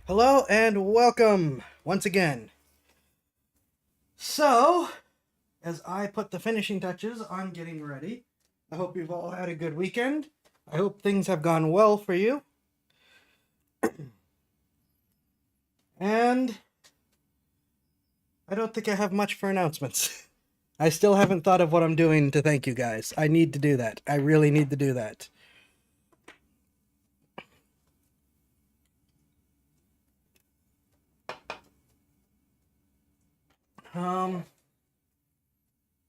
Hello and welcome once again. So, as I put the finishing touches on getting ready, I hope you've all had a good weekend. I hope things have gone well for you. And I don't think I have much for announcements. I still haven't thought of what I'm doing to thank you guys. I need to do that. I really need to do that. Um,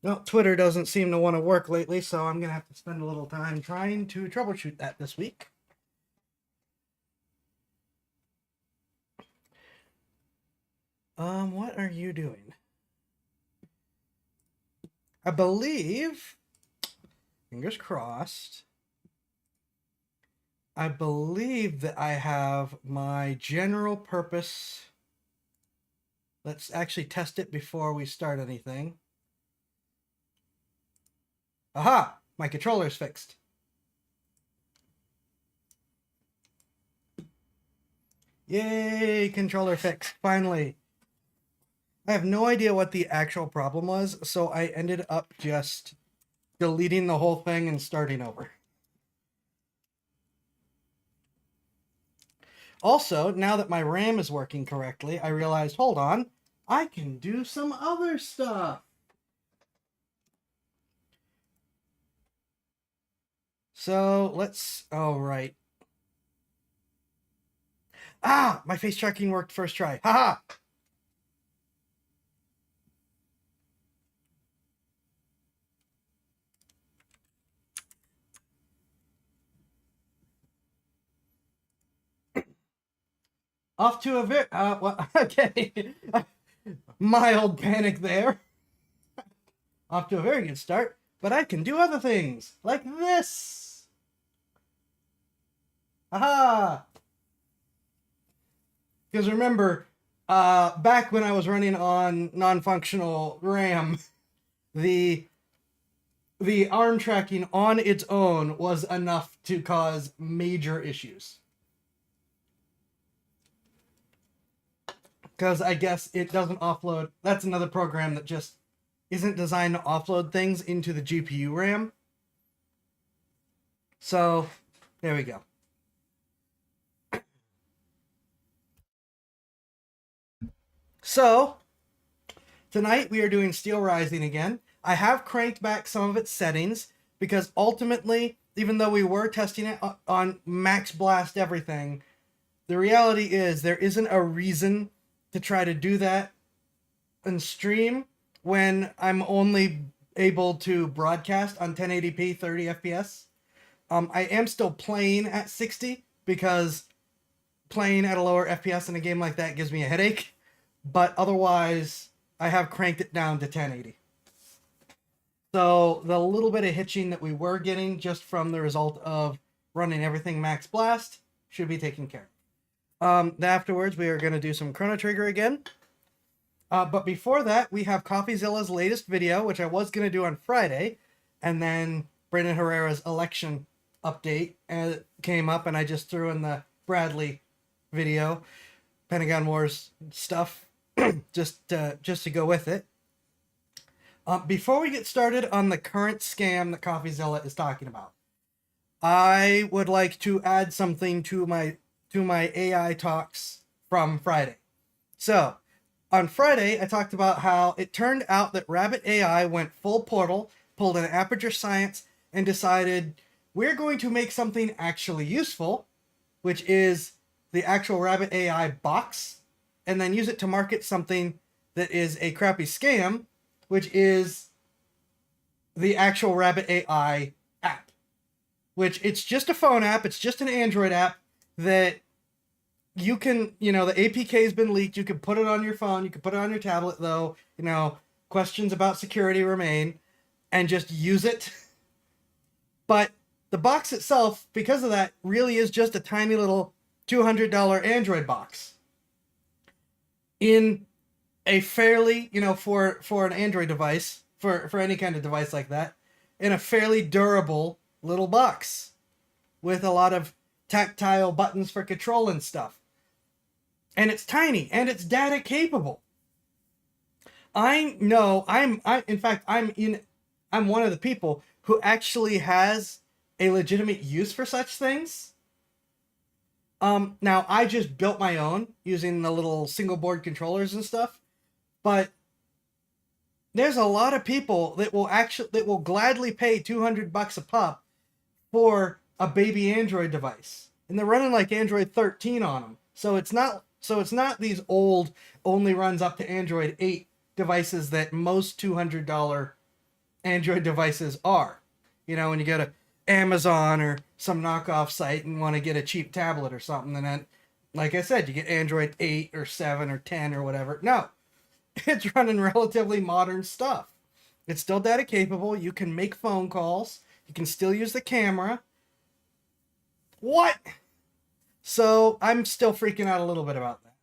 well, Twitter doesn't seem to want to work lately, so I'm going to have to spend a little time trying to troubleshoot that this week. What are you doing? I believe, fingers crossed, I believe that I have my general purpose. Let's actually test it before we start anything. Aha! My controller's fixed. Yay! Controller fixed. Finally. I have no idea what the actual problem was, so I ended up just deleting the whole thing and starting over. Also, now that my RAM is working correctly, I realized, hold on, I can do some other stuff. So let's, oh right. Ah, my face tracking worked first try. Haha. Off to a very, well, okay. Mild panic there. Off to a very good start, but I can do other things, like this. Haha. Because remember, back when I was running on non-functional RAM, the the arm tracking on its own was enough to cause major issues. Because I guess it doesn't offload. That's another program that just isn't designed to offload things into the GPU RAM. So, there we go. So, tonight we are doing Steel Rising again. I have cranked back some of its settings because ultimately, even though we were testing it on max blast everything, the reality is there isn't a reason to try to do that and stream when I'm only able to broadcast on 1080p 30 FPS. I am still playing at 60 because playing at a lower FPS in a game like that gives me a headache, but otherwise I have cranked it down to 1080. So the little bit of hitching that we were getting just from the result of running everything max blast should be taken care of. Afterwards, we are going to do some Chrono Trigger again. But before that, we have CoffeeZilla's latest video, which I was going to do on Friday, and then Brandon Herrera's election update came up, and I just threw in the Bradley video, Pentagon Wars stuff, just to go with it. Before we get started on the current scam that CoffeeZilla is talking about, I would like to add something to my AI talks from Friday. So, on Friday, I talked about how it turned out that Rabbit AI went full Portal, pulled an Aperture Science, and decided we're going to make something actually useful, which is the actual Rabbit AI box, and then use it to market something that is a crappy scam, which is the actual Rabbit AI app. Which it's just a phone app, it's just an Android app that you can, the APK has been leaked. You can put it on your phone. You can put it on your tablet, though. Questions about security remain, and just use it. But the box itself, because of that, really is just a tiny little $200 Android box. In a fairly, for an Android device, for any kind of device like that, in a fairly durable little box with a lot of tactile buttons for control and stuff. and it's tiny and it's data capable. I know in fact I'm one of the people who actually has a legitimate use for such things. Now I just built my own using the little single board controllers and stuff, but there's a lot of people that will gladly pay $200 a pop for a baby Android device, and they're running like Android 13 on them. So it's not these old only runs up to Android 8 devices that most $200 Android devices are. You know, when you go to Amazon or some knockoff site and want to get a cheap tablet or something, and then, like I said, you get Android 8 or 7 or 10 or whatever. No, it's running relatively modern stuff. It's still data capable. You can make phone calls. You can still use the camera. What? So I'm still freaking out a little bit about that.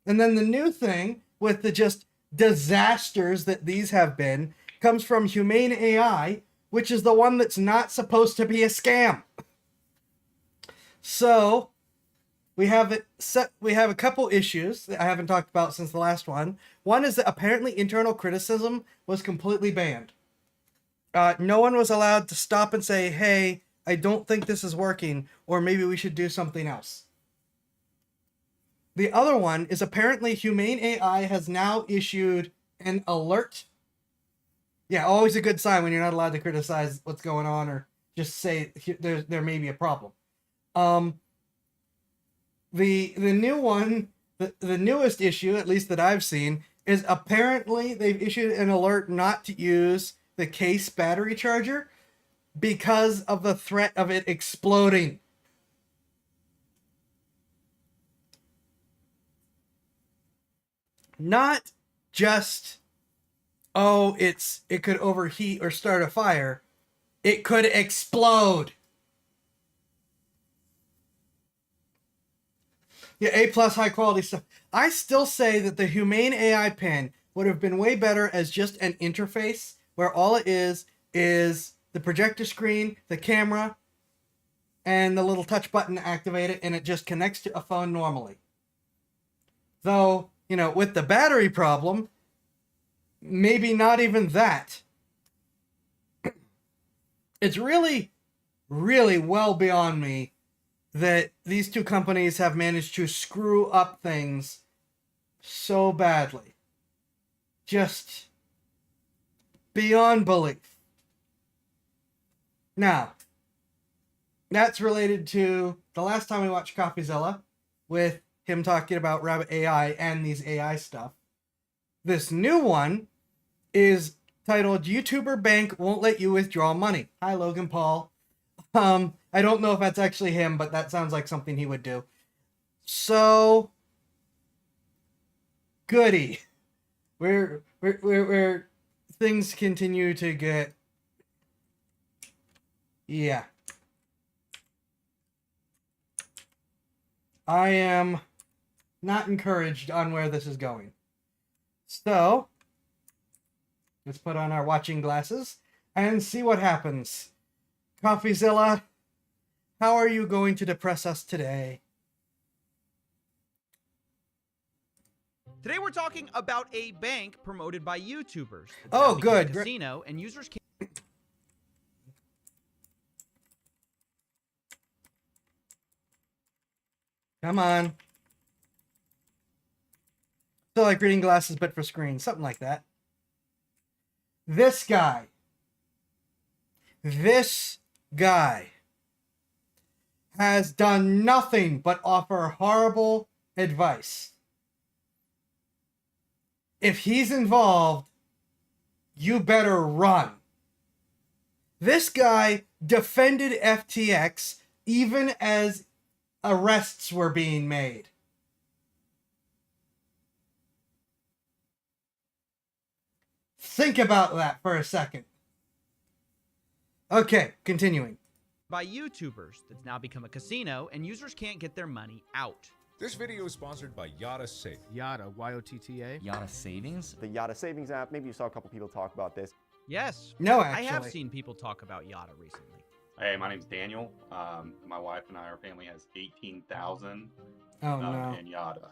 And then the new thing with the just disasters that these have been comes from Humane AI, which is the one that's not supposed to be a scam. So we have a couple issues that I haven't talked about since the last one. One is that apparently internal criticism was completely banned. No one was allowed to stop and say, hey, I don't think this is working, or maybe we should do something else. The other one is apparently Humane AI has now issued an alert. Yeah, always a good sign when you're not allowed to criticize what's going on or just say there may be a problem. The new one, the newest issue, at least that I've seen, is apparently they've issued an alert not to use the case battery charger because of the threat of it exploding. Not just, oh, it could overheat or start a fire. It could explode. Yeah, A+ high quality stuff. I still say that the Humane AI pen would have been way better as just an interface where all it is the projector screen, the camera, and the little touch button to activate it, and it just connects to a phone normally. Though, you know, with the battery problem, maybe not even that. It's really, really well beyond me that these two companies have managed to screw up things so badly. Just beyond belief. Now, that's related to the last time we watched CoffeeZilla with him talking about Rabbit AI and these AI stuff. This new one is titled YouTuber Bank Won't Let You Withdraw Money. Hi, Logan Paul. I don't know if that's actually him, but that sounds like something he would do. So, goody. Where things continue to get, yeah. I am not encouraged on where this is going. So, let's put on our watching glasses and see what happens. CoffeeZilla, how are you going to depress us today? Today we're talking about a bank promoted by YouTubers. Oh, good. Casino and users can. Come on. So like reading glasses, but for screens, something like that. This guy has done nothing but offer horrible advice. If he's involved, you better run. This guy defended FTX even as arrests were being made. Think about that for a second. Okay, continuing. By YouTubers that's now become a casino and users can't get their money out. This video is sponsored by Yotta Safe. Yotta, Y-O-T-T-A. Yotta Savings? The Yotta Savings app, maybe you saw a couple people talk about this. Yes. No, I have actually. seen people talk about Yotta recently. Hey, my name's Daniel. My wife and I, our family has 18,000 Oh no. in Yotta.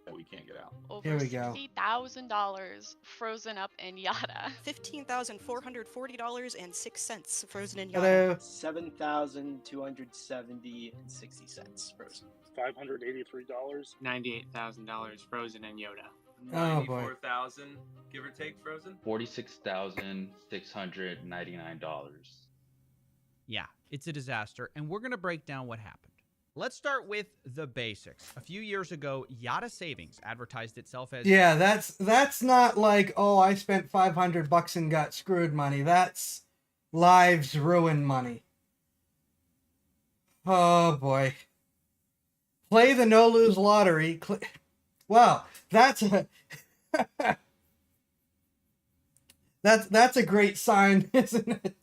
that we can't get out. Here Over we go. $60,000 frozen up in Yada. $15,440.06 frozen in Yada. Hello. 7,270 and 60 cents frozen. $583. $98,000 frozen in Yoda. Oh, boy. 94,000, give or take, frozen. $46,699. Yeah, it's a disaster, and we're going to break down what happened. Let's start with the basics. A few years ago, Yada Savings advertised itself as... Yeah, that's not like, oh, I spent $500 and got screwed money. That's lives ruined money. Oh boy. Play the no lose lottery. Wow, that's a that's a great sign, isn't it?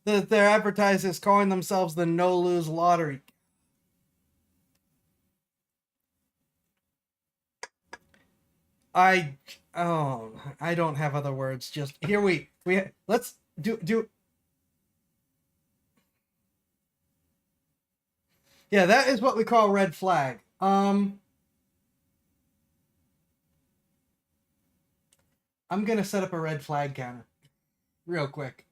That their advertisers calling themselves the no lose lottery. I don't have other words. Just here let's do. Yeah, that is what we call red flag. I'm gonna set up a red flag counter real quick.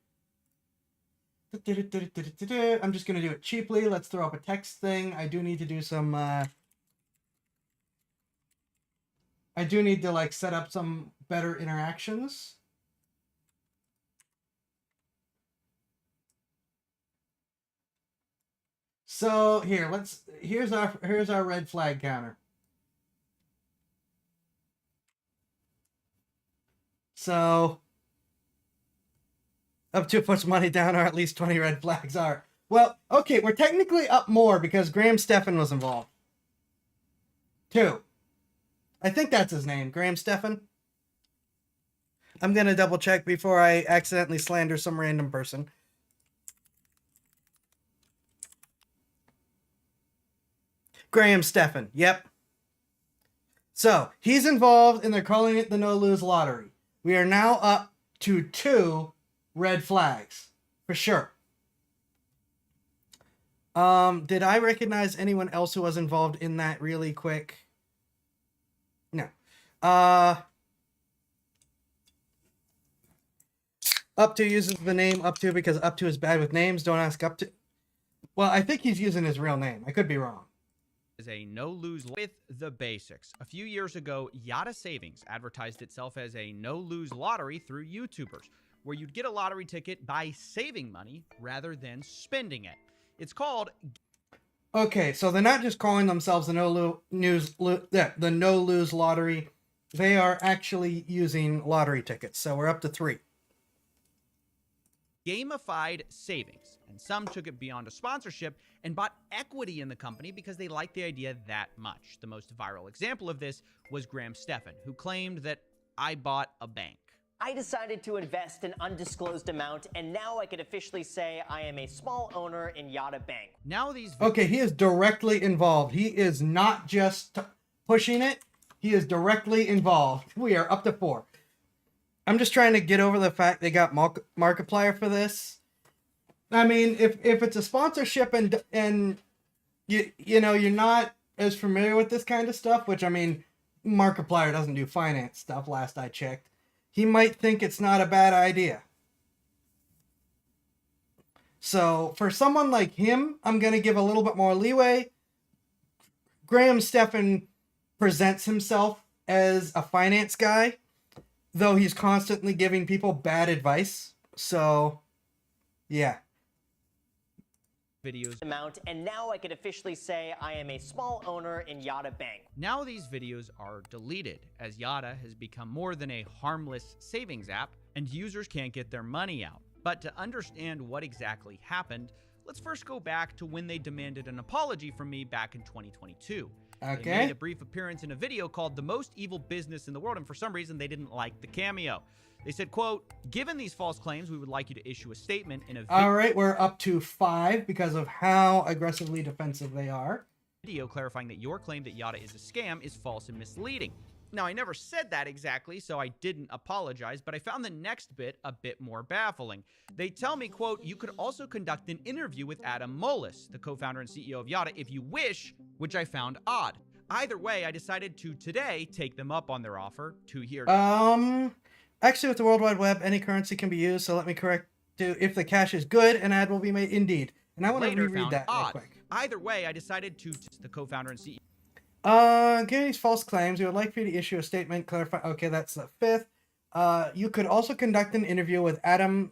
I'm just gonna do it cheaply. Let's throw up a text thing. I do need to do some I do need to like set up some better interactions. So here, here's our red flag counter. So up to puts money down, or at least 20 red flags are. Well, okay, we're technically up more because Graham Stephan was involved. 2. I think that's his name, Graham Stephan. I'm going to double check before I accidentally slander some random person. Graham Stephan, yep. So, he's involved and they're calling it the no-lose lottery. We are now up to 2 red flags, for sure. Did I recognize anyone else who was involved in that really quick? No. Up to uses the name Up to because Up to is bad with names. Don't ask Up to. Well, I think he's using his real name. I could be wrong. Is a no-lose with the basics. A few years ago, Yada Savings advertised itself as a no-lose lottery through YouTubers, where you'd get a lottery ticket by saving money rather than spending it. It's called... Okay, so they're not just calling themselves the the no-lose lottery. They are actually using lottery tickets, so we're up to 3. Gamified savings, and some took it beyond a sponsorship and bought equity in the company because they liked the idea that much. The most viral example of this was Graham Stephan, who claimed that I bought a bank. I decided to invest an undisclosed amount, and now I could officially say I am a small owner in Yada Bank. Now these... Okay, he is directly involved. He is not just pushing it. He is directly involved. We are up to 4. I'm just trying to get over the fact they got Markiplier for this. I mean, if it's a sponsorship and you know you're not as familiar with this kind of stuff, which I mean, Markiplier doesn't do finance stuff. Last I checked, he might think it's not a bad idea. So for someone like him, I'm gonna give a little bit more leeway. Graham Stephan presents himself as a finance guy, though he's constantly giving people bad advice. So, yeah. Videos amount, and now I could officially say I am a small owner in Yada Bank. Now these videos are deleted, as Yada has become more than a harmless savings app, and users can't get their money out. But to understand what exactly happened, let's first go back to when they demanded an apology from me back in 2022. Okay. They made a brief appearance in a video called The Most Evil Business in the World, and for some reason they didn't like the cameo. They said, quote, "Given these false claims, we would like you to issue a statement in a All right, we're up to 5 because of how aggressively defensive they are. Video clarifying that your claim that Yada is a scam is false and misleading." Now, I never said that exactly, so I didn't apologize, but I found the next bit a bit more baffling. They tell me, quote, "You could also conduct an interview with Adam Moelis, the co-founder and CEO of Yada, if you wish," which I found odd. Either way, I decided to today take them up on their offer 2 years. Actually, with the World Wide Web, any currency can be used. So let me correct you. If the cash is good, an ad will be made. Indeed. And I want to Later reread found that real odd. quick. Either way, I decided to the co-founder and CEO. Given these false claims, we would like for you to issue a statement clarify. Okay, that's the 5th. You could also conduct an interview with Adam.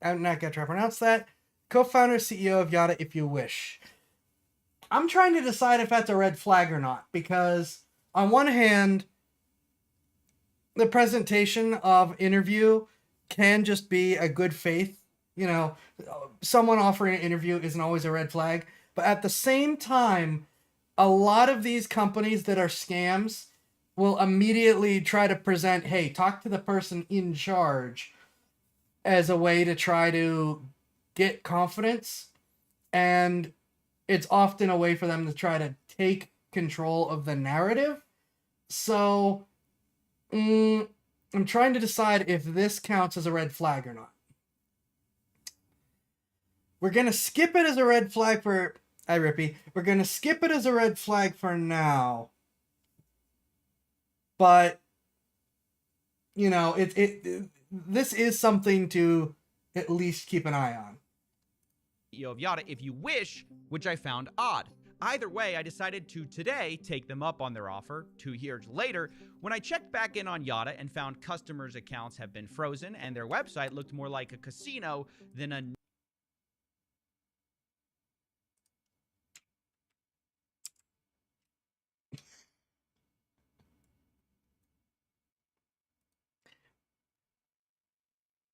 I'm not gonna try to pronounce that. Co-founder, CEO of Yada, if you wish. I'm trying to decide if that's a red flag or not, because on one hand, the presentation of interview can just be a good faith. You know, someone offering an interview isn't always a red flag. But at the same time, a lot of these companies that are scams will immediately try to present, hey, talk to the person in charge, as a way to try to get confidence. And it's often a way for them to try to take control of the narrative. So I'm trying to decide if this counts as a red flag or not. We're going to skip it as a red flag for... Hi, Rippy. We're going to skip it as a red flag for now. But, you know, this is something to at least keep an eye on. CEO of Yada, if you wish, which I found odd. Either way, I decided to today take them up on their offer 2 years later when I checked back in on Yada and found customers' accounts have been frozen and their website looked more like a casino than a...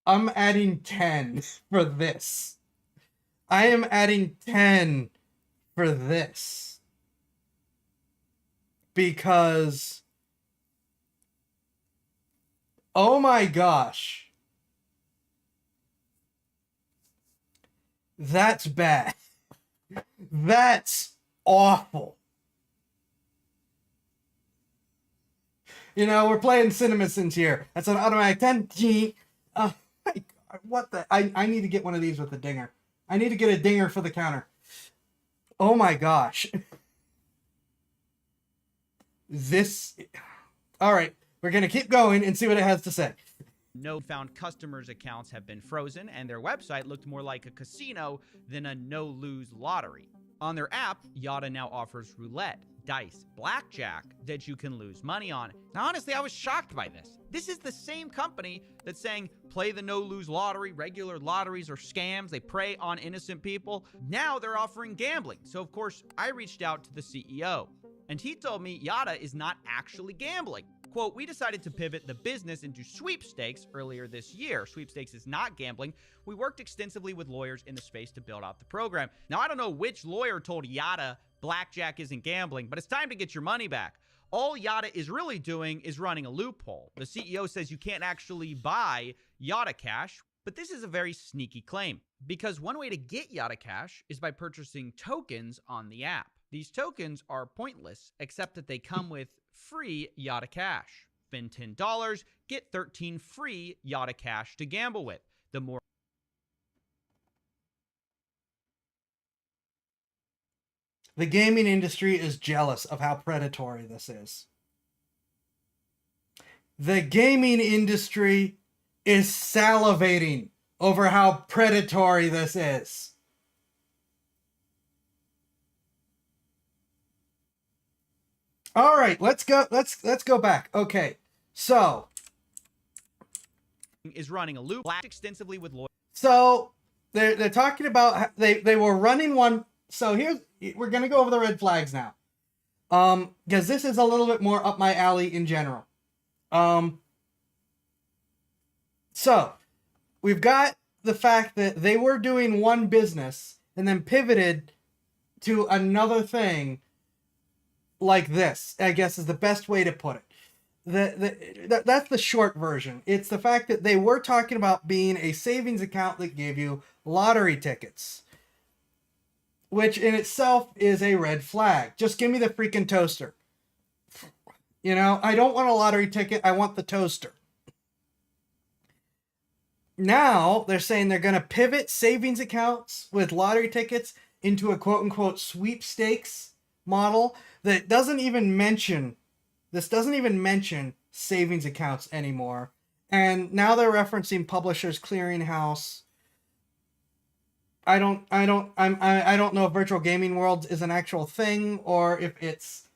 I'm adding 10 for this. I am adding 10 for this. Because... oh my gosh. That's bad. That's awful. You know, we're playing CinemaSins here. That's an automatic 10. My God, what the... I need to get one of these with a dinger. I need to get a dinger for the counter. Oh my gosh. This... Alright, we're going to keep going and see what it has to say. No found customers' accounts have been frozen and their website looked more like a casino than a no-lose lottery. On their app, Yada now offers roulette, dice, blackjack that you can lose money on. Now, honestly, I was shocked by this. This is the same company that's saying play the no-lose lottery, regular lotteries are scams, they prey on innocent people. Now they're offering gambling. So, of course, I reached out to the CEO, and he told me Yada is not actually gambling. Quote, we decided to pivot the business into sweepstakes earlier this year. Sweepstakes is not gambling. We worked extensively with lawyers in the space to build out the program. Now, I don't know which lawyer told Yada blackjack isn't gambling, but it's time to get your money back. All Yada is really doing is running a loophole. The CEO says you can't actually buy Yada Cash, but this is a very sneaky claim because one way to get Yada Cash is by purchasing tokens on the app. These tokens are pointless, except that they come with free Yada Cash. Spend $10, get 13 free Yada Cash to gamble with. The more the gaming industry is jealous of how predatory this is. The gaming industry is salivating over how predatory this is. All right, let's go back. Okay. So, is running a loop extensively with lawyers. So, they're talking about they were running one. So, here's we're going to go over the red flags now. Because this is a little bit more up my alley in general. So, we've got the fact that they were doing one business and then pivoted to another thing like this, I guess is the best way to put it. That's the short version. It's the fact that they were talking about being a savings account that gave you lottery tickets, which in itself is a red flag. Just give me the freaking toaster. You know, I don't want a lottery ticket. I want the toaster. Now they're saying they're going to pivot savings accounts with lottery tickets into a quote unquote sweepstakes model that doesn't even mention savings accounts anymore. And now they're referencing Publishers Clearinghouse. I don't know if virtual gaming worlds is an actual thing or if it's,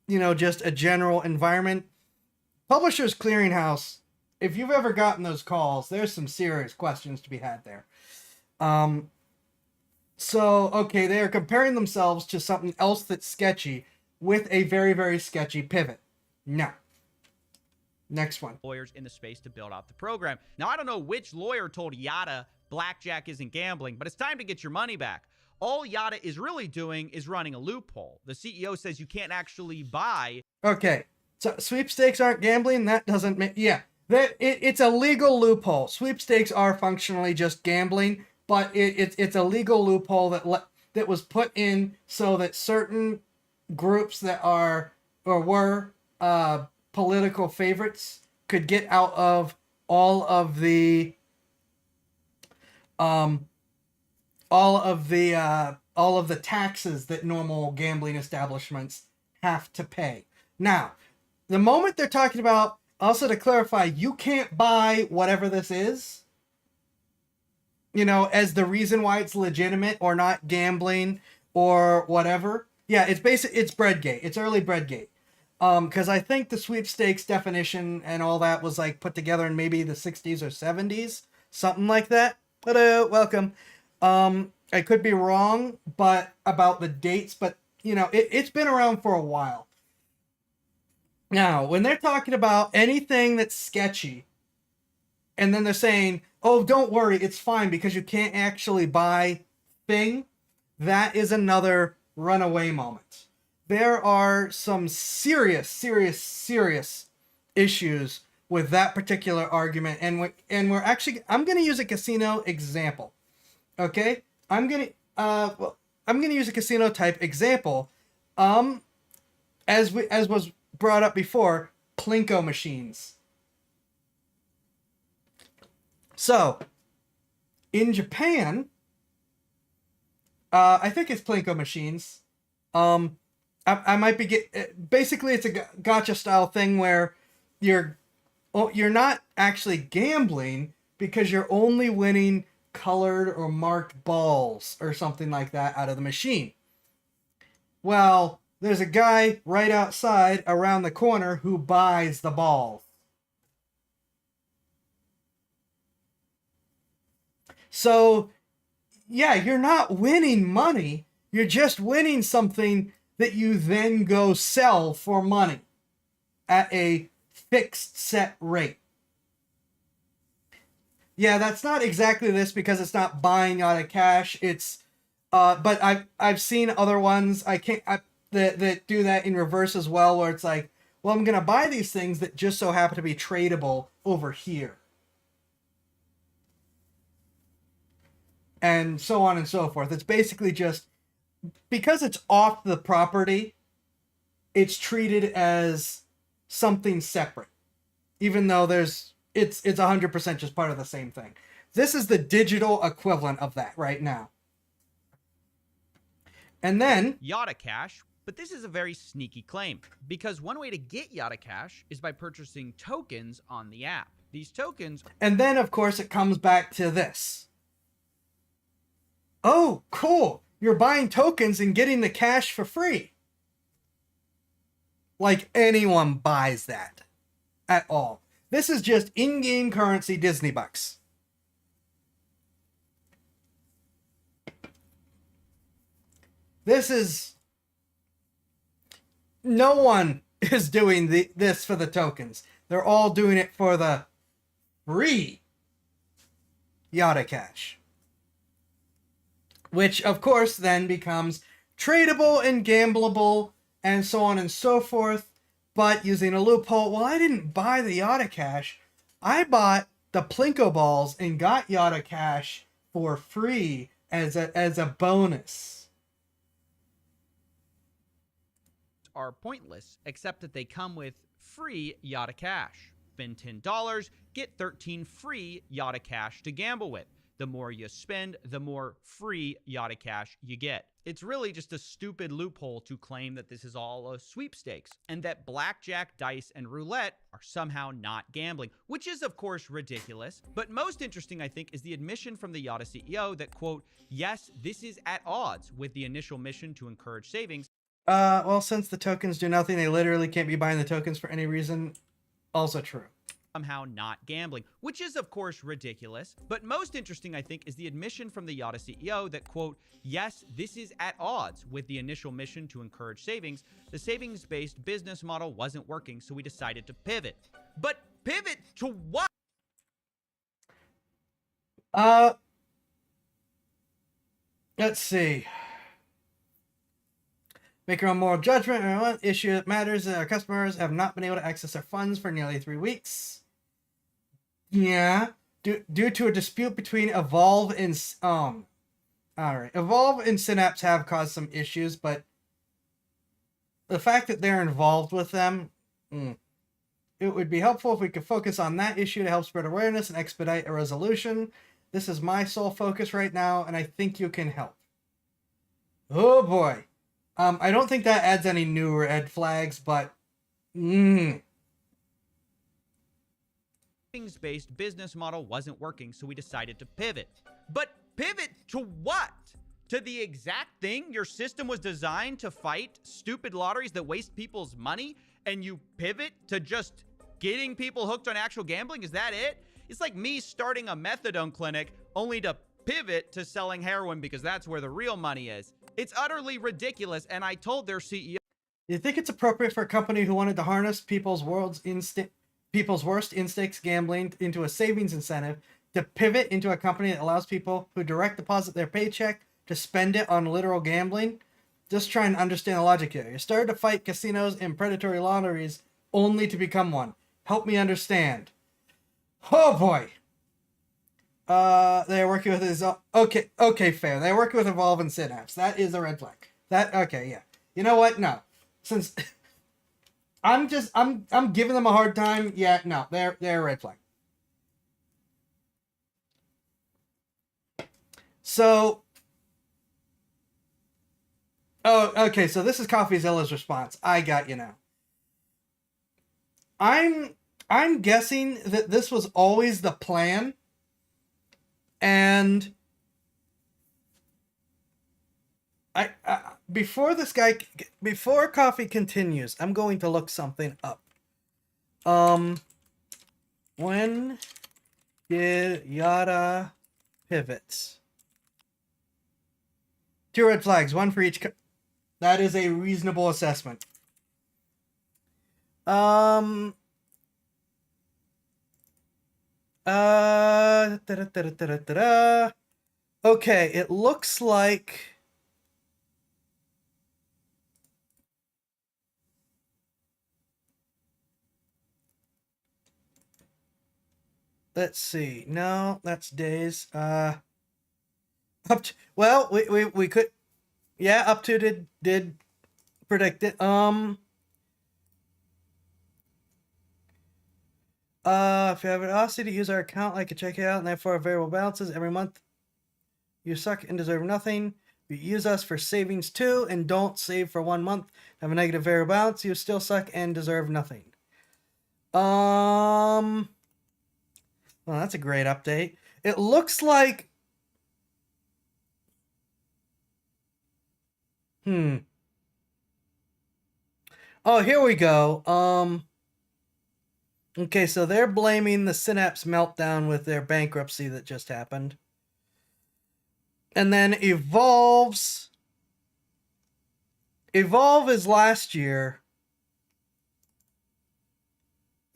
you know, just a general environment. Publishers Clearinghouse, if you've ever gotten those calls, there's some serious questions to be had there. So, okay, they are comparing themselves to something else that's sketchy with a very, very sketchy pivot. Now, next one. Lawyers in the space to build out the program. Now, I don't know which lawyer told Yada blackjack isn't gambling, but it's time to get your money back. All Yada is really doing is running a loophole. The CEO says you can't actually buy. Okay, so sweepstakes aren't gambling. That doesn't make, yeah, it's a legal loophole. Sweepstakes are functionally just gambling, but it's a legal loophole that was put in so that certain groups that are or were political favorites could get out of all of the taxes that normal gambling establishments have to pay. Now, the moment they're talking about, also to clarify, you can't buy whatever this is, you know, as the reason why it's legitimate or not gambling or whatever. Yeah, it's Breadgate. It's early Breadgate. Because I think the sweepstakes definition and all that was like put together in maybe the 60s or 70s, something like that. Hello, welcome. I could be wrong, but about the dates, but you know, it's been around for a while. Now, when they're talking about anything that's sketchy, and then they're saying, "Oh, don't worry, it's fine because you can't actually buy thing," that is another runaway moment. There are some serious issues with that particular argument, and we're actually, I'm going to use a casino example. Okay, I'm going to use a casino type example. As was brought up before, Plinko machines. So, in Japan, I think it's Plinko machines. I might be basically it's a gacha style thing where you're not actually gambling because you're only winning colored or marked balls or something like that out of the machine. Well, there's a guy right outside around the corner who buys the balls. So, yeah, you're not winning money. You're just winning something that you then go sell for money at a fixed set rate. Yeah, that's not exactly this because it's not buying out of cash. It's, but I've seen other ones that do that in reverse as well, where it's like, well, I'm gonna buy these things that just so happen to be tradable over here, and so on and so forth. It's basically just because it's off the property, it's treated as something separate, even though it's 100% just part of the same thing. This is the digital equivalent of that right now. And then Yada Cash, but this is a very sneaky claim because one way to get Yada Cash is by purchasing tokens on the app. These tokens. And then of course it comes back to this. Oh, cool. You're buying tokens and getting the cash for free. Like anyone buys that at all. This is just in-game currency Disney bucks. This is... No one is doing this for the tokens. They're all doing it for the free Yada Cash. Which, of course, then becomes tradable and gambleable and so on and so forth. But using a loophole, well, I didn't buy the Yada Cash. I bought the Plinko balls and got Yada Cash for free as a bonus. Are pointless, except that they come with free Yada Cash. Spend $10, get 13 free Yada Cash to gamble with. the more you spend, the more free Yotta Cash you get. It's really just a stupid loophole to claim that this is all a sweepstakes and that blackjack, dice, and roulette are somehow not gambling, which is of course ridiculous. But most interesting, I think, is the admission from the Yotta CEO that, quote, yes, this is at odds with the initial mission to encourage savings. Well, since the tokens do nothing, they literally can't be buying the tokens for any reason. Also true. Somehow not gambling, which is of course ridiculous. But most interesting, I think, is the admission from the Yotta CEO that, quote, yes, this is at odds with the initial mission to encourage savings. The savings-based business model wasn't working, so we decided to pivot. But pivot to what? Let's see. Make your own moral judgment. One issue that matters is our customers have not been able to access their funds for nearly 3 weeks. Yeah. Due to a dispute between Evolve and alright. Evolve and Synapse have caused some issues, but the fact that they're involved with them, it would be helpful if we could focus on that issue to help spread awareness and expedite a resolution. This is my sole focus right now, and I think you can help. Oh boy. I don't think that adds any new red flags, but Savings-based business model wasn't working, so we decided to pivot. But pivot to what? To the exact thing your system was designed to fight stupid lotteries that waste people's money, and you pivot to just getting people hooked on actual gambling? Is that it? It's like me starting a methadone clinic only to pivot to selling heroin because that's where the real money is. It's utterly ridiculous, and I told their CEO. You think it's appropriate for a company who wanted to harness people's worst instincts gambling into a savings incentive to pivot into a company that allows people who direct deposit their paycheck to spend it on literal gambling? Just trying to understand the logic here. You started to fight casinos and predatory lotteries only to become one. Help me understand. Oh boy. They're working with his okay, fair. They're working with Evolve and Synapse. That is a red flag. Okay, yeah. You know what? No. Since I'm giving them a hard time, yeah, no, they're a red flag. So okay, so this is CoffeeZilla's response. I got you now. I'm guessing that this was always the plan. And before Coffee continues, I'm going to look something up. When did Yotta pivot? 2 red flags, 1 for each. That is a reasonable assessment. Okay, it looks like let's see. No, that's days. Up to, well, we could, yeah, up to did predict it. If you have an opportunity to use our account, I could check it out, and therefore variable balances every month. You suck and deserve nothing. You use us for savings too, and don't save for 1 month. Have a negative variable balance. You still suck and deserve nothing. Well, that's a great update. It looks like. Oh, here we go. Okay, so they're blaming the Synapse meltdown with their bankruptcy that just happened. And then Evolve is last year.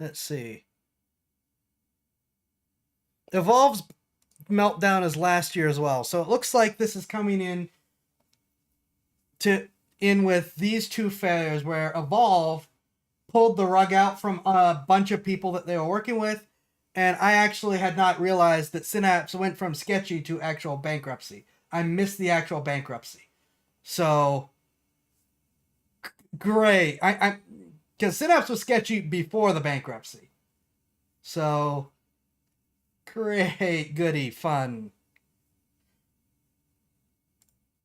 Let's see. Evolve's meltdown is last year as well. So it looks like this is coming in with these 2 failures where Evolve pulled the rug out from a bunch of people that they were working with, and I actually had not realized that Synapse went from sketchy to actual bankruptcy. I missed the actual bankruptcy. So great. Because Synapse was sketchy before the bankruptcy. So great, goody, fun,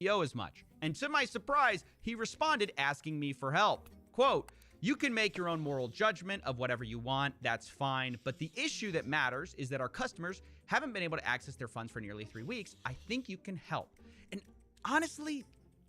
as much. And to my surprise, he responded asking me for help. Quote, "You can make your own moral judgment of whatever you want, that's fine, but the issue that matters is that our customers haven't been able to access their funds for nearly 3 weeks. I think you can help." And honestly,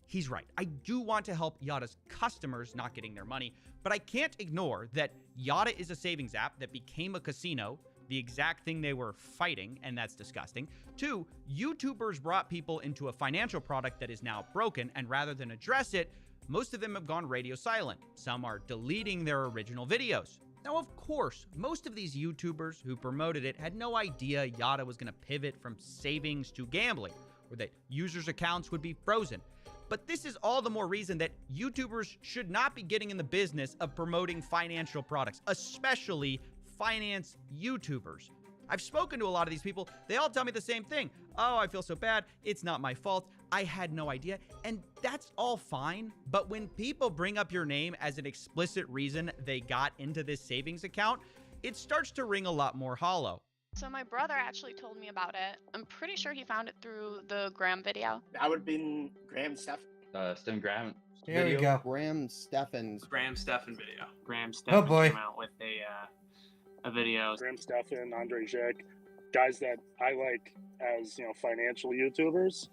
he's right. I do want to help Yotta's customers not getting their money, but I can't ignore that Yotta is a savings app that became a casino, the exact thing they were fighting, and that's disgusting. 2, YouTubers brought people into a financial product that is now broken, and rather than address it, most of them have gone radio silent. Some are deleting their original videos. Now, of course, most of these YouTubers who promoted it had no idea Yotta was going to pivot from savings to gambling, or that users' accounts would be frozen. But this is all the more reason that YouTubers should not be getting in the business of promoting financial products, especially finance YouTubers. I've spoken to a lot of these people. They all tell me the same thing. "Oh, I feel so bad. It's not my fault. I had no idea." And that's all fine. But when people bring up your name as an explicit reason they got into this savings account, it starts to ring a lot more hollow. So my brother actually told me about it. I'm pretty sure he found it through the Graham video. That would have been Graham Stephan. Stem Graham. Here we go. Graham Stephan's. Graham Stephan video. Graham Stephan boy. came out with a video. Graham Stephan, Andre Jek, guys that I like as, financial YouTubers.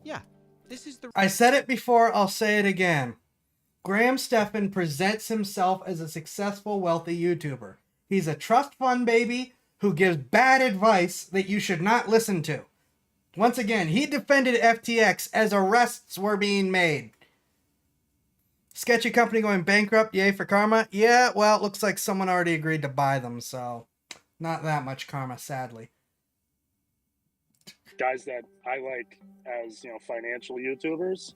Yeah, this is the I said it before, I'll say it again. Graham Stephan presents himself as a successful, wealthy YouTuber. He's a trust fund baby who gives bad advice that you should not listen to. Once again, he defended FTX as arrests were being made. Sketchy company going bankrupt, yay for karma? Yeah, well, it looks like someone already agreed to buy them, so not that much karma, sadly. Guys that I like as, financial YouTubers.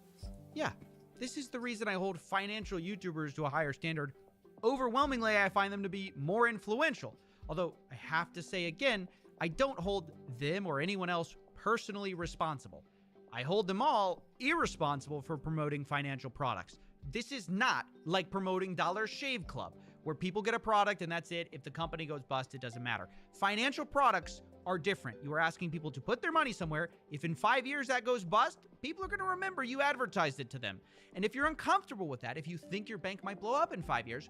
Yeah, this is the reason I hold financial YouTubers to a higher standard. Overwhelmingly, I find them to be more influential. Although, I have to say again, I don't hold them or anyone else personally responsible. I hold them all irresponsible for promoting financial products. This is not like promoting Dollar Shave Club, where people get a product and that's it. If the company goes bust, it doesn't matter. Financial products are different. You are asking people to put their money somewhere. If in 5 years that goes bust, people are going to remember you advertised it to them. And if you're uncomfortable with that, if you think your bank might blow up in 5 years,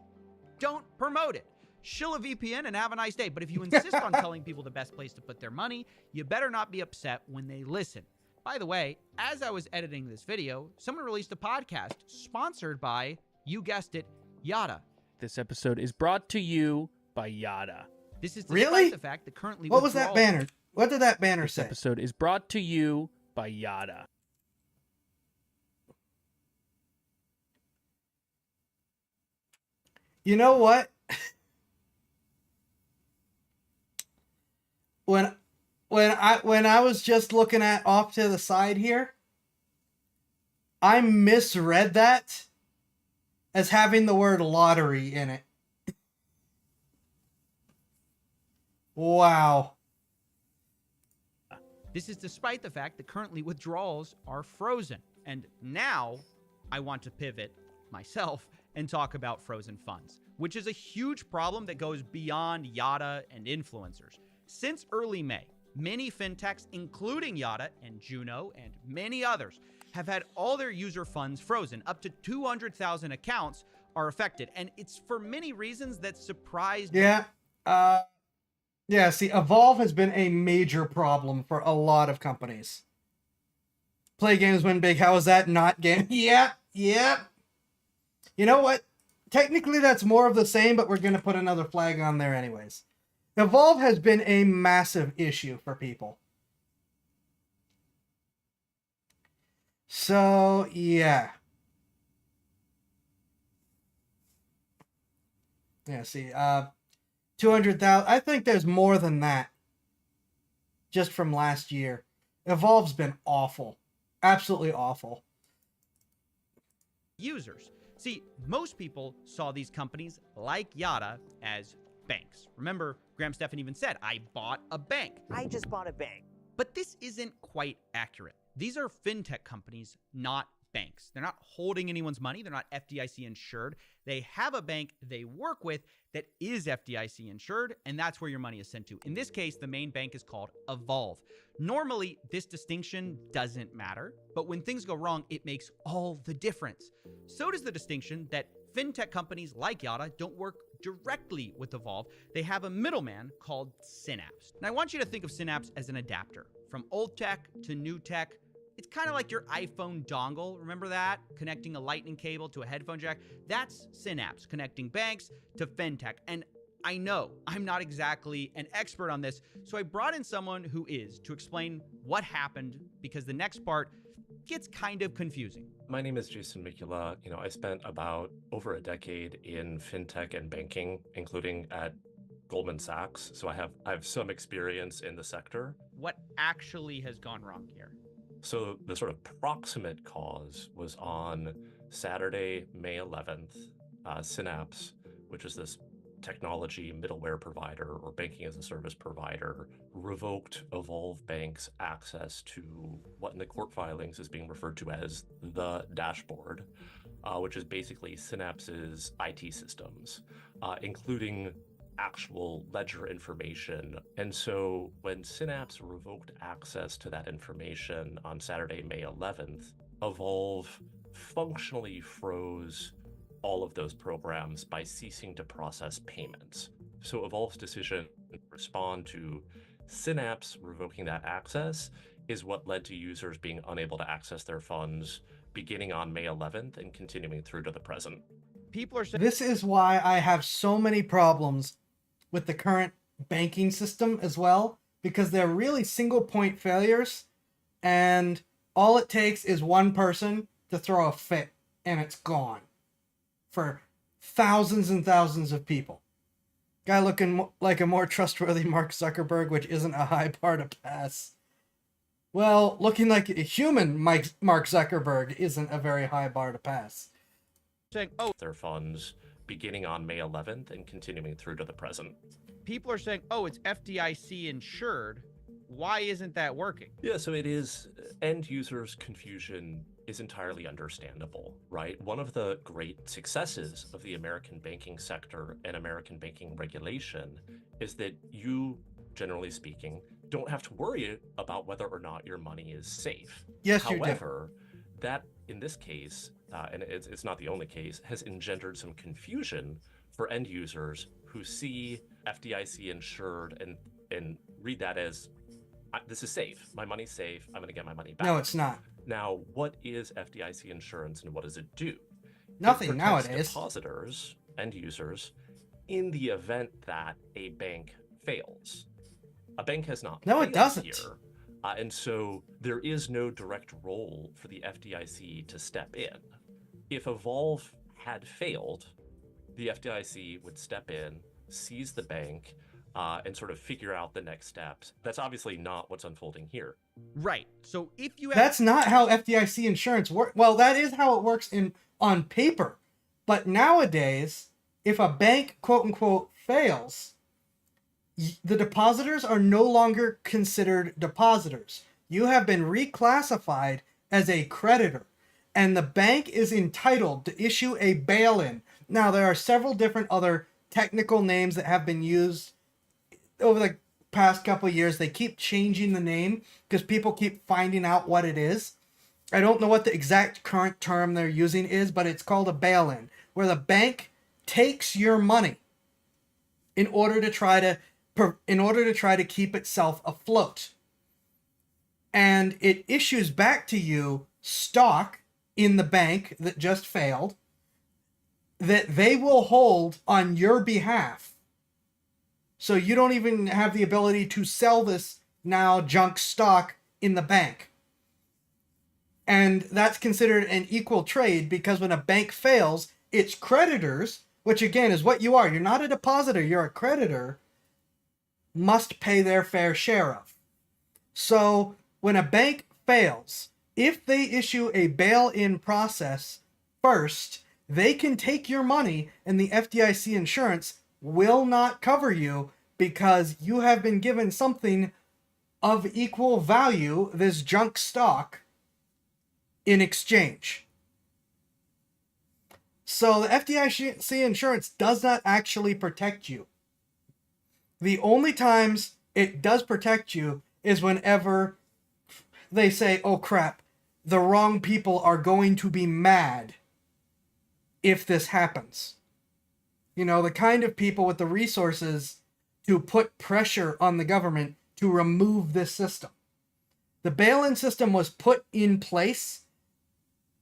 don't promote it. Shill a VPN and have a nice day. But if you insist on telling people the best place to put their money, you better not be upset when they listen. By the way, as I was editing this video, someone released a podcast sponsored by, you guessed it, Yotta. This episode is brought to you by Yotta. This is despite Really? the fact that currently What was that banner? What did that banner This say? episode is brought to you by Yotta. You know what? when I was just looking at off to the side here, I misread that as having the word lottery in it. Wow. This is despite the fact that currently withdrawals are frozen. And now I want to pivot myself and talk about frozen funds, which is a huge problem that goes beyond Yotta and influencers. Since early May, many fintechs, including Yotta and Juno and many others, have had all their user funds frozen. Up to 200,000 accounts are affected, and it's for many reasons that surprised me. Yeah, see, Evolve has been a major problem for a lot of companies. Play games, win big. How is that not game? Yep. You know what? Technically, that's more of the same, but we're going to put another flag on there anyways. Evolve has been a massive issue for people. So, yeah. Yeah, see, 200,000. I think there's more than that. Just from last year. Evolve's been awful. Absolutely awful. Users. See, most people saw these companies like Yotta as banks. Remember, Graham Stephan even said, I bought a bank. I just bought a bank. But this isn't quite accurate. These are fintech companies, not banks. They're not holding anyone's money. They're not FDIC insured. They have a bank they work with that is FDIC insured, and that's where your money is sent to. In this case, the main bank is called Evolve. Normally, this distinction doesn't matter, but when things go wrong, it makes all the difference. So does the distinction that fintech companies like Yada don't work directly with Evolve. They have a middleman called Synapse. Now, I want you to think of Synapse as an adapter. From old tech to new tech, it's kind of like your iPhone dongle. Remember that? Connecting a lightning cable to a headphone jack? That's Synapse, connecting banks to fintech. And I know I'm not exactly an expert on this, so I brought in someone who is to explain what happened, because the next part gets kind of confusing. My name is Jason Mikula. I spent about over a decade in fintech and banking, including at Goldman Sachs. So I have some experience in the sector. What actually has gone wrong here? So the sort of proximate cause was on Saturday, May 11th, Synapse, which is this technology middleware provider or banking as a service provider, revoked Evolve Bank's access to what in the court filings is being referred to as the dashboard, which is basically Synapse's IT systems, including actual ledger information. And so when Synapse revoked access to that information on Saturday, May 11th, Evolve functionally froze all of those programs by ceasing to process payments. So Evolve's decision to respond to Synapse revoking that access is what led to users being unable to access their funds beginning on May 11th and continuing through to the present. People are saying This is why I have so many problems with the current banking system as well, because they're really single point failures, and all it takes is one person to throw a fit and it's gone for thousands and thousands of people. Guy looking like a more trustworthy Mark Zuckerberg, which isn't a high bar to pass. Well, looking like a human Mark Zuckerberg isn't a very high bar to pass. saying, Their funds beginning on May 11th and continuing through to the present. people are saying, it's FDIC insured. Why isn't that working? Yeah, so it is. End users' confusion is entirely understandable, right? One of the great successes of the American banking sector and American banking regulation is that you, generally speaking, don't have to worry about whether or not your money is safe. Yes, you do. However, that in this case, and it's not the only case, has engendered some confusion for end users who see FDIC insured and read that as, this is safe. My money's safe. I'm going to get my money back. No, it's not. Now, what is FDIC insurance and what does it do? Nothing It protects nowadays. Depositors, end users, in the event that a bank fails. A bank has not No, it failed doesn't. here, and so there is no direct role for the FDIC to step in. If Evolve had failed, the FDIC would step in, seize the bank, and sort of figure out the next steps. That's obviously not what's unfolding here. Right. So if you have That's not how FDIC insurance works. Well, that is how it works on paper. But nowadays, if a bank, quote unquote, fails, the depositors are no longer considered depositors. You have been reclassified as a creditor, and the bank is entitled to issue a bail-in. Now, there are several different other technical names that have been used over the past couple of years. They keep changing the name because people keep finding out what it is. I don't know what the exact current term they're using is, but it's called a bail-in, where the bank takes your money in order to try to keep itself afloat. And it issues back to you stock in the bank that just failed that they will hold on your behalf. So you don't even have the ability to sell this now junk stock in the bank. And that's considered an equal trade, because when a bank fails, its creditors, which again is what you are, you're not a depositor, you're a creditor, must pay their fair share of. So when a bank fails, if they issue a bail-in process first, they can take your money and the FDIC insurance will not cover you because you have been given something of equal value, this junk stock, in exchange. So the FDIC insurance does not actually protect you. The only times it does protect you is whenever they say, oh crap, the wrong people are going to be mad if this happens. You know, the kind of people with the resources to put pressure on the government to remove this system. The bail-in system was put in place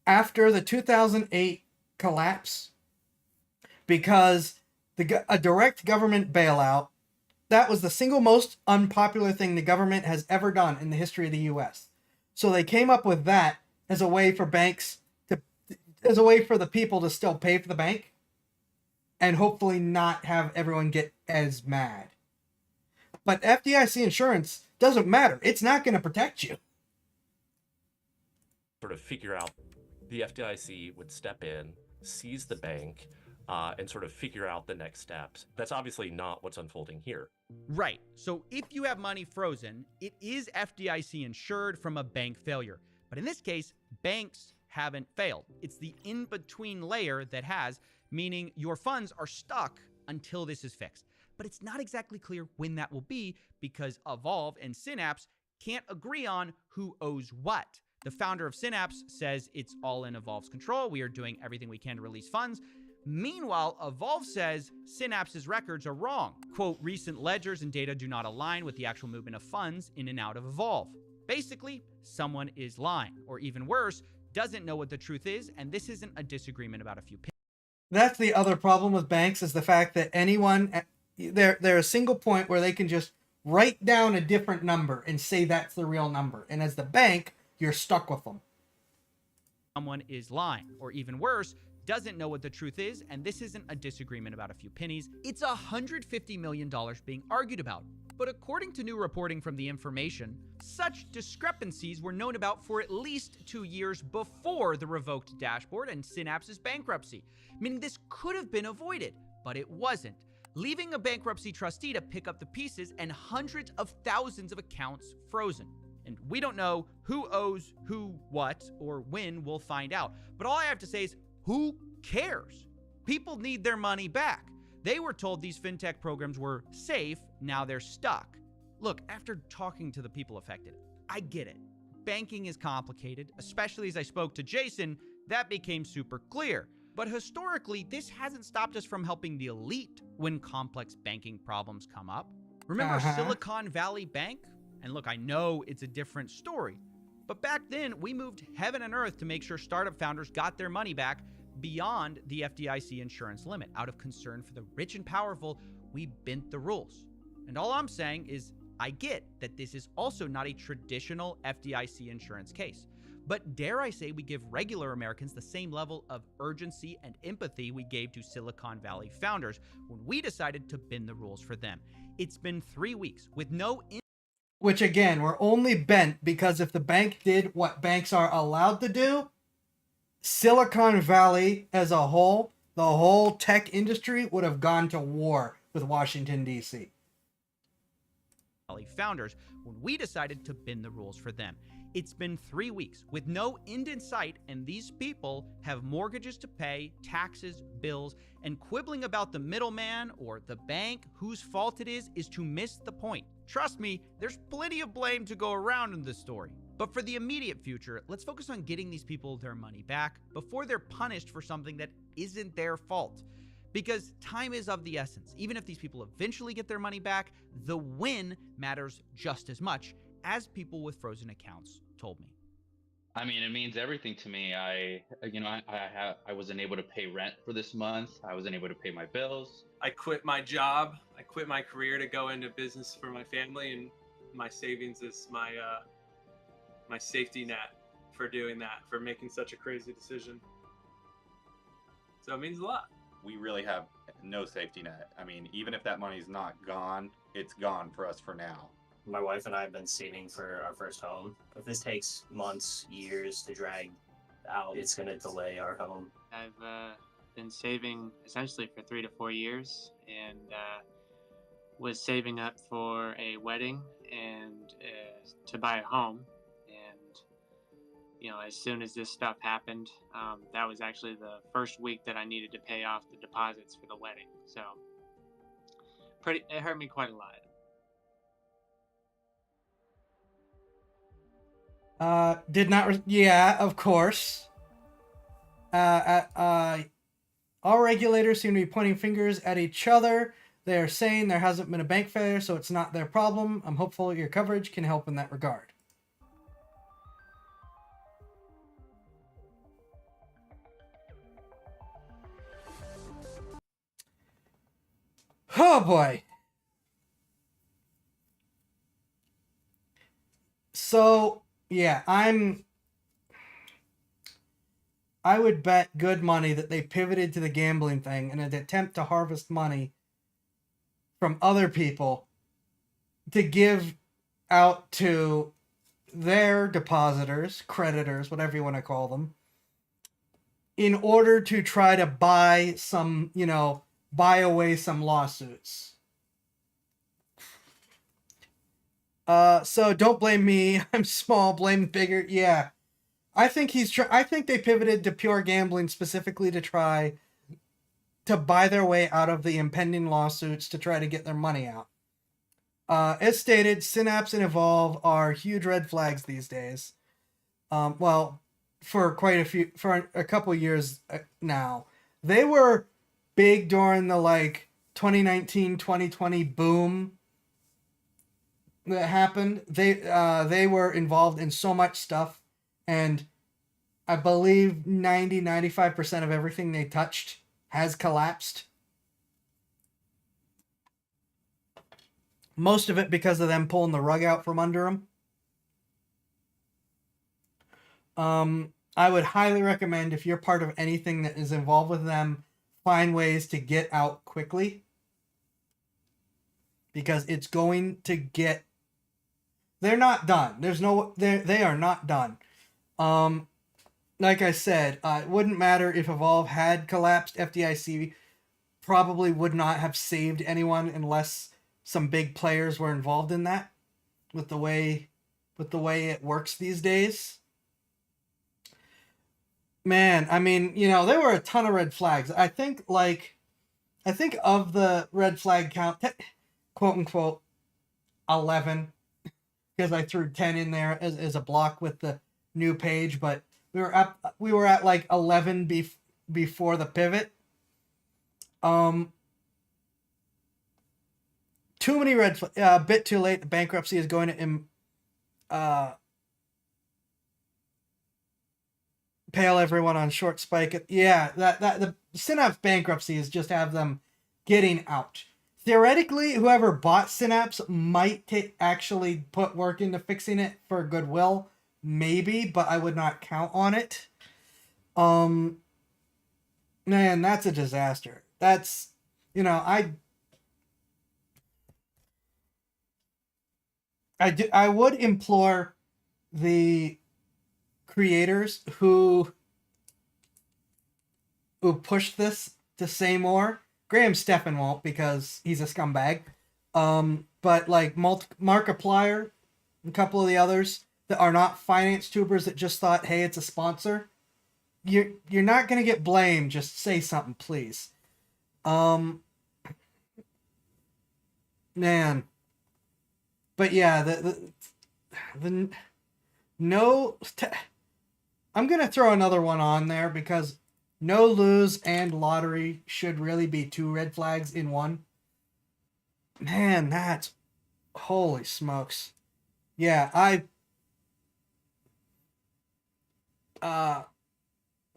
after the 2008 collapse because a direct government bailout, that was the single most unpopular thing the government has ever done in the history of the US. So they came up with that as a way for banks to, as a way for the people to still pay for the bank and hopefully not have everyone get as mad. But FDIC insurance doesn't matter. It's not going to protect you. Sort of figure out, the FDIC would step in, seize the bank, and sort of figure out the next steps. That's obviously not what's unfolding here. Right. So if you have money frozen, it is FDIC insured from a bank failure. But in this case, banks haven't failed. It's the in-between layer that has, meaning your funds are stuck until this is fixed. But it's not exactly clear when that will be because Evolve and Synapse can't agree on who owes what. The founder of Synapse says it's all in Evolve's control. We are doing everything we can to release funds. Meanwhile, Evolve says Synapse's records are wrong. Quote, recent ledgers and data do not align with the actual movement of funds in and out of Evolve. Basically, someone is lying, or even worse, doesn't know what the truth is, and this isn't a disagreement about a few pennies. That's the other problem with banks, is the fact that anyone, they're a single point where they can just write down a different number and say that's the real number. And as the bank, you're stuck with them. Someone is lying, or even worse, doesn't know what the truth is, and this isn't a disagreement about a few pennies. It's $150 million being argued about. But according to new reporting from The Information, such discrepancies were known about for at least 2 years before the revoked dashboard and Synapse's bankruptcy, meaning this could have been avoided, but it wasn't, leaving a bankruptcy trustee to pick up the pieces and hundreds of thousands of accounts frozen. And we don't know who owes who what or when. We'll find out. But all I have to say is, who cares? People need their money back. They were told these fintech programs were safe, now they're stuck. Look, after talking to the people affected, I get it. Banking is complicated, especially as I spoke to Jason, that became super clear. But historically, this hasn't stopped us from helping the elite when complex banking problems come up. Remember Silicon Valley Bank? And look, I know it's a different story, but back then we moved heaven and earth to make sure startup founders got their money back beyond the FDIC insurance limit. Out of concern for the rich and powerful, we bent the rules. And all I'm saying is, I get that this is also not a traditional FDIC insurance case, but dare I say we give regular Americans the same level of urgency and empathy we gave to Silicon Valley founders when we decided to bend the rules for them. It's been 3 weeks with no which again, were only bent because if the bank did what banks are allowed to do, Silicon Valley as a whole, the whole tech industry would have gone to war with Washington, D.C. Founders when we decided to bend the rules for them. It's been 3 weeks with no end in sight, and these people have mortgages to pay, taxes, bills, and quibbling about the middleman or the bank whose fault it is to miss the point. Trust me, there's plenty of blame to go around in this story. But for the immediate future, let's focus on getting these people their money back before they're punished for something that isn't their fault. Because time is of the essence. Even if these people eventually get their money back, the win matters just as much, as people with frozen accounts told me. I mean, it means everything to me. I wasn't able to pay rent for this month. I wasn't able to pay my bills. I quit my job. I quit my career to go into business for my family, and my savings is my my safety net for doing that, for making such a crazy decision. So it means a lot. We really have no safety net. I mean, even if that money's not gone, it's gone for us for now. My wife and I have been saving for our first home. If this takes months, years to drag out, it's going to delay our home. I've been saving essentially for 3 to 4 years, and was saving up for a wedding and to buy a home. And as soon as this stuff happened, that was actually the first week that I needed to pay off the deposits for the wedding. So it hurt me quite a lot. Yeah, of course. All regulators seem to be pointing fingers at each other. They are saying there hasn't been a bank failure, so it's not their problem. I'm hopeful your coverage can help in that regard. Oh boy. So, yeah, I would bet good money that they pivoted to the gambling thing in an attempt to harvest money from other people to give out to their depositors, creditors, whatever you want to call them, in order to try to buy away some lawsuits. So don't blame me. I'm small. Blame bigger. Yeah. I think I think they pivoted to pure gambling specifically to try to buy their way out of the impending lawsuits to try to get their money out. As stated, Synapse and Evolve are huge red flags these days. Well, for a couple years now. They were big during the 2019, 2020 boom that happened. They were involved in so much stuff, and I believe 95% of everything they touched has collapsed. Most of it because of them pulling the rug out from under them. I would highly recommend, if you're part of anything that is involved with them, find ways to get out quickly. Because it's going to get... They're not done. They are not done. Like I said, it wouldn't matter if Evolve had collapsed. FDIC probably would not have saved anyone unless some big players were involved in that. With the way it works these days. Man, I mean, there were a ton of red flags. I think of the red flag count, quote unquote, 11, because I threw 10 in there as a block with the new page, but we were at 11 before the pivot. Too many red flags. A bit too late. The bankruptcy is going to pale everyone on short spike. Yeah, that the Synapse bankruptcy is just have them getting out. Theoretically, whoever bought Synapse might actually put work into fixing it for goodwill, maybe, but I would not count on it. Man, that's a disaster. That's, I would implore the creators who pushed this to say more. Graham Stephan won't, because he's a scumbag. But Markiplier, a couple of the others that are not finance tubers that just thought, hey, it's a sponsor. You're not gonna get blamed. Just say something, please. Man. But yeah, I'm gonna throw another one on there because no lose and lottery should really be two red flags in one. Man, that's... Holy smokes. Yeah,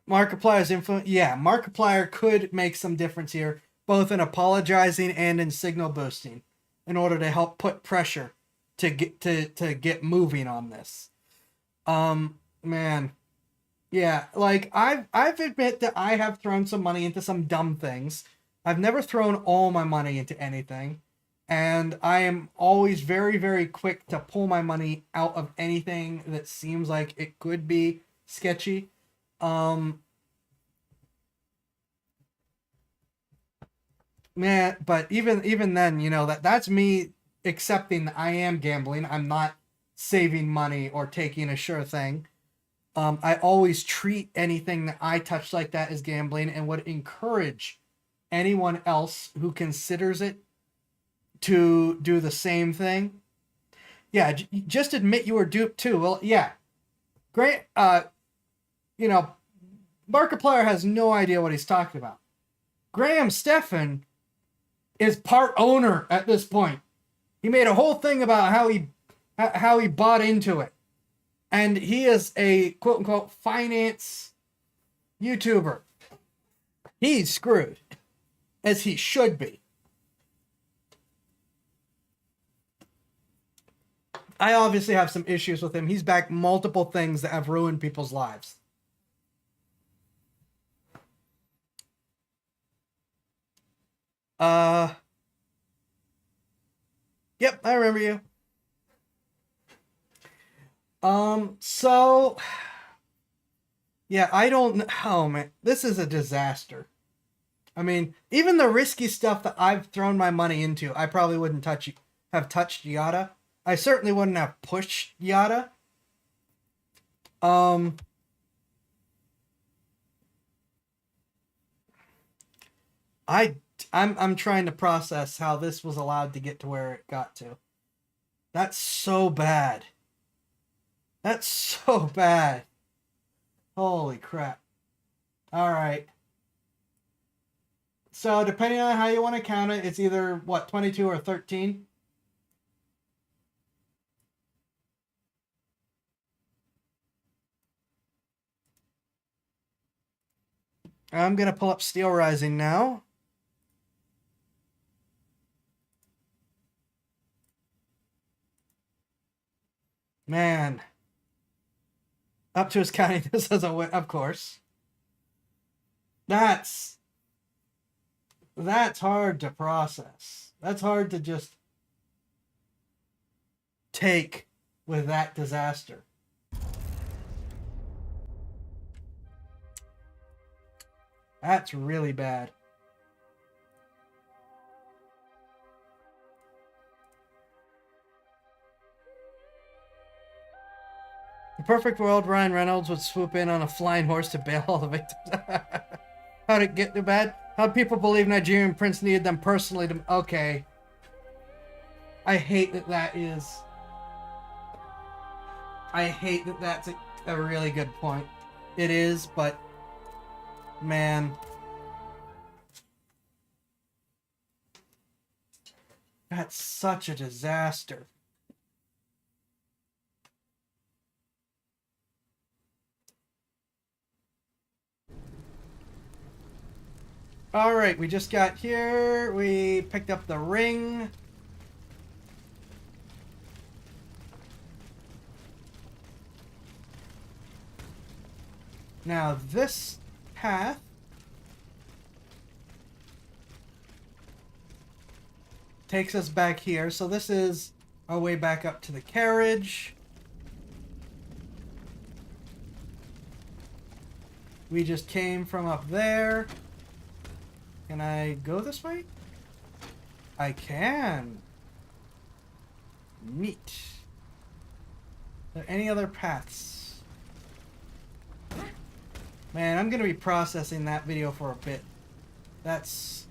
Markiplier's influence... Yeah, Markiplier could make some difference here, both in apologizing and in signal boosting, in order to help put pressure to get moving on this. Man... Yeah, I've admit that I have thrown some money into some dumb things. I've never thrown all my money into anything. And I am always very, very quick to pull my money out of anything that seems like it could be sketchy. Man, but even then, that's me accepting that I am gambling. I'm not saving money or taking a sure thing. I always treat anything that I touch like that as gambling and would encourage anyone else who considers it to do the same thing. Yeah, just admit you were duped too. Well, yeah. Great. You know, Markiplier has no idea what he's talking about. Graham Stephan is part owner at this point. He made a whole thing about how he bought into it. And he is a quote unquote finance YouTuber. He's screwed, as he should be. I obviously have some issues with him. He's backed multiple things that have ruined people's lives. Yep, I remember you. So yeah, I don't know. Oh man, this is a disaster. I mean, even the risky stuff that I've thrown my money into, I probably wouldn't have touched Yada. I certainly wouldn't have pushed Yada. I'm trying to process how this was allowed to get to where it got to. That's so bad. That's so bad. Holy crap. All right. So depending on how you want to count it, it's either what, 22 or 13. I'm going to pull up Steel Rising now. Man. Up to his counting this as a win, of course. That's hard to process. That's hard to just take with that disaster. That's really bad. The perfect world, Ryan Reynolds would swoop in on a flying horse to bail all the victims. How'd it get too bad? How'd people believe Nigerian prince needed them personally to... Okay. I hate that that is... I hate that that's a really good point. It is, but... Man. That's such a disaster. All right, we just got here. We picked up the ring. Now this path takes us back here. So this is our way back up to the carriage. We just came from up there. Can I go this way? I can. Neat. Are there any other paths? Man, I'm going to be processing that video for a bit. That's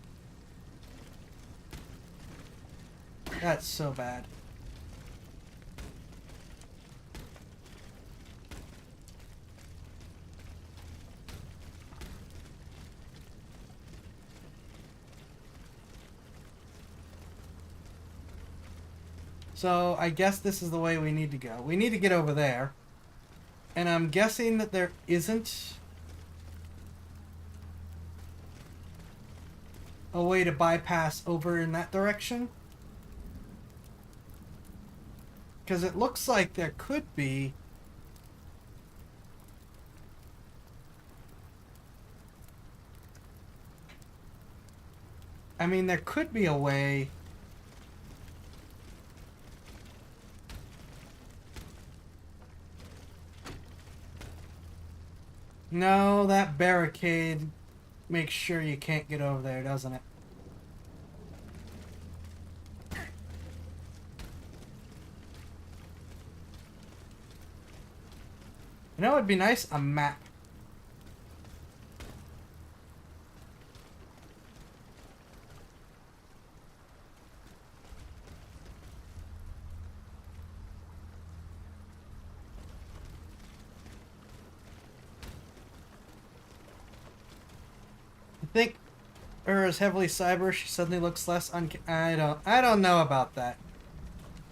so bad. So I guess this is the way we need to go. We need to get over there. And I'm guessing that there isn't a way to bypass over in that direction. Because it looks like there could be. I mean, there could be a way. No, that barricade makes sure you can't get over there, doesn't it? You know, it'd be nice, a map. I think is heavily cyber. She suddenly looks less I don't know about that.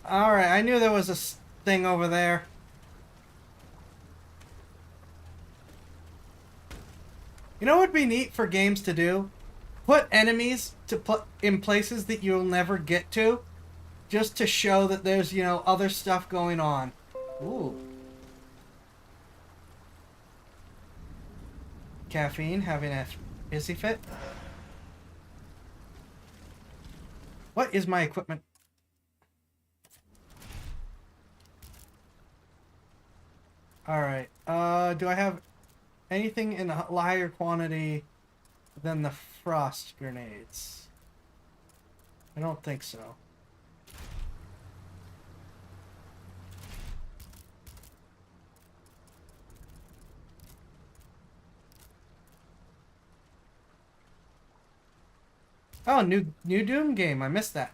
All right, I knew there was a thing over there. You know what would be neat for games to do? Put enemies in places that you'll never get to, just to show that there's, you know, other stuff going on. Ooh. Caffeine having a hissy fit. What is my equipment? Alright, do I have anything in a higher quantity than the frost grenades? I don't think so. Oh, new Doom game. I missed that.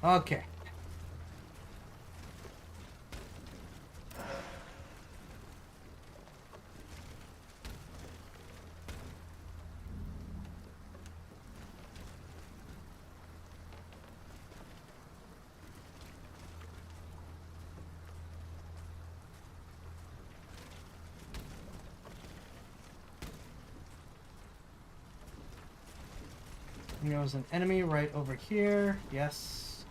Okay. There's an enemy right over here. Yes.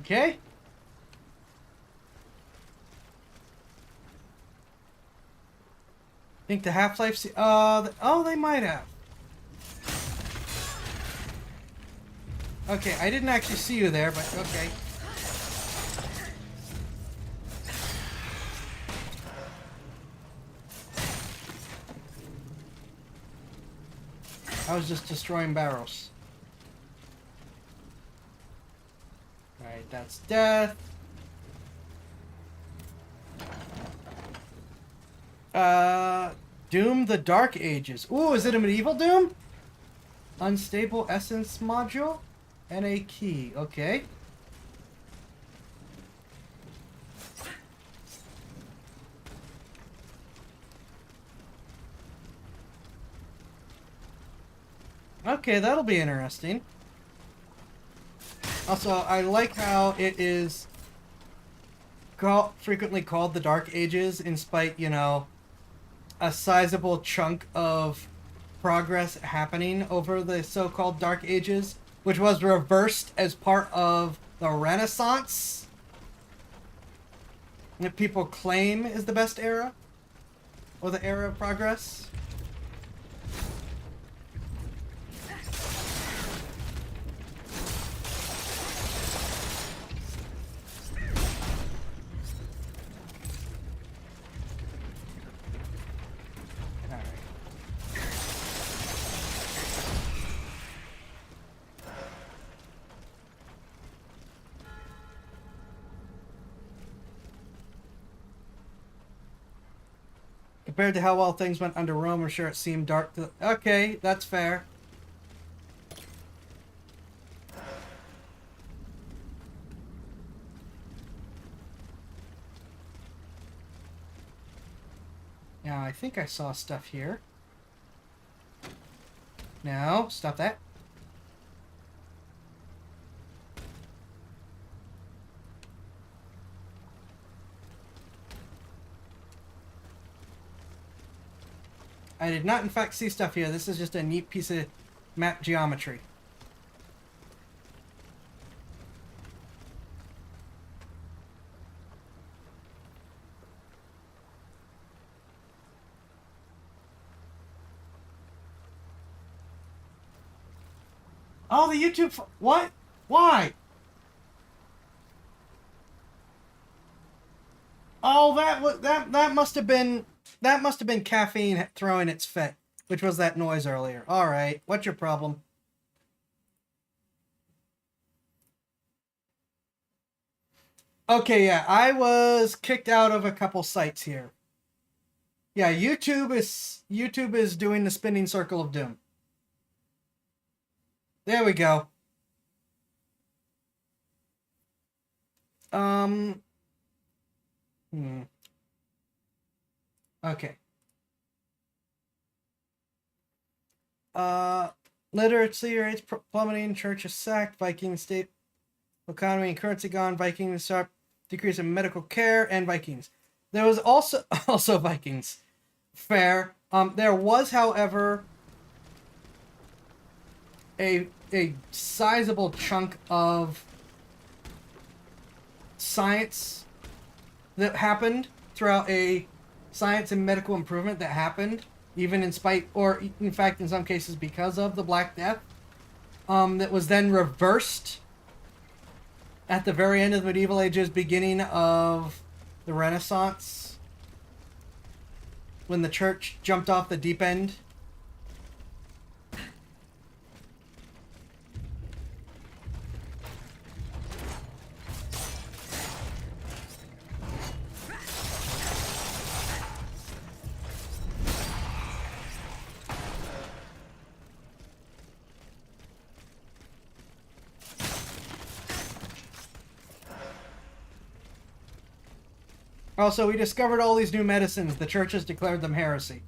Okay. Think the Half-Life... oh, they might have. Okay, I didn't actually see you there, but okay. I was just destroying barrels. Alright, that's death. Doom the Dark Ages. Ooh, is it a medieval Doom? Unstable Essence module? And a key. Okay. Okay, that'll be interesting. Also, I like how it is frequently called the Dark Ages, in spite, you know, a sizable chunk of progress happening over the so-called Dark Ages, which was reversed as part of the Renaissance, that people claim is the best era, or the era of progress. Compared to how well things went under Rome, I'm sure it seemed dark to... Okay, that's fair. Now, I think I saw stuff here. No, stop that. I did not, in fact, see stuff here. This is just a neat piece of map geometry. Oh, the YouTube. What? Why? Oh, that must have been caffeine throwing its fit, which was that noise earlier. All right, what's your problem? Okay, yeah, I was kicked out of a couple sites here. Yeah, YouTube is doing the spinning circle of doom. There we go. Okay. Literacy rates plummeting, churches sacked, Viking state economy and currency gone, Vikings sharp decrease in medical care, and Vikings. There was also Vikings. Fair. There was, however, a sizable chunk of science that happened throughout a science and medical improvement that happened, even in spite, or in fact, in some cases, because of the Black Death, that was then reversed at the very end of the medieval ages, beginning of the Renaissance, when the church jumped off the deep end. Also, we discovered all these new medicines. The church has declared them heresy.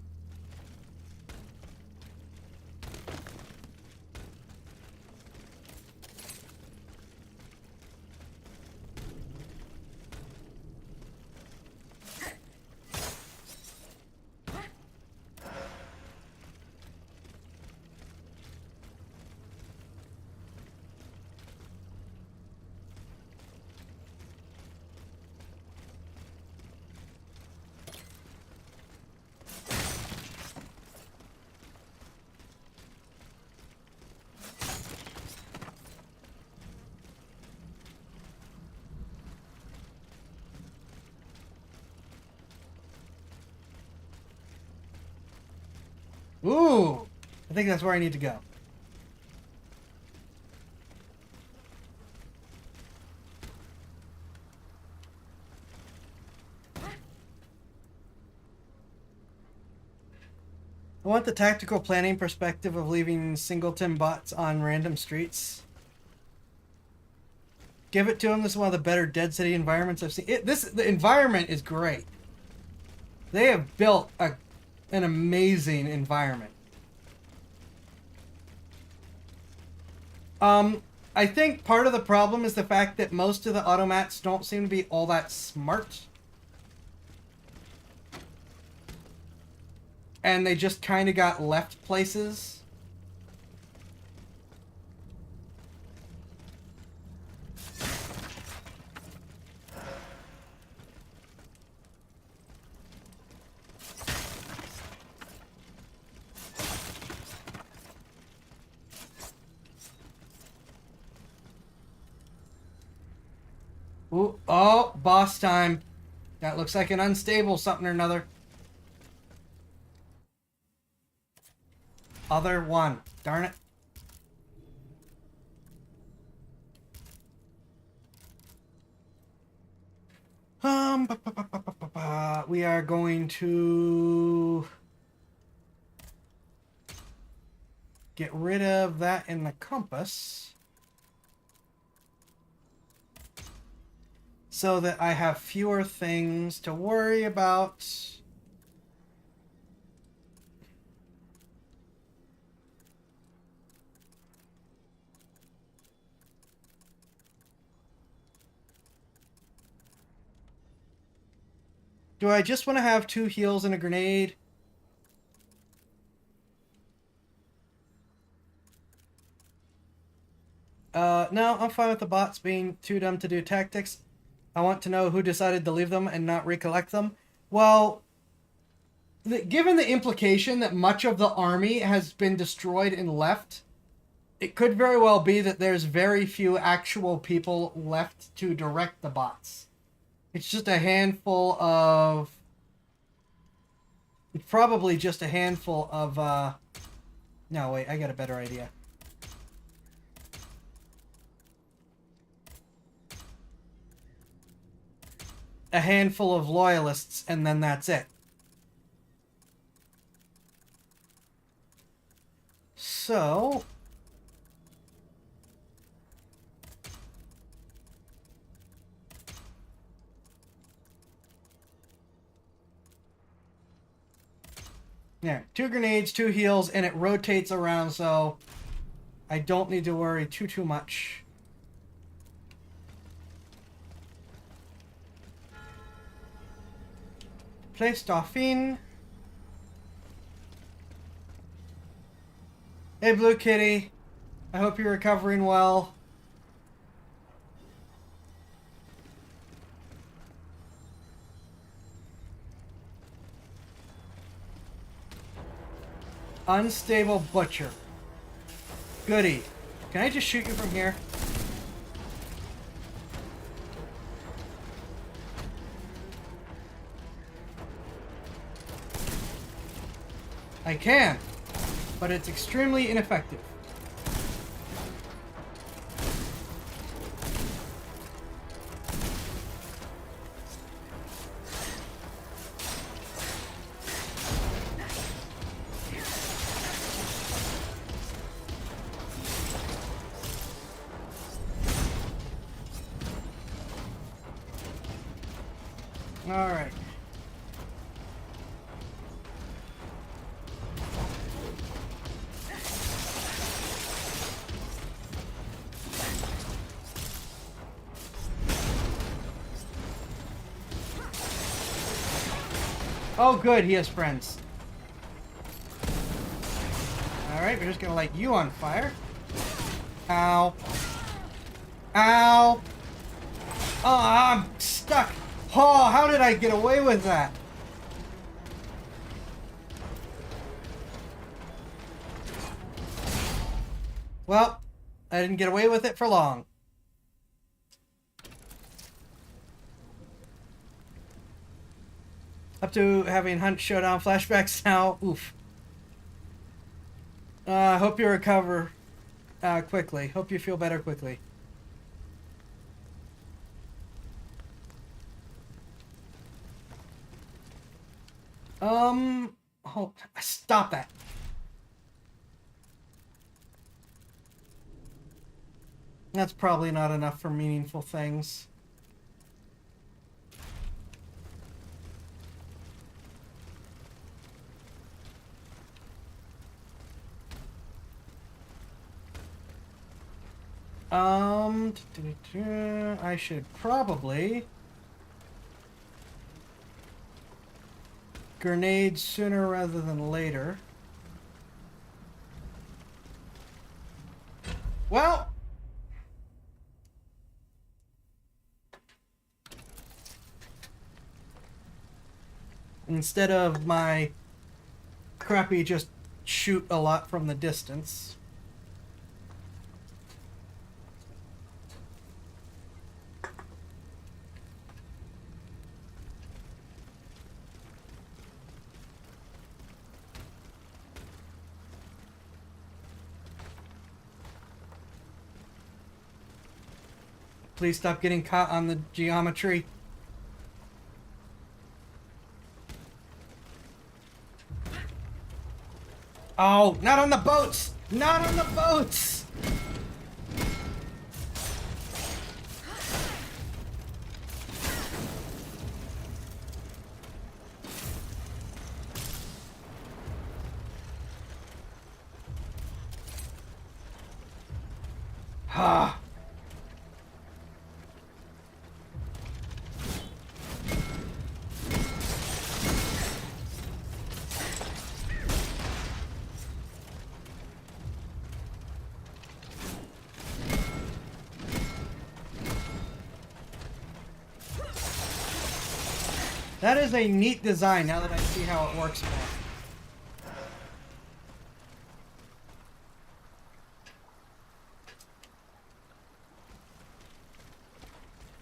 Ooh, I think that's where I need to go. I want the tactical planning perspective of leaving singleton bots on random streets. Give it to them. This is one of the better Dead City environments I've seen. The environment is great. They have built an amazing environment. I think part of the problem is the fact that most of the automats don't seem to be all that smart. And they just kind of got left places. Ooh, oh, boss time. That looks like an unstable something or another. Other one. Darn it. We are going to get rid of that in the compass so that I have fewer things to worry about. Do I just want to have 2 heals and a grenade? No, I'm fine with the bots being too dumb to do tactics. I want to know who decided to leave them and not recollect them. Well, given the implication that much of the army has been destroyed and left, it could very well be that there's very few actual people left to direct the bots. It's just a handful of... It's probably just a handful of, No, wait, I got a better idea. A handful of loyalists, and then that's it. So... Yeah, 2 grenades, 2 heals, and it rotates around, so I don't need to worry too much. Place Dauphine. Hey, Blue Kitty. I hope you're recovering well. Unstable Butcher. Goody. Can I just shoot you from here? I can, but it's extremely ineffective. All right. Oh, good, he has friends. Alright, we're just gonna light you on fire. Ow. Ow. Oh, I'm stuck. Oh, how did I get away with that? Well, I didn't get away with it for long. Up to having Hunt Showdown flashbacks now. Oof. Hope you recover quickly. Hope you feel better quickly. Oh, stop that. That's probably not enough for meaningful things. I should probably grenade sooner rather than later. Well, instead of my crappy just shoot a lot from the distance. Please stop getting caught on the geometry. Oh, not on the boats! Not on the boats! Ha! That is a neat design now that I see how it works more.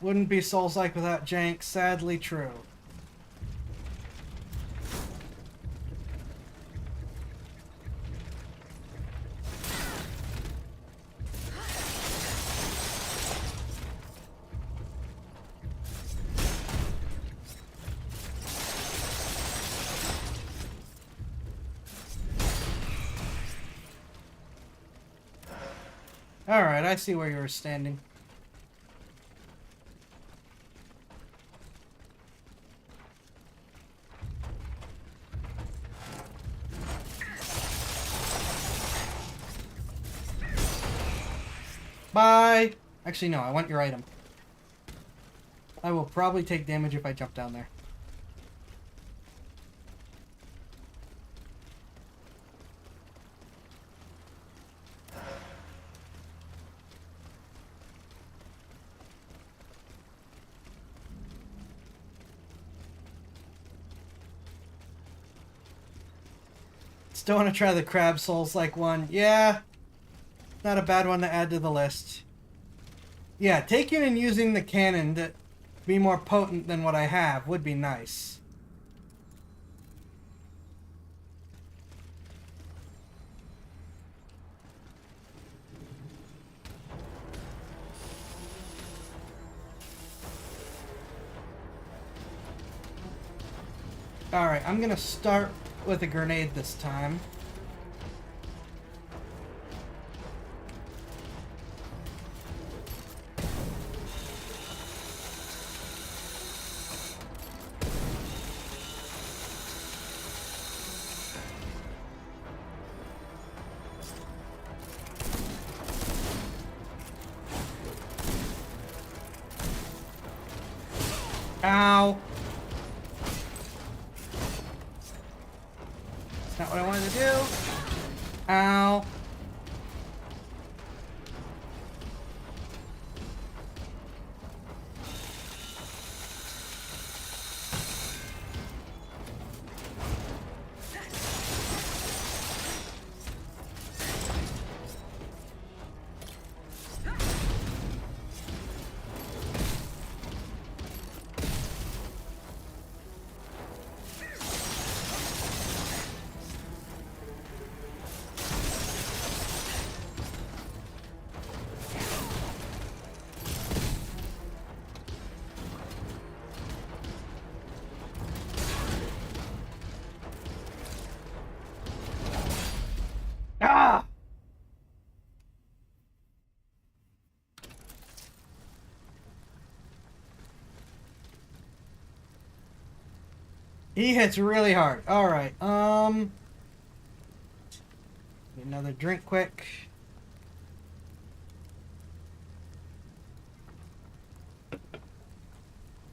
Wouldn't be Souls-like without jank. Sadly true. Alright, I see where you were standing. Bye! Actually, no, I want your item. I will probably take damage if I jump down there. Still want to try the crab Souls-like one. Yeah. Not a bad one to add to the list. Yeah, taking and using the cannon to be more potent than what I have would be nice. Alright, I'm gonna start with a grenade this time. Ow! That's not what I wanted to do. Ow. Ah! He hits really hard. Alright, another drink quick.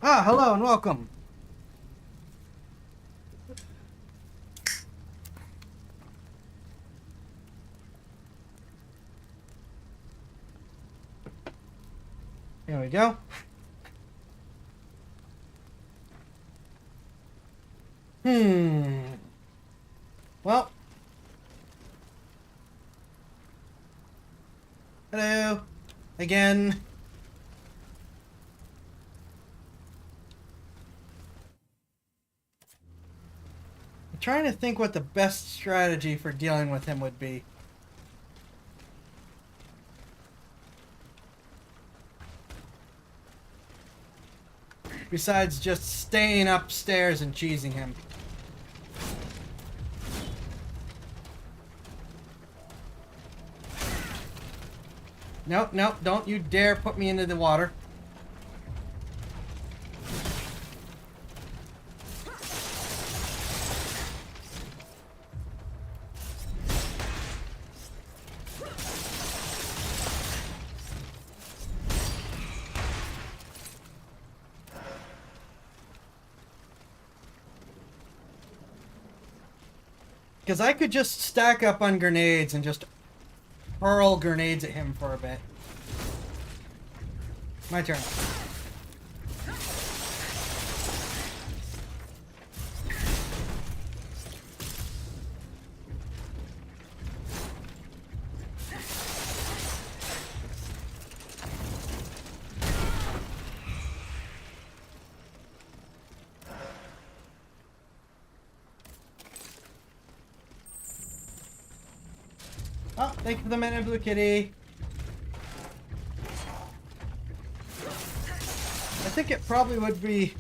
Ah, hello and welcome. There we go. Well. Hello. Again. I'm trying to think what the best strategy for dealing with him would be. Besides just staying upstairs and cheesing him. Nope, nope, don't you dare put me into the water. Because I could just stack up on grenades and just hurl grenades at him for a bit. My turn. Oh, thank you for the man in blue kitty. I think it probably would be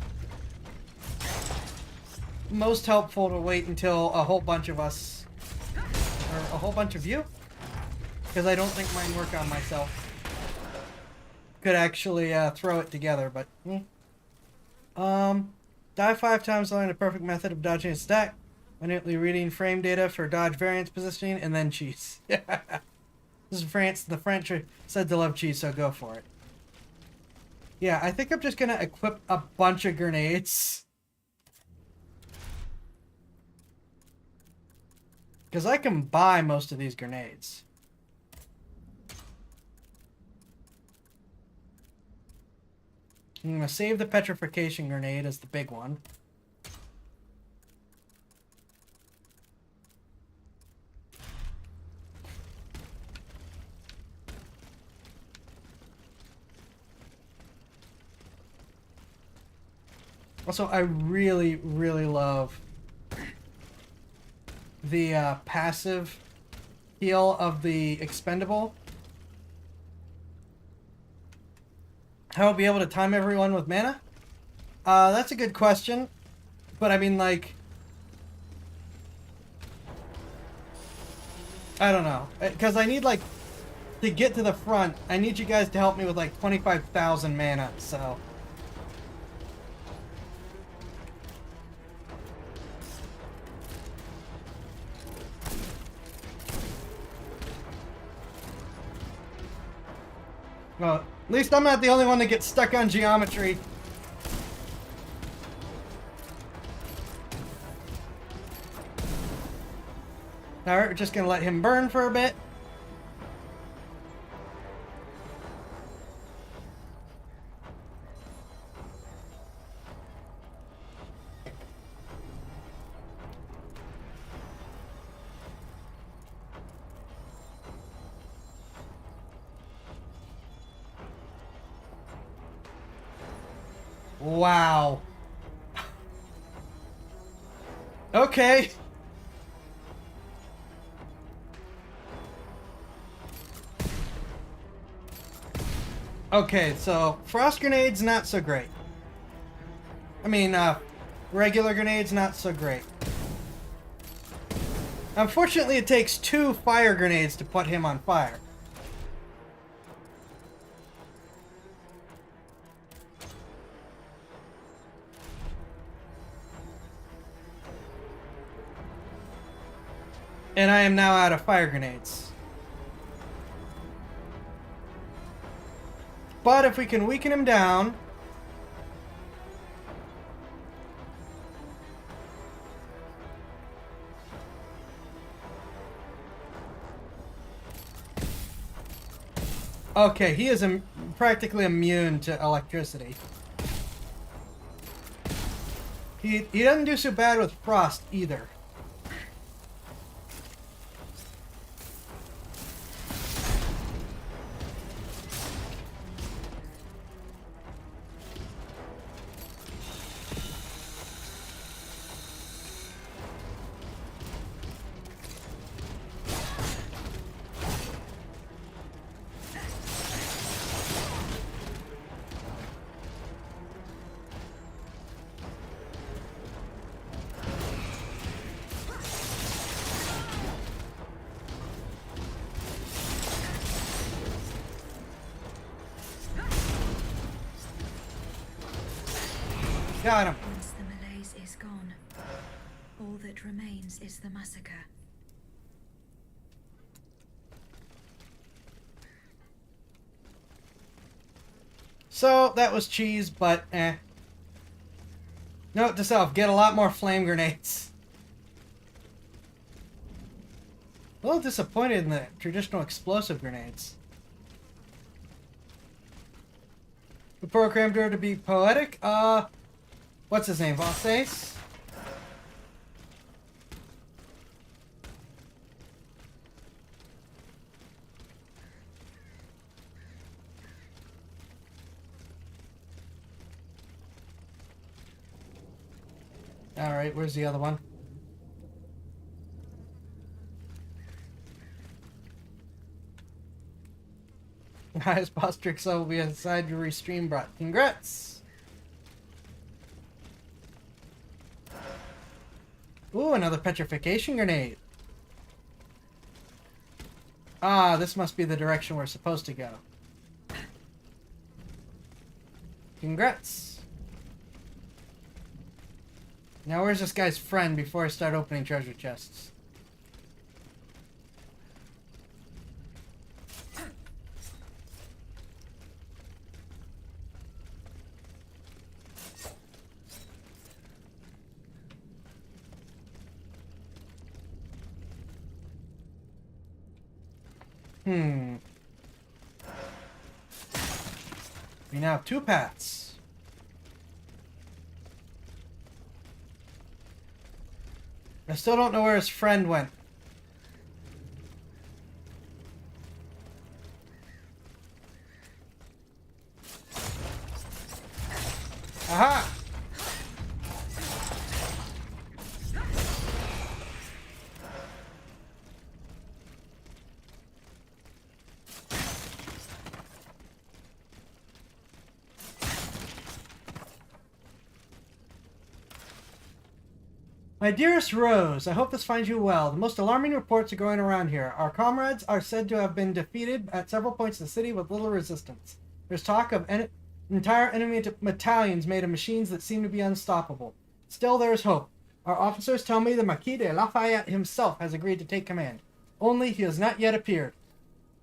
most helpful to wait until a whole bunch of us, or a whole bunch of you, because I don't think mine work on myself. Could actually throw it together, but die 5 times allowing a perfect method of dodging a stack, minutely reading frame data for dodge variance positioning, and then cheese. This is France. The French said to love cheese, so go for it. Yeah, I think I'm just gonna equip a bunch of grenades. Because I can buy most of these grenades. I'm going to save the petrification grenade as the big one. Also, I really, really love the passive heal of the expendable. How I'll be able to time everyone with mana? That's a good question. But I mean, like, I don't know. Because I need, like, to get to the front, I need you guys to help me with, like, 25,000 mana, so... Well, at least I'm not the only one that gets stuck on geometry. Alright, we're just gonna let him burn for a bit. Wow. Okay. Okay, so frost grenades not so great. I mean, regular grenades not so great. Unfortunately, it takes 2 fire grenades to put him on fire. And I am now out of fire grenades. But if we can weaken him down... Okay, he is practically immune to electricity. He doesn't do so bad with frost either. Got him. Once the malaise is gone, all that remains is the massacre. So, that was cheese, but eh. Note to self, get a lot more flame grenades. A little disappointed in the traditional explosive grenades. We programmed her to be poetic. What's his name? Vosace? Alright, where's the other one? Highest Bostrix will be inside your restream bot. Congrats! Ooh, another petrification grenade. Ah, this must be the direction we're supposed to go. Congrats! Now where's this guy's friend before I start opening treasure chests? We now have 2 paths. I still don't know where his friend went. Aha! My dearest Rose, I hope this finds you well. The most alarming reports are going around here. Our comrades are said to have been defeated at several points in the city with little resistance. There's talk of entire enemy battalions made of machines that seem to be unstoppable. Still, there is hope. Our officers tell me the Marquis de Lafayette himself has agreed to take command. Only he has not yet appeared.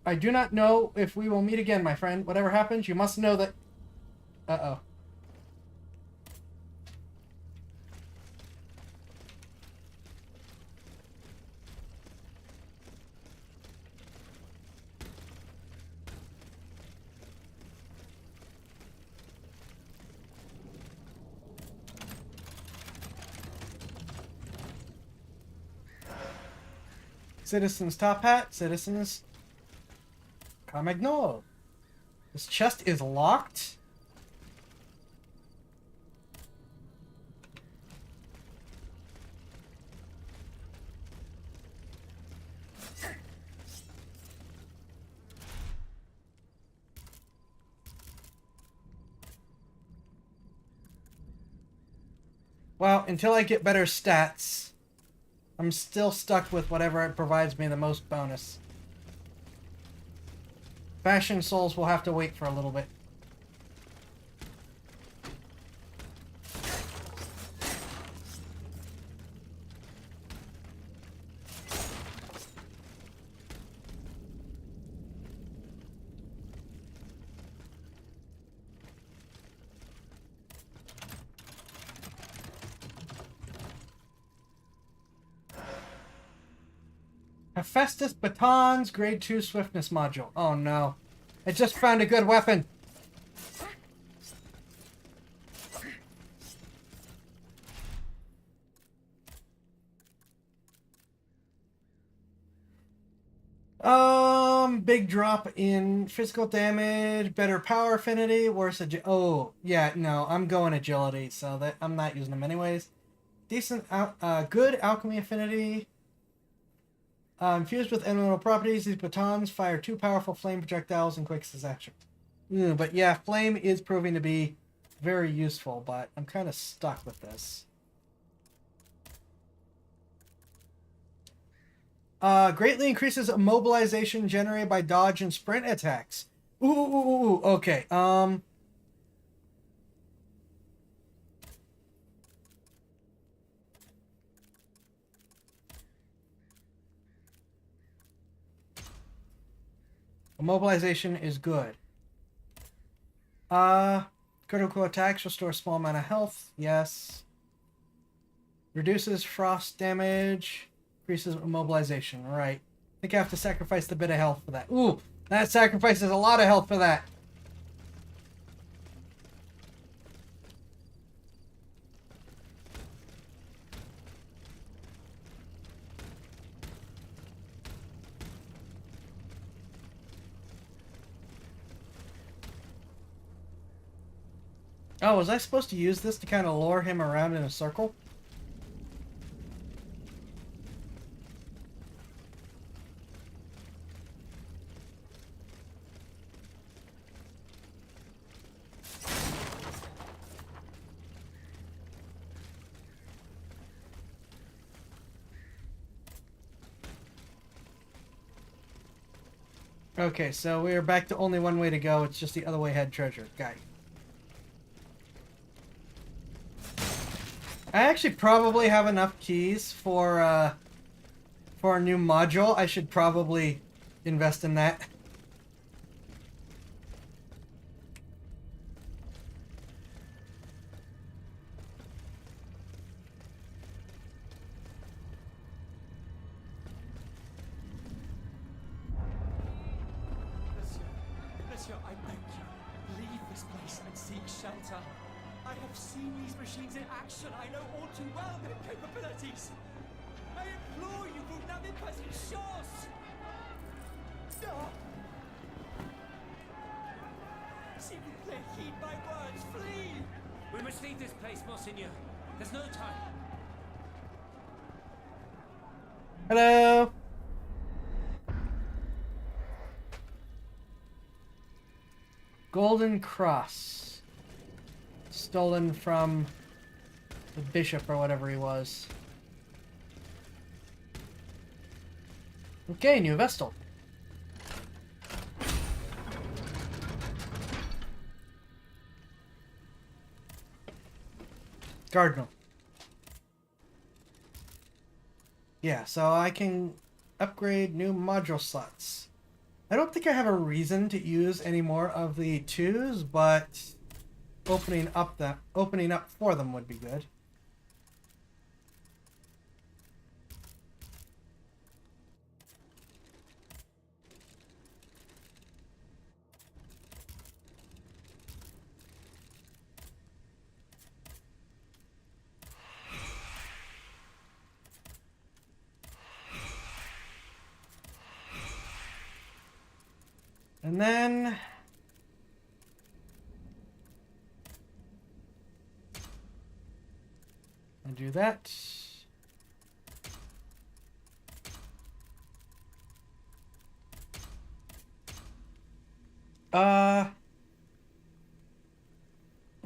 I do not know if we will meet again, my friend. Whatever happens, you must know that... Uh-oh. Citizens top hat, citizens Carmagnole. This chest is locked? Well, until I get better stats, I'm still stuck with whatever it provides me the most bonus. Fashion Souls will have to wait for a little bit. Hephaestus Batons Grade 2 Swiftness Module. Oh no. I just found a good weapon. Big drop in physical damage, better power affinity, worse oh, yeah, no, I'm going agility, so that I'm not using them anyways. Decent, good alchemy affinity. Infused with elemental properties, these batons fire 2 powerful flame projectiles in quick succession. But yeah, flame is proving to be very useful, but I'm kind of stuck with this. Greatly increases immobilization generated by dodge and sprint attacks. Ooh, okay. Immobilization is good. Critical attacks restore small amount of health. Yes. Reduces frost damage. Increases immobilization. Right. I think I have to sacrifice the bit of health for that. Ooh, that sacrifices a lot of health for that. Oh, was I supposed to use this to kind of lure him around in a circle? Okay, so we're back to only one way to go. It's just the other way head treasure. Got it. I actually probably have enough keys for a new module. I should probably invest in that. Monsieur, I beg you, leave this place and seek shelter. I have seen these machines in action. I know all too well their capabilities. I implore you, vous n'avez pas une chance. S'il vous plaît, heed my words. Flee. We must leave this place, Monseigneur. There's no time. Hello. Golden Cross. Stolen from the bishop or whatever he was. Okay, new Vestal. Cardinal. Yeah, so I can upgrade new module slots. I don't think I have a reason to use any more of the 2s, but opening up for them would be good. And then I do that. To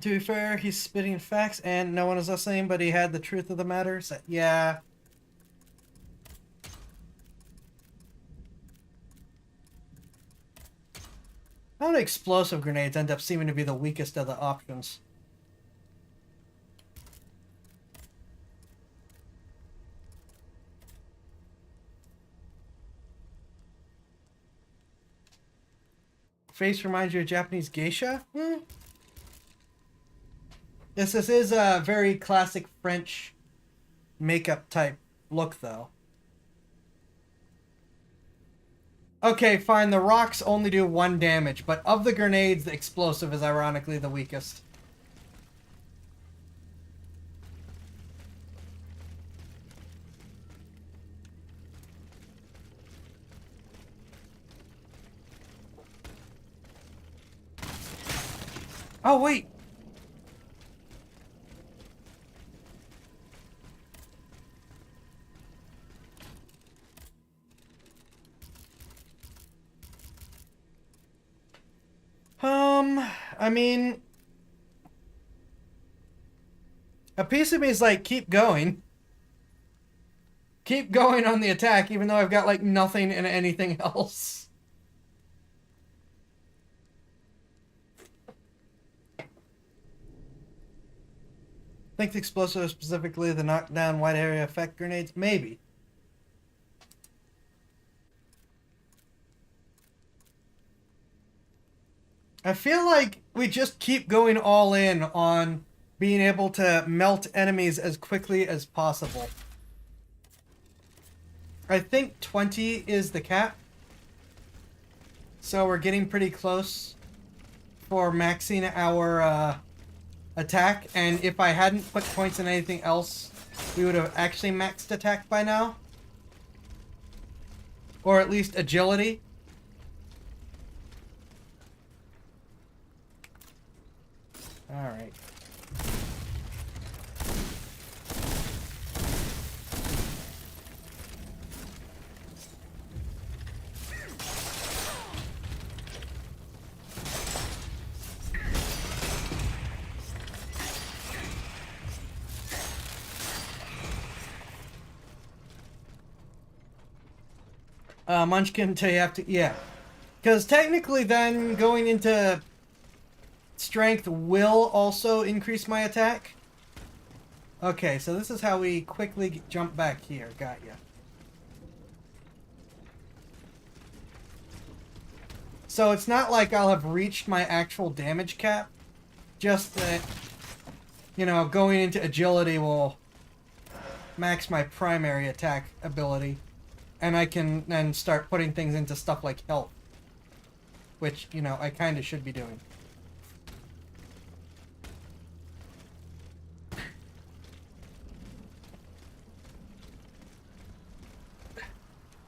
be fair, he's spitting facts and no one is listening, but he had the truth of the matter. So, yeah. How do explosive grenades end up seeming to be the weakest of the options? Face reminds you of Japanese geisha? Yes, this is a very classic French makeup type look, though. Okay, fine, the rocks only do 1 damage, but of the grenades, the explosive is ironically the weakest. Oh, wait! I mean, a piece of me is like, keep going. Keep going on the attack, even though I've got, like, nothing in anything else. I think the explosive is specifically the knockdown wide area effect grenades? Maybe. I feel like we just keep going all in on being able to melt enemies as quickly as possible. I think 20 is the cap. So we're getting pretty close for maxing our attack. And if I hadn't put points in anything else, we would have actually maxed attack by now. Or at least agility. Alright. Munchkin until you have to, yeah. Because technically then going into strength will also increase my attack. Okay, so this is how we quickly jump back here. Got ya. So it's not like I'll have reached my actual damage cap. Just that, you know, going into agility will max my primary attack ability. And I can then start putting things into stuff like health. Which, you know, I kind of should be doing.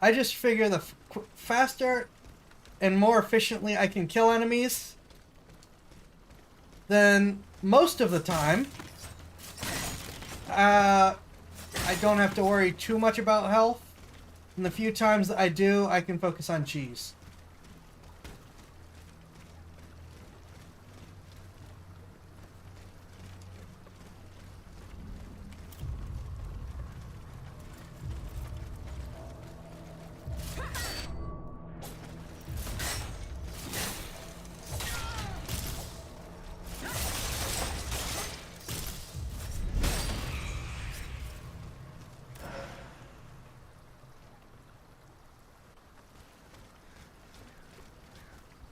I just figure the faster and more efficiently I can kill enemies, then most of the time, I don't have to worry too much about health. And the few times that I do, I can focus on cheese.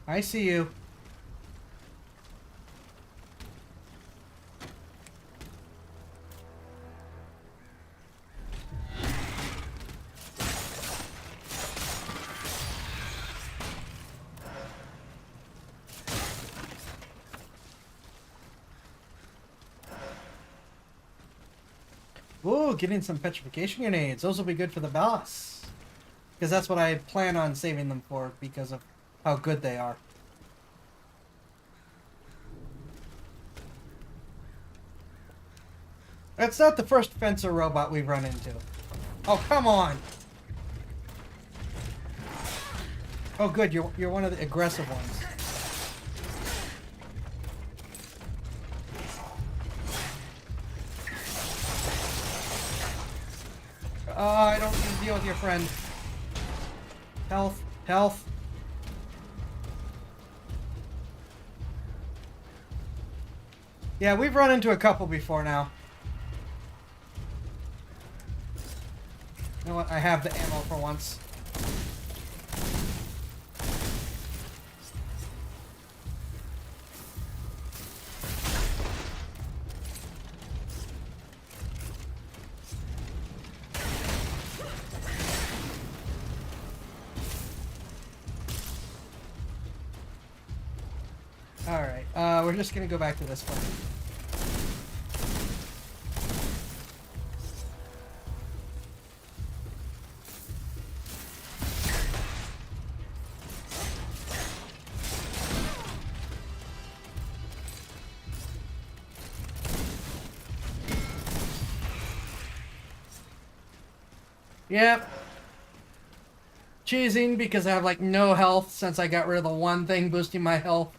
I see you. Ooh, getting some petrification grenades. Those will be good for the boss. Because that's what I plan on saving them for, because of how good they are. That's not the first fencer robot we've run into. Oh, come on! Oh, good, you're one of the aggressive ones. Oh, I don't need to deal with your friend. Health, health. Yeah, we've run into a couple before now. You know what? I have the ammo for once. Alright, we're just gonna go back to this one. Yep. Cheesing because I have like no health since I got rid of the one thing boosting my health.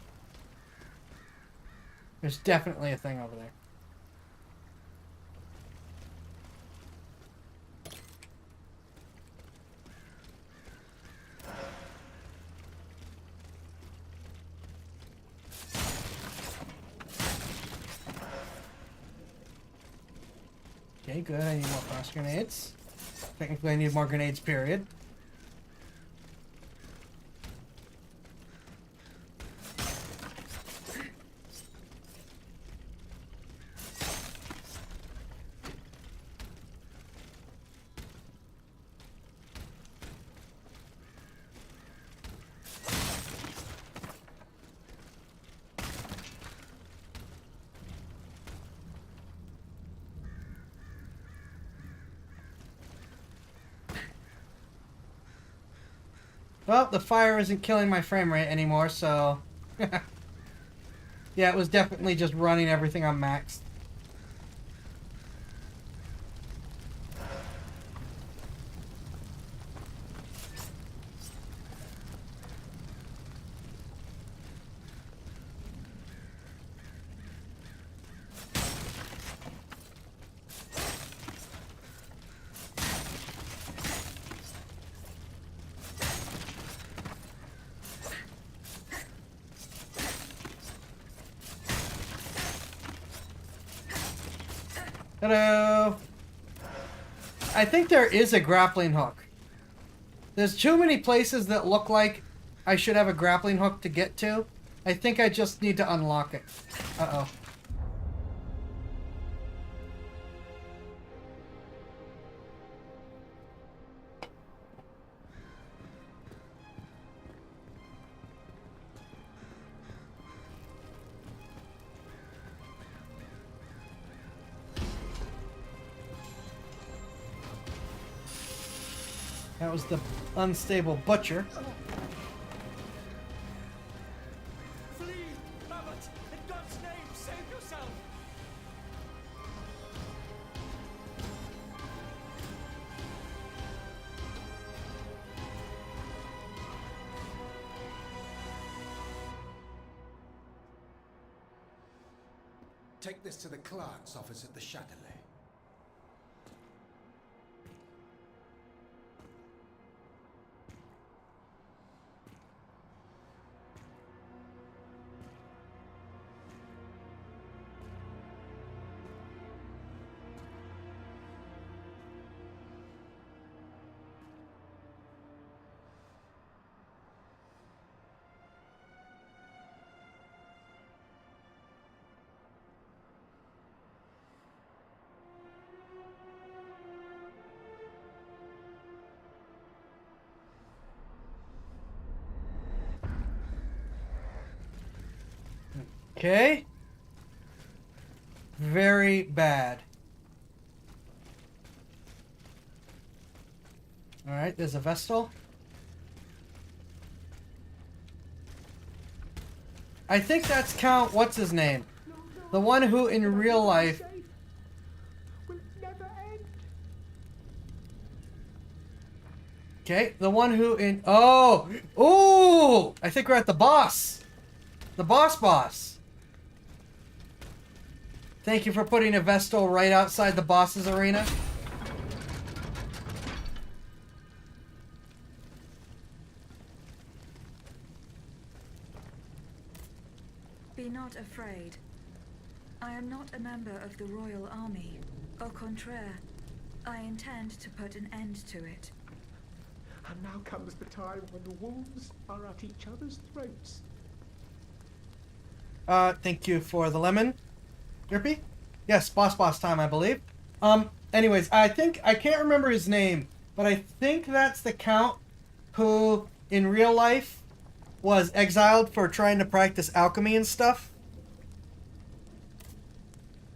There's definitely a thing over there. Okay, good. I need more frost grenades. Technically, I need more grenades, period. Well, the fire isn't killing my frame rate anymore, so... yeah, it was definitely just running everything on max. Hello. I think there is a grappling hook. There's too many places that look like I should have a grappling hook to get to. I think I just need to unlock it. Uh-oh. That was the unstable butcher. Flee! Abbott! In God's name, save yourself! Take this to the clerk's office at the Châtelet. Okay. Very bad. Alright, there's a Vestal. I think that's Count, what's his name? The one who in real life... Okay, the one who in... Oh! Ooh! I think we're at the boss. The boss. Thank you for putting a Vestal right outside the boss's arena. Be not afraid. I am not a member of the Royal Army. Au contraire, I intend to put an end to it. And now comes the time when the wolves are at each other's throats. Thank you for the lemon. Derpy? Yes, boss time, I believe. Anyways, I can't remember his name, but I think that's the Count who, in real life, was exiled for trying to practice alchemy and stuff.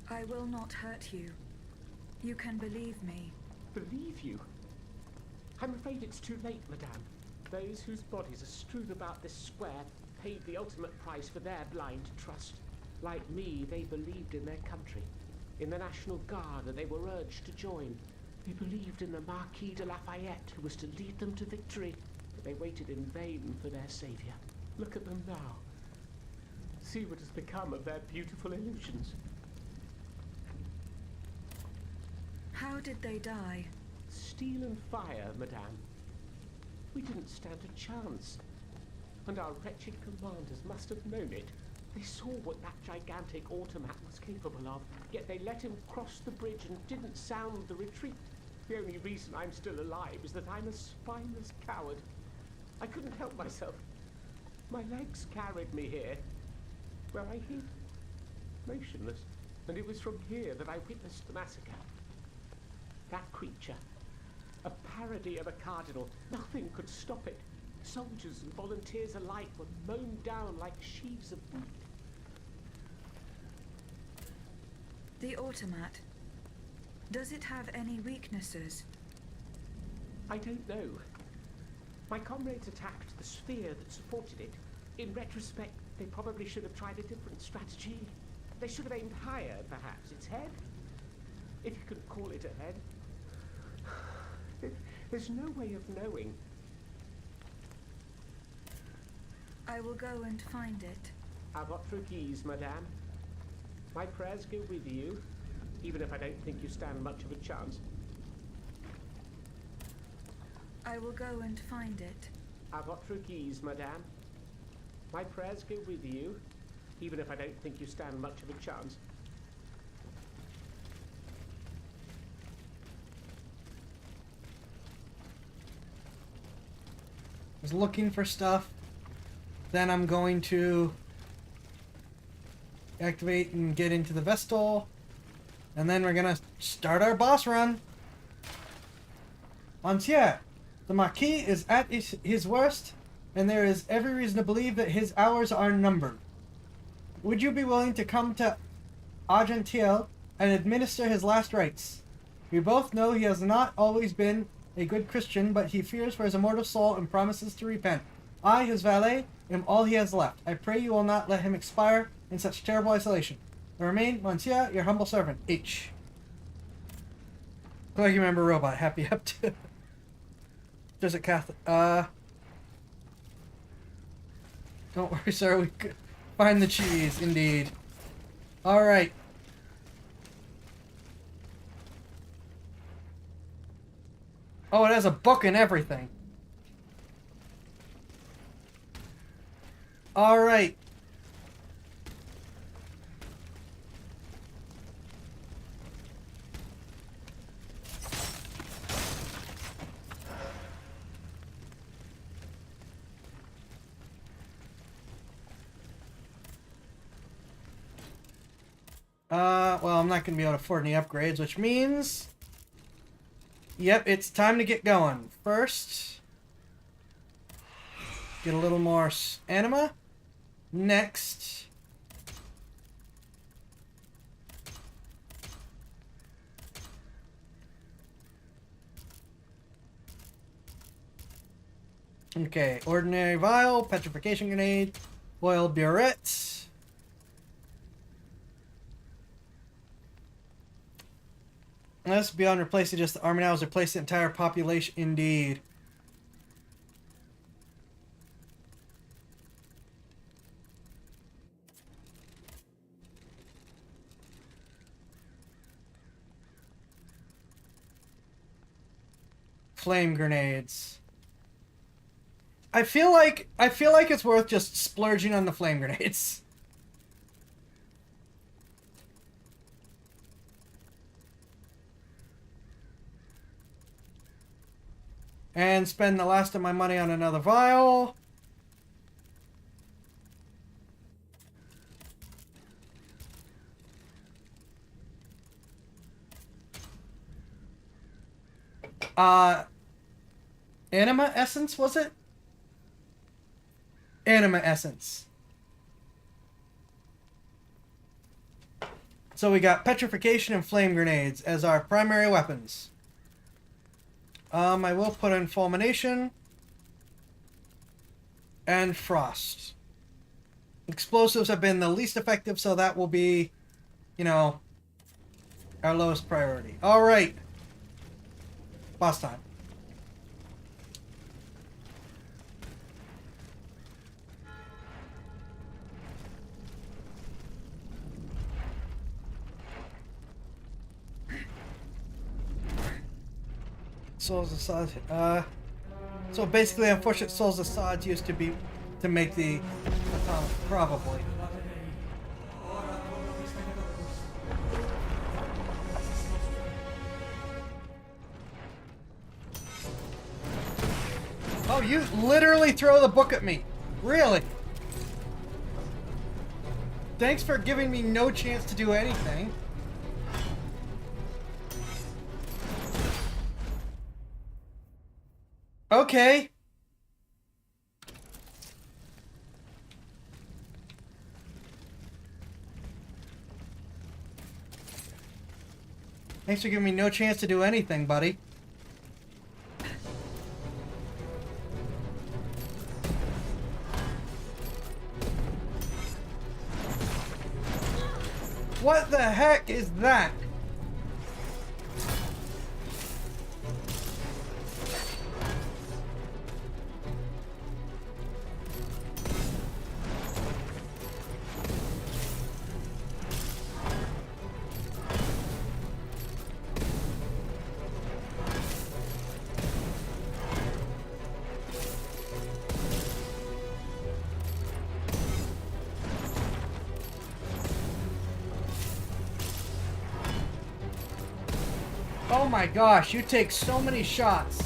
I will not hurt you. You can believe me. Believe you? I'm afraid it's too late, madame. Those whose bodies are strewn about this square paid the ultimate price for their blind trust. Like me, they believed in their country, in the National Guard that they were urged to join. They believed in the Marquis de Lafayette, who was to lead them to victory, but they waited in vain for their savior. Look at them now. See what has become of their beautiful illusions. How did they die? Steel and fire, madame. We didn't stand a chance. And our wretched commanders must have known it. They saw what that gigantic automat was capable of, yet they let him cross the bridge and didn't sound the retreat. The only reason I'm still alive is that I'm a spineless coward. I couldn't help myself. My legs carried me here, where I hid, motionless. And it was from here that I witnessed the massacre. That creature, a parody of a cardinal, nothing could stop it. Soldiers and volunteers alike were mown down like sheaves of wheat. The automat. Does it have any weaknesses? I don't know. My comrades attacked the sphere that supported it. In retrospect, they probably should have tried a different strategy. They should have aimed higher, perhaps. Its head? If you could call it a head. There's no way of knowing. I will go and find it. À votre guise, madame. My prayers go with you, even if I don't think you stand much of a chance. I will go and find it. À votre guise, madame. My prayers go with you, even if I don't think you stand much of a chance. Just looking for stuff. Then I'm going to activate and get into the Vestal. And then we're gonna start our boss run. Monsieur, the Marquis is at his worst, and there is every reason to believe that his hours are numbered. Would you be willing to come to Argentiel and administer his last rites? We both know he has not always been a good Christian, but he fears for his immortal soul and promises to repent. I, his valet, am all he has left. I pray you will not let him expire in such terrible isolation. I remain, Monsieur, your humble servant, H. Look like you remember Robot. Happy up to. There's a Catholic. Don't worry, sir. We could find the cheese, indeed. Alright. Oh, it has a book and everything. Alright. Well, I'm not going to be able to afford any upgrades, which means... Yep, it's time to get going. First, get a little more anima. Next, okay, ordinary vial, petrification grenade, oil burette. Let's beyond replacing just the army now is replace the entire population. Indeed. Flame grenades. I feel like it's worth just splurging on the flame grenades. And spend the last of my money on another vial. Anima Essence, was it? Anima Essence. So we got Petrification and Flame Grenades as our primary weapons. I will put in Fulmination and Frost. Explosives have been the least effective, so that will be, you know, our lowest priority. Alright. Boss time. Souls of Sod. So basically, unfortunate Souls of Sod used to be to make the atomic, probably. Oh, you literally throw the book at me. Really? Thanks for giving me no chance to do anything. Okay. Thanks for giving me no chance to do anything, buddy. What the heck is that? Oh my gosh, you take so many shots.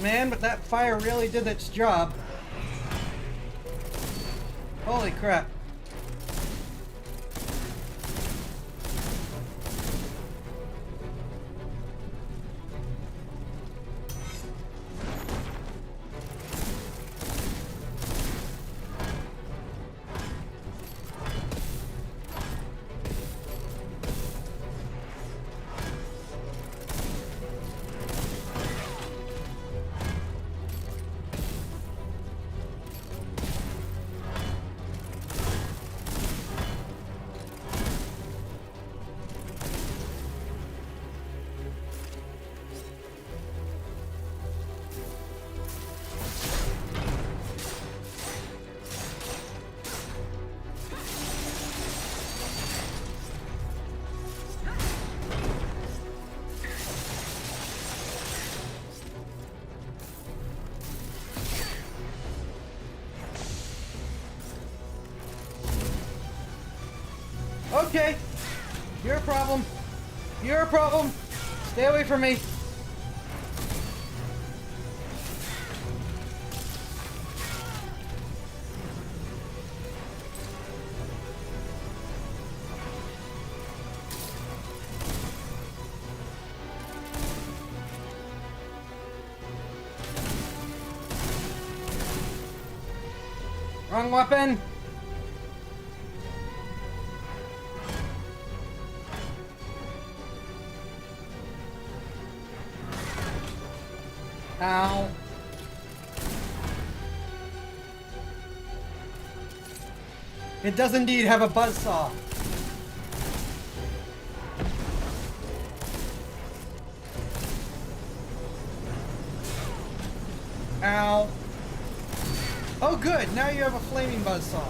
man, but that fire really did its job. Holy crap. Okay, you're a problem. You're a problem. Stay away from me. Wrong weapon. Ow. It does indeed have a buzzsaw. Ow. Oh good, now you have a flaming buzzsaw.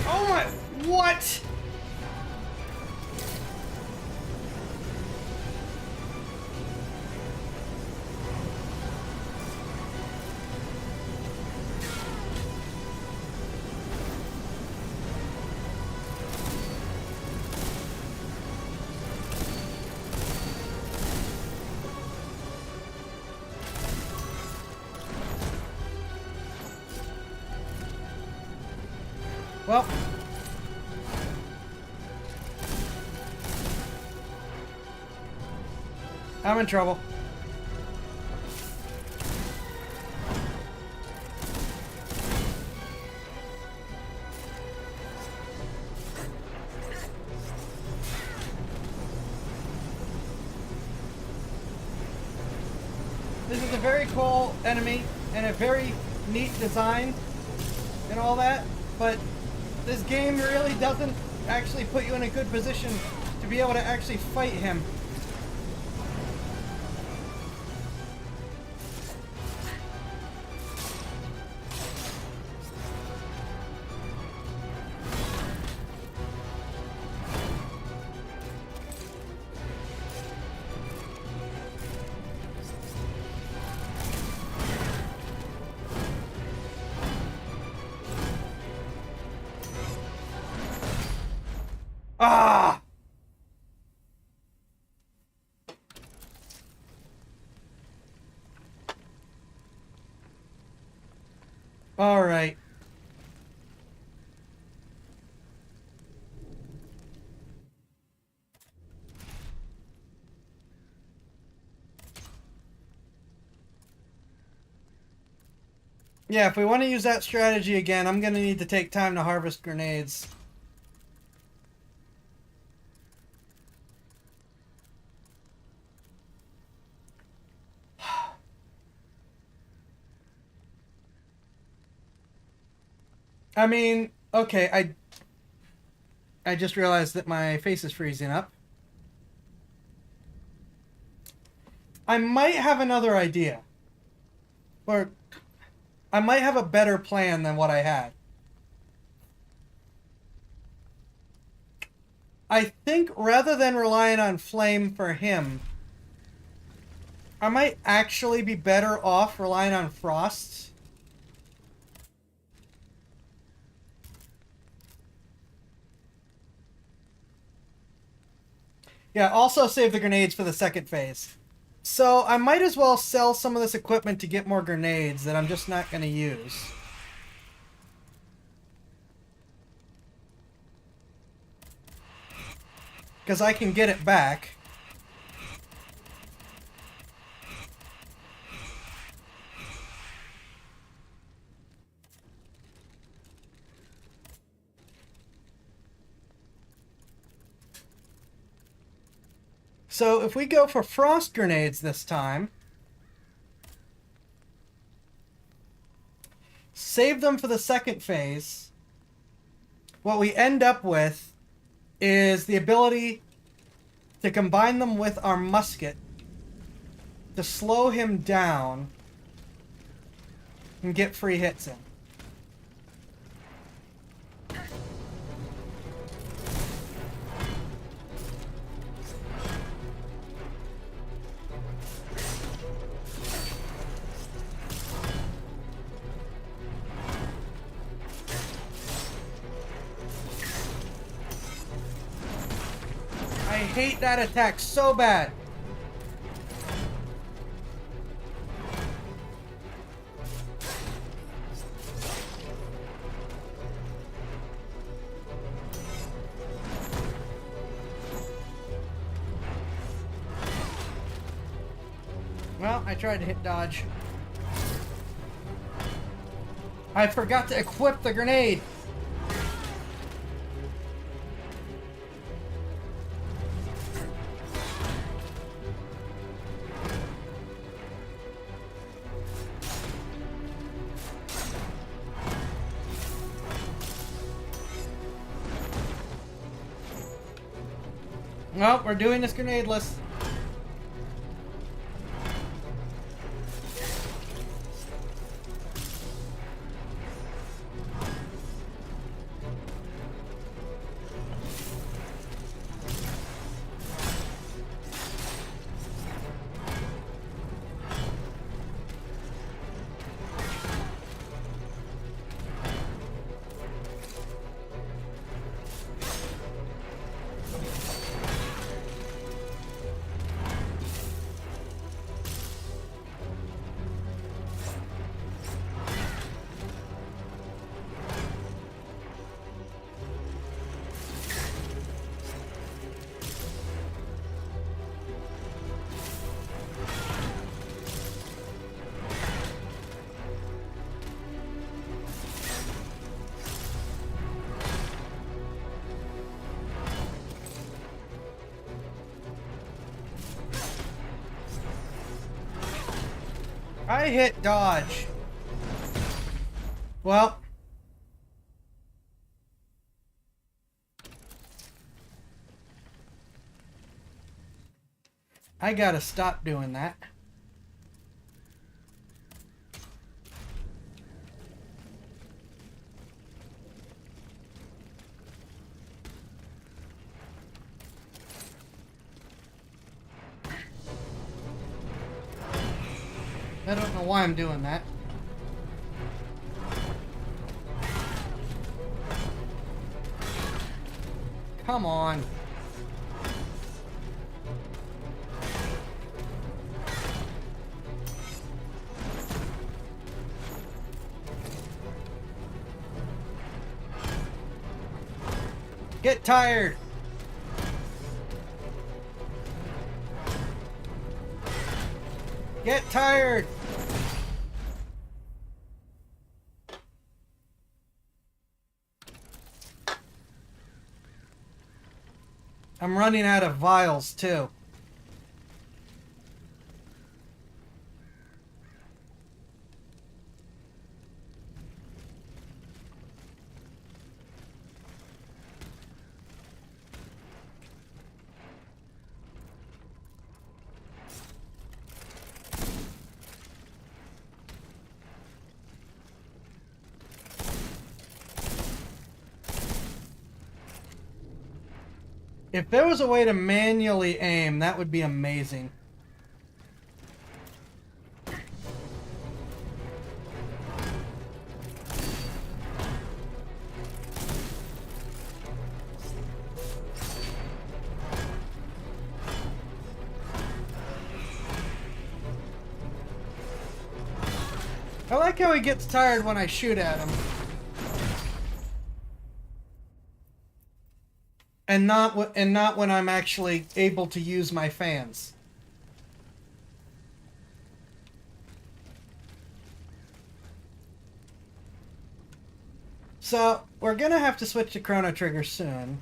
Oh my, what? Well, I'm in trouble. This is a very cool enemy and a very neat design and all that, but this game really doesn't actually put you in a good position to be able to actually fight him. Ah! All right. Yeah, if we want to use that strategy again, I'm going to need to take time to harvest grenades. I mean, okay, I just realized that my face is freezing up. I might have another idea. Or I might have a better plan than what I had. I think rather than relying on flame for him, I might actually be better off relying on frost. Yeah, also save the grenades for the second phase. So I might as well sell some of this equipment to get more grenades that I'm just not going to use. Because I can get it back. So if we go for frost grenades this time, save them for the second phase, what we end up with is the ability to combine them with our musket to slow him down and get free hits in. I hate that attack so bad. Well, I tried to hit dodge. I forgot to equip the grenade. Well, we're doing this grenadeless. I hit dodge. Well. I gotta stop doing that. I don't know why I'm doing that. Come on. Get tired. Get tired. I'm running out of vials too. If there was a way to manually aim, that would be amazing. I like how he gets tired when I shoot at him. And not when I'm actually able to use my fans. So, we're gonna have to switch to Chrono Trigger soon.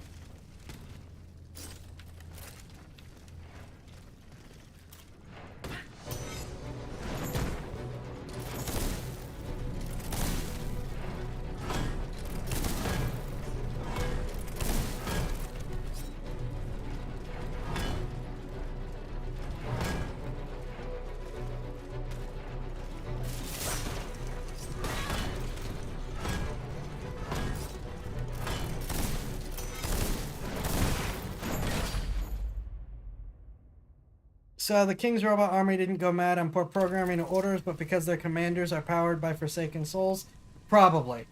So the King's Robot Army didn't go mad on poor programming or orders, but because their commanders are powered by Forsaken Souls? Probably.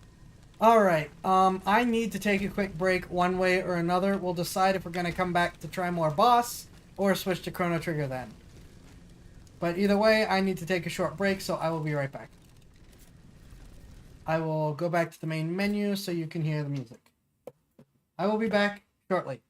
Alright, I need to take a quick break one way or another. We'll decide if we're going to come back to try more boss, or switch to Chrono Trigger then. But either way, I need to take a short break, so I will be right back. I will go back to the main menu so you can hear the music. I will be back shortly.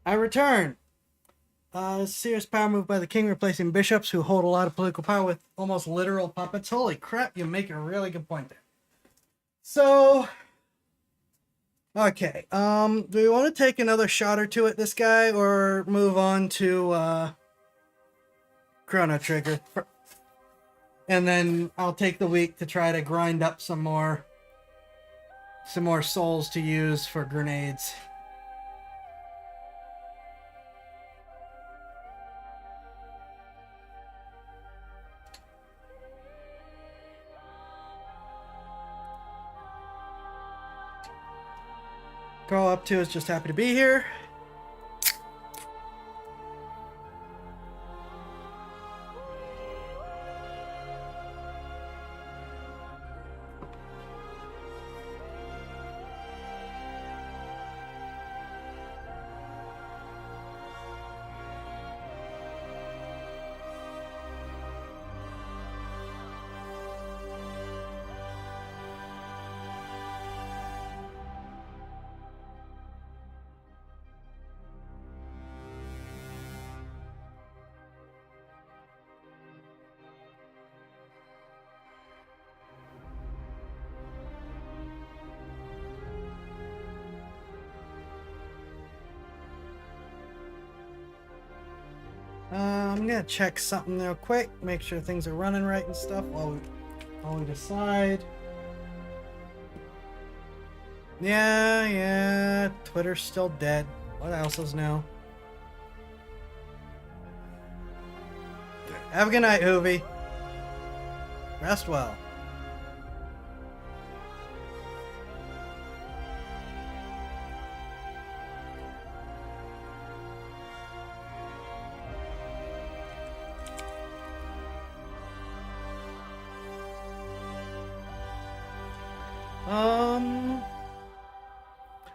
I return. Serious power move by the king, replacing bishops who hold a lot of political power with almost literal puppets. Holy crap, you make a really good point there. So, okay. Do we want to take another shot or two at this guy, or move on to Chrono Trigger? And then I'll take the week to try to grind up some more souls to use for grenades. Call up to is just happy to be here. I'm gonna check something real quick, make sure things are running right and stuff while we decide. Yeah, Twitter's still dead. What else is new? Have a good night, Hoovy. Rest well.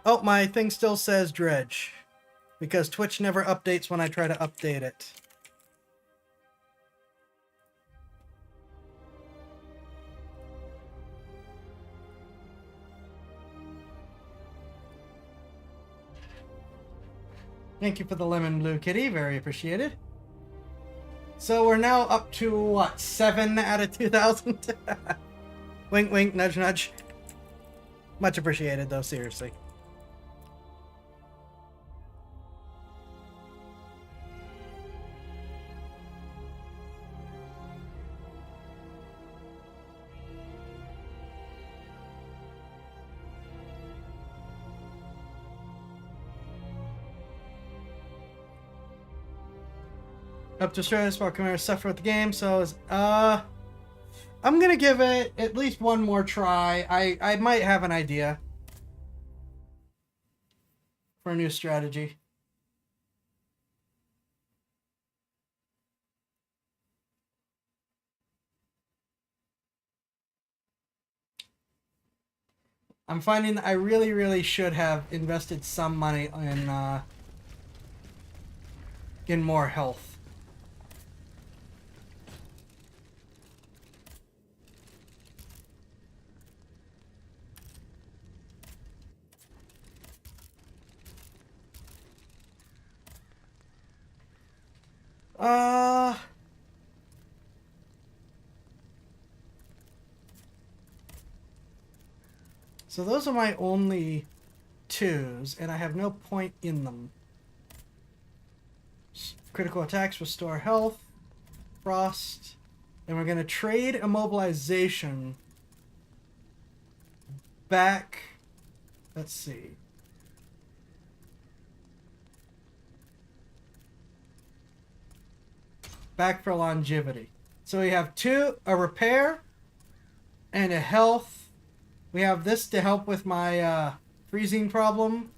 Oh, my thing still says Dredge. Because Twitch never updates when I try to update it. Thank you for the lemon blue kitty. Very appreciated. So we're now up to, what, 7 out of 2,000? Wink, wink, nudge, nudge. Much appreciated, though, seriously. Up to Australia, while Chimera suffer with the game, so I'm gonna give it at least one more try. I might have an idea for a new strategy. I'm finding that I really should have invested some money in more health. So those are my only 2s, and I have no point in them. Critical attacks restore health, frost, and we're gonna trade immobilization back. Let's see. Back for longevity. So we have a repair and a health. We have this to help with my freezing problem.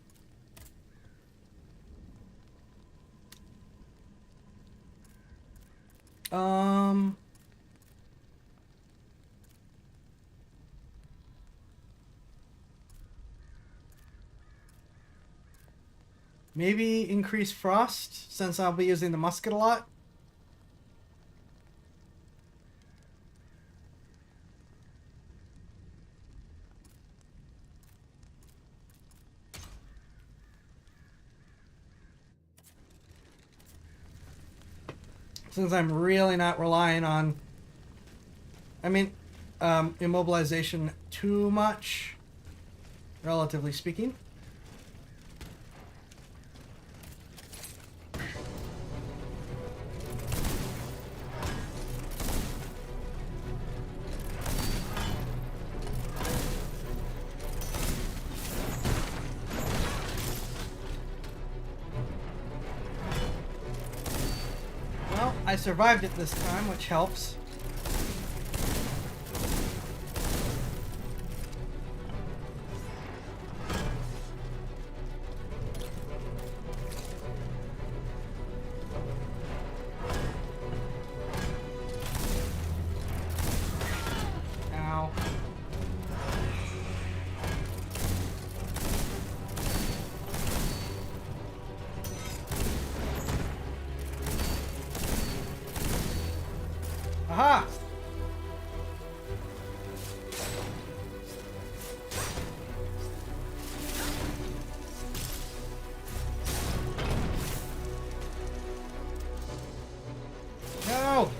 Maybe increase frost since I'll be using the musket a lot. Since I'm really not relying on, immobilization too much, relatively speaking. Well, I survived it this time, which helps. Ow. Aha! No!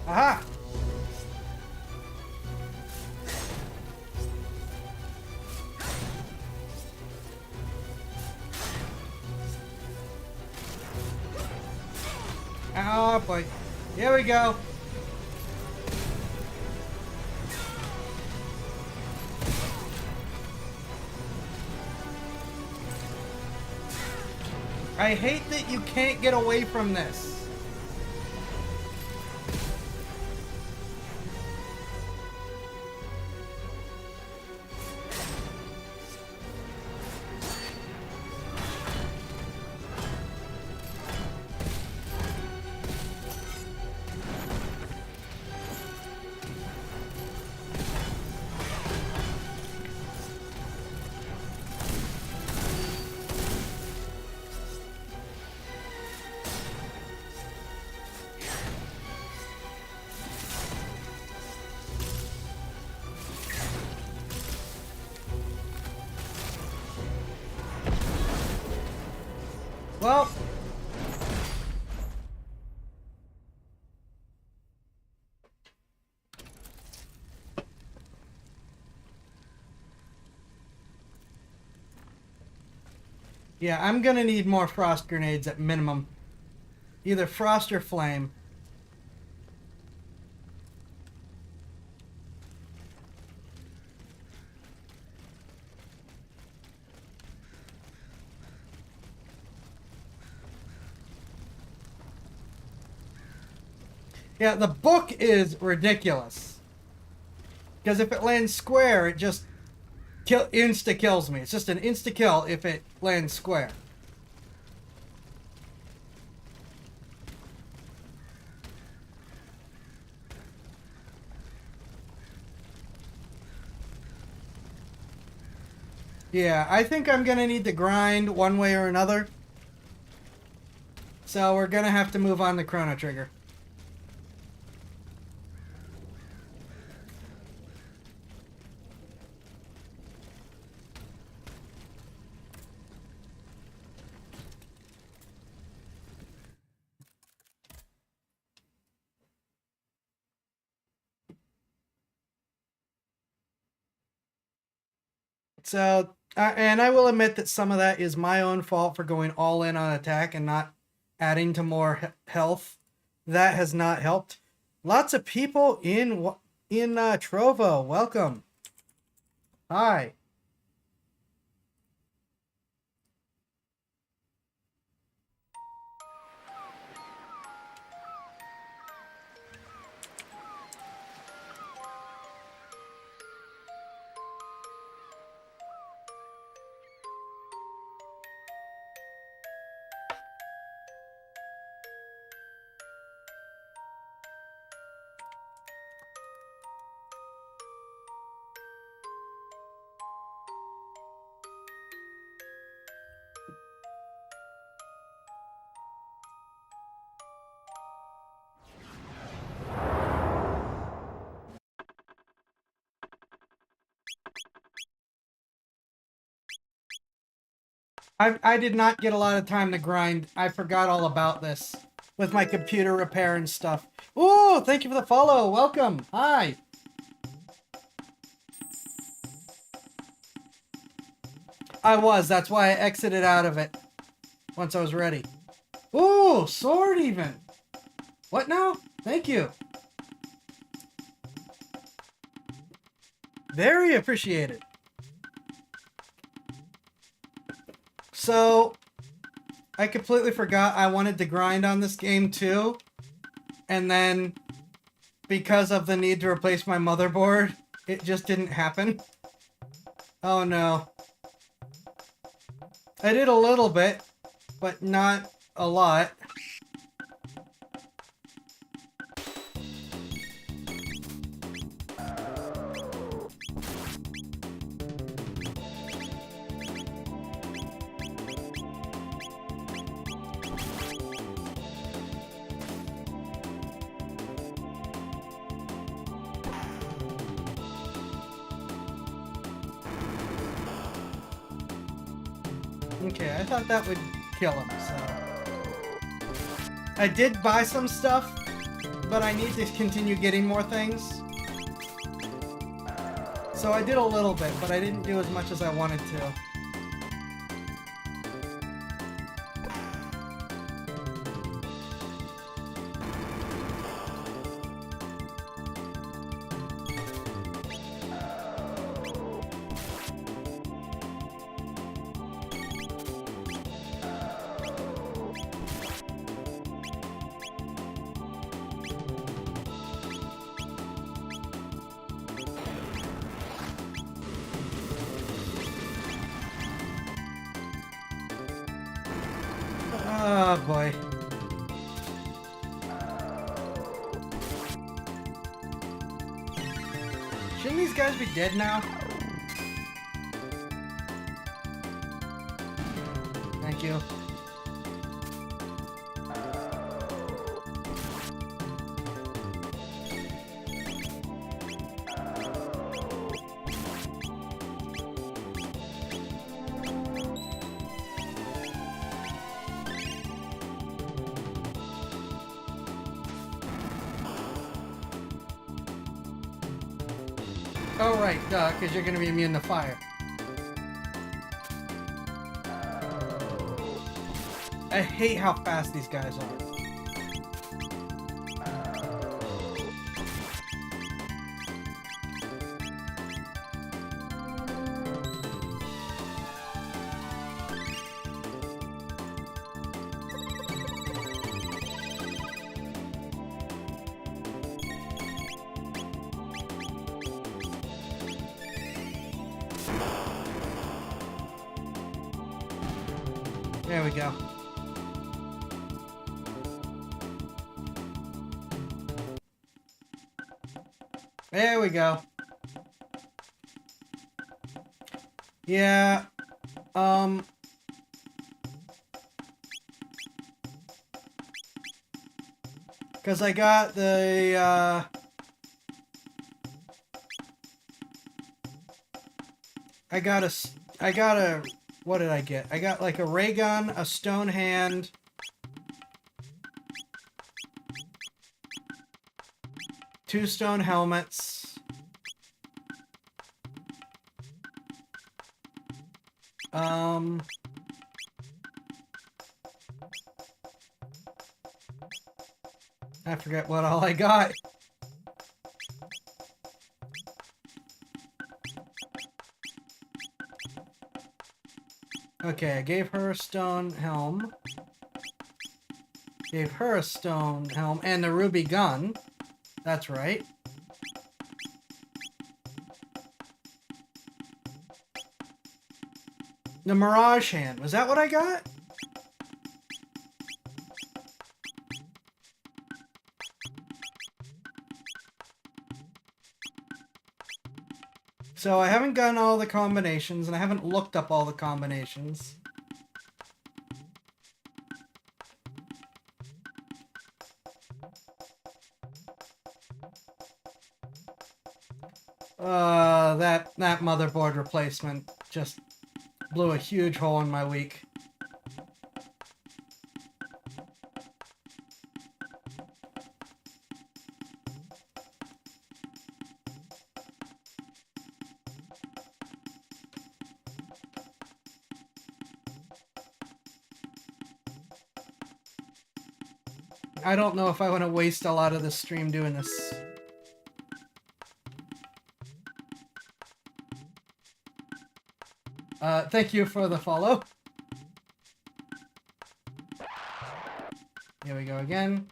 Aha! Oh boy. Here we go. I hate that you can't get away from this. Well, yeah, I'm gonna need more frost grenades at minimum. Either frost or flame. Yeah, the book is ridiculous. Because if it lands square, it just insta-kills me. It's just an insta-kill if it lands square. Yeah, I think I'm gonna need to grind one way or another. So we're gonna have to move on to Chrono Trigger. So, and I will admit that some of that is my own fault for going all in on attack and not adding to more health. That has not helped. Lots of people in Trovo. Welcome. Hi. I did not get a lot of time to grind. I forgot all about this with my computer repair and stuff. Ooh, thank you for the follow. Welcome. Hi. I was. That's why I exited out of it once I was ready. Ooh, sword even. What now? Thank you. Very appreciated. So, I completely forgot I wanted to grind on this game too. And then, because of the need to replace my motherboard, it just didn't happen. Oh no. I did a little bit, but not a lot. Okay, I thought that would kill him, so... I did buy some stuff, but I need to continue getting more things. So I did a little bit, but I didn't do as much as I wanted to. Oh boy. Shouldn't these guys be dead now? Thank you. Oh right, duh, because you're gonna be immune to fire. I hate how fast these guys are. There we go. There we go. Yeah. Because I got the, I got a, what did I get? I got like a ray gun, a stone hand, two stone helmets, I forget what all I got. Okay, I gave her a stone helm. Gave her a stone helm and the ruby gun. That's right. The mirage hand. Was that what I got? So I haven't gotten all the combinations, and I haven't looked up all the combinations. That motherboard replacement just blew a huge hole in my week. I don't know if I want to waste a lot of the stream doing this. Thank you for the follow. Here we go again.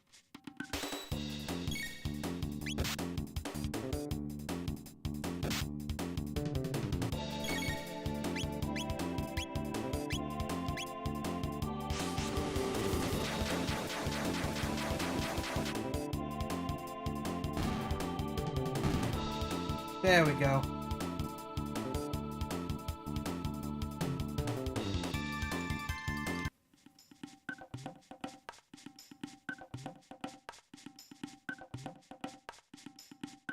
There we go.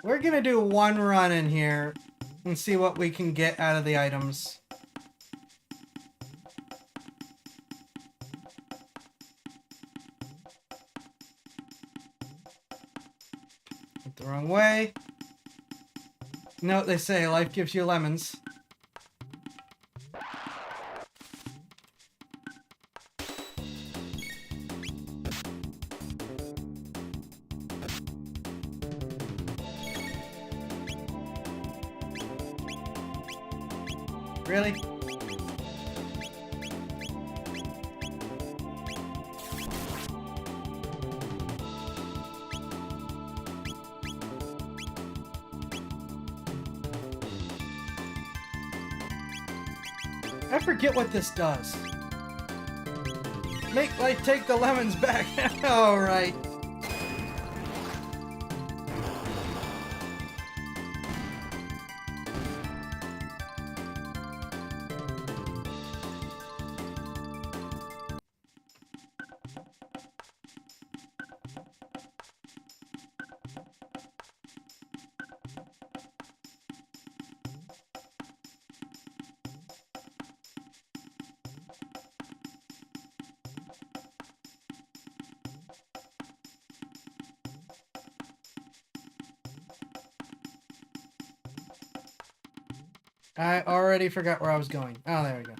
We're gonna do one run in here and see what we can get out of the items. Went the wrong way. You know what they say, life gives you lemons. Really? I forget what this does. Make life take the lemons back. All right. I already forgot where I was going. Oh, there we go.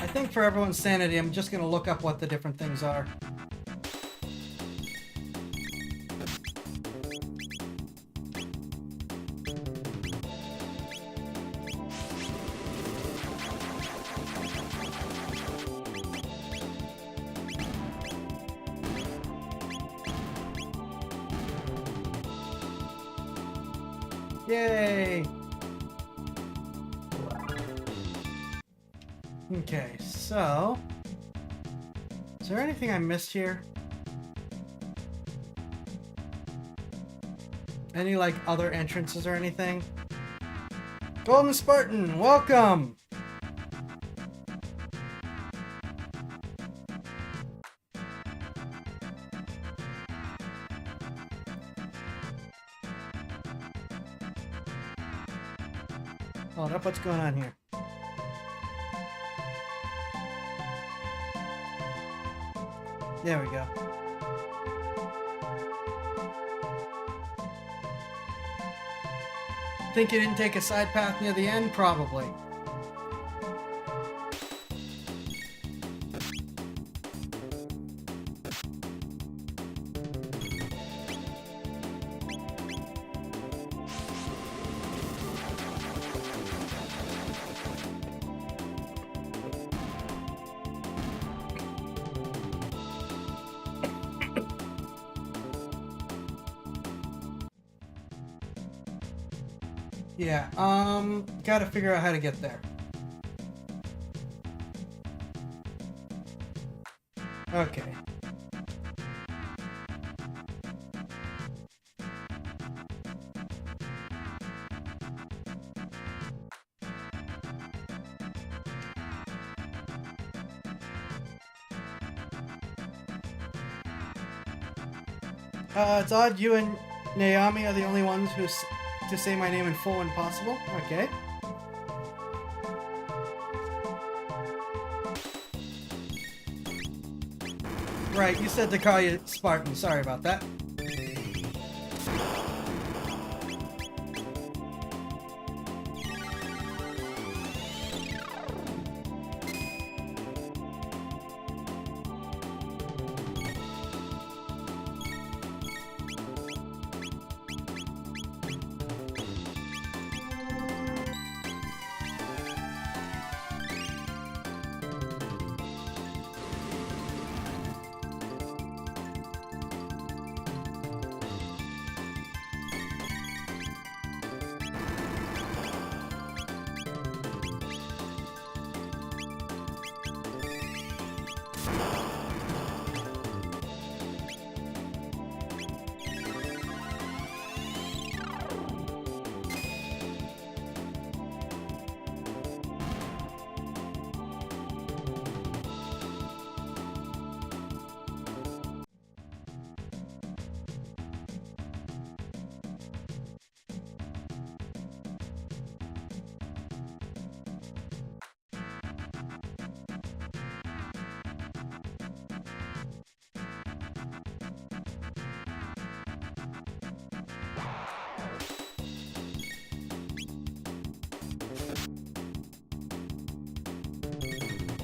I think for everyone's sanity, I'm just going to look up what the different things are. Yay! Okay, so... is there anything I missed here? Any, like, other entrances or anything? Golden Spartan, welcome! Hold up, what's going on here? There we go. Think you didn't take a side path near the end? Probably. Yeah, gotta figure out how to get there. Okay. It's odd you and Naomi are the only ones who to say my name in full when possible. Okay. Right, you said to call you Spartan. Sorry about that.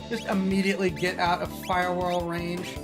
Just immediately get out of firewall range.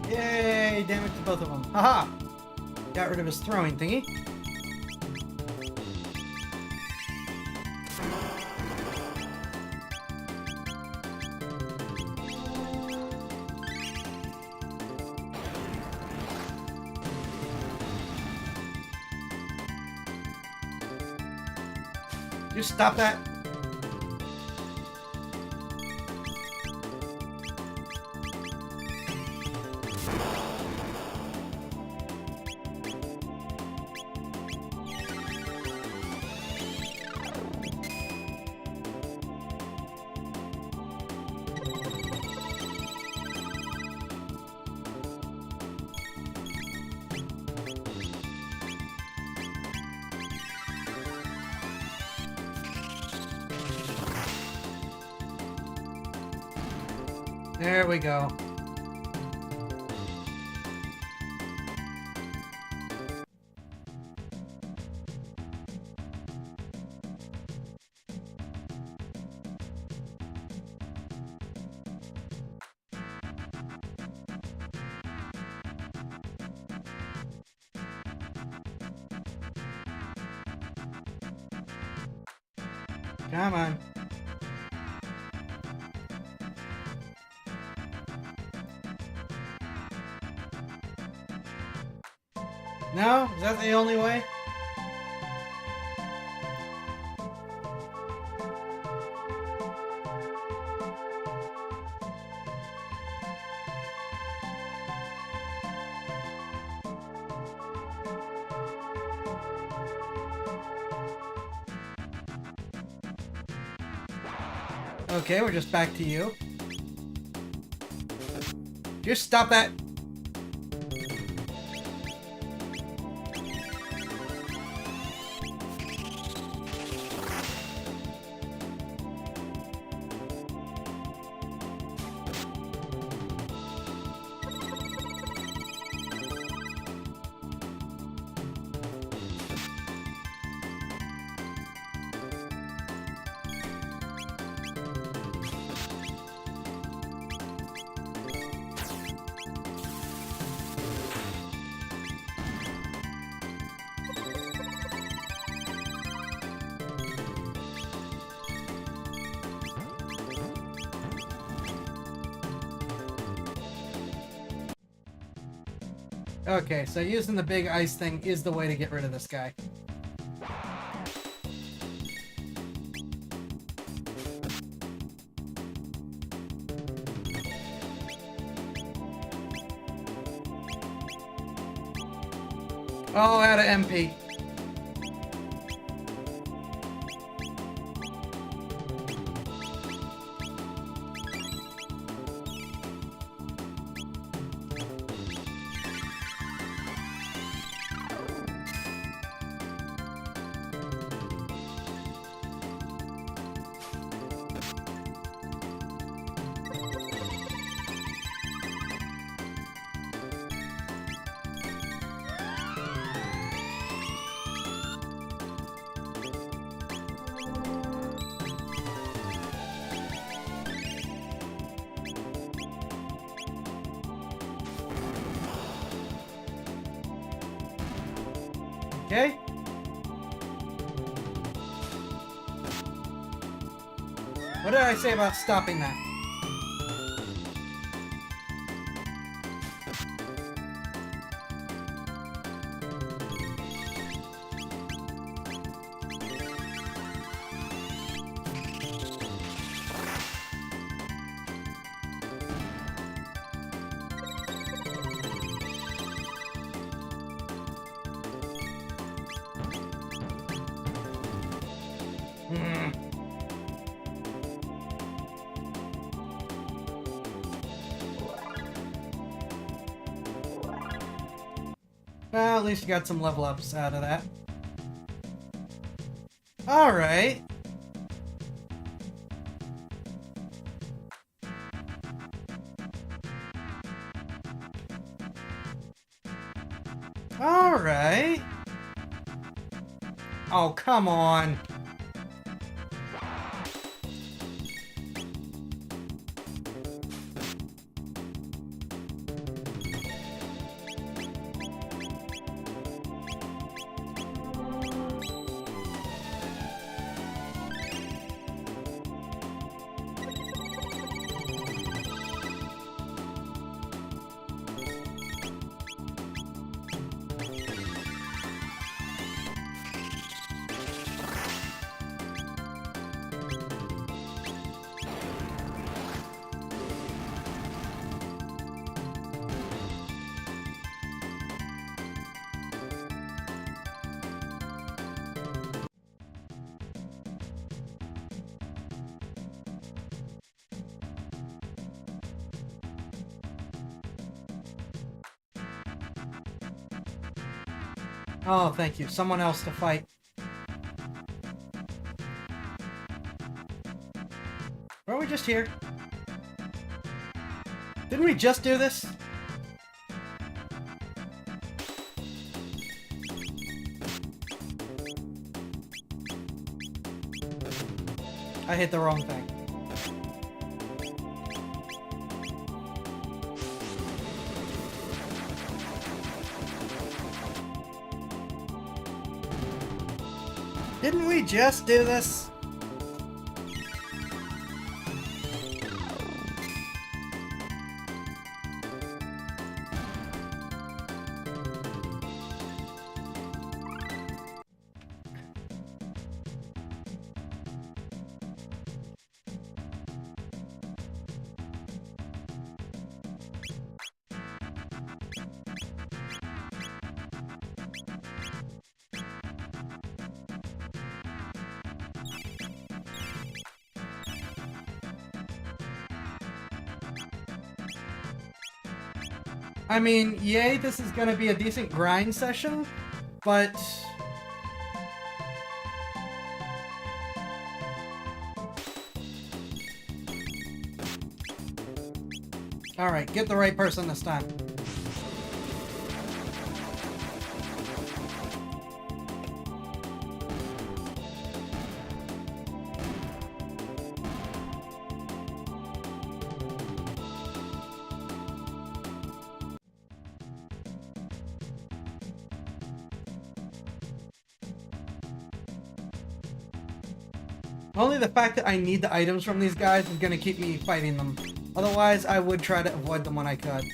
Yay! Damage to both of them. Haha! Got rid of his throwing thingy. Just stop that. There we go. Come on. No? Is that the only way? Okay, we're just back to you. Just stop that. Okay, so using the big ice thing is the way to get rid of this guy. Oh, out of MP. Okay. What did I say about stopping that? Well, at least you got some level ups out of that. Alright. Alright. Oh, come on. Oh, thank you. Someone else to fight. Weren't we just here? Didn't we just do this? I hit the wrong thing. Didn't we just do this? I mean, yay, this is gonna be a decent grind session, but... Alright, get the right person this time. Only the fact that I need the items from these guys is gonna keep me fighting them. Otherwise, I would try to avoid them when I could.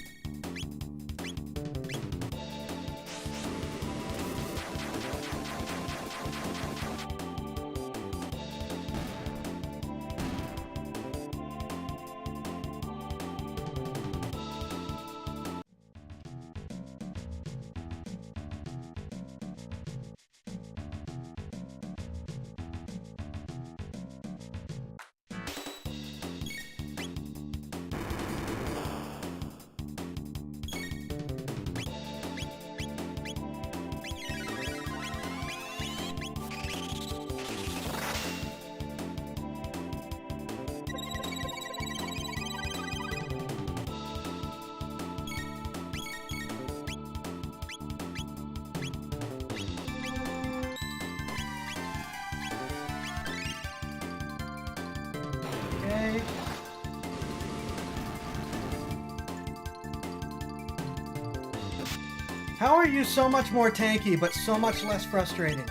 How are you so much more tanky, but so much less frustrating?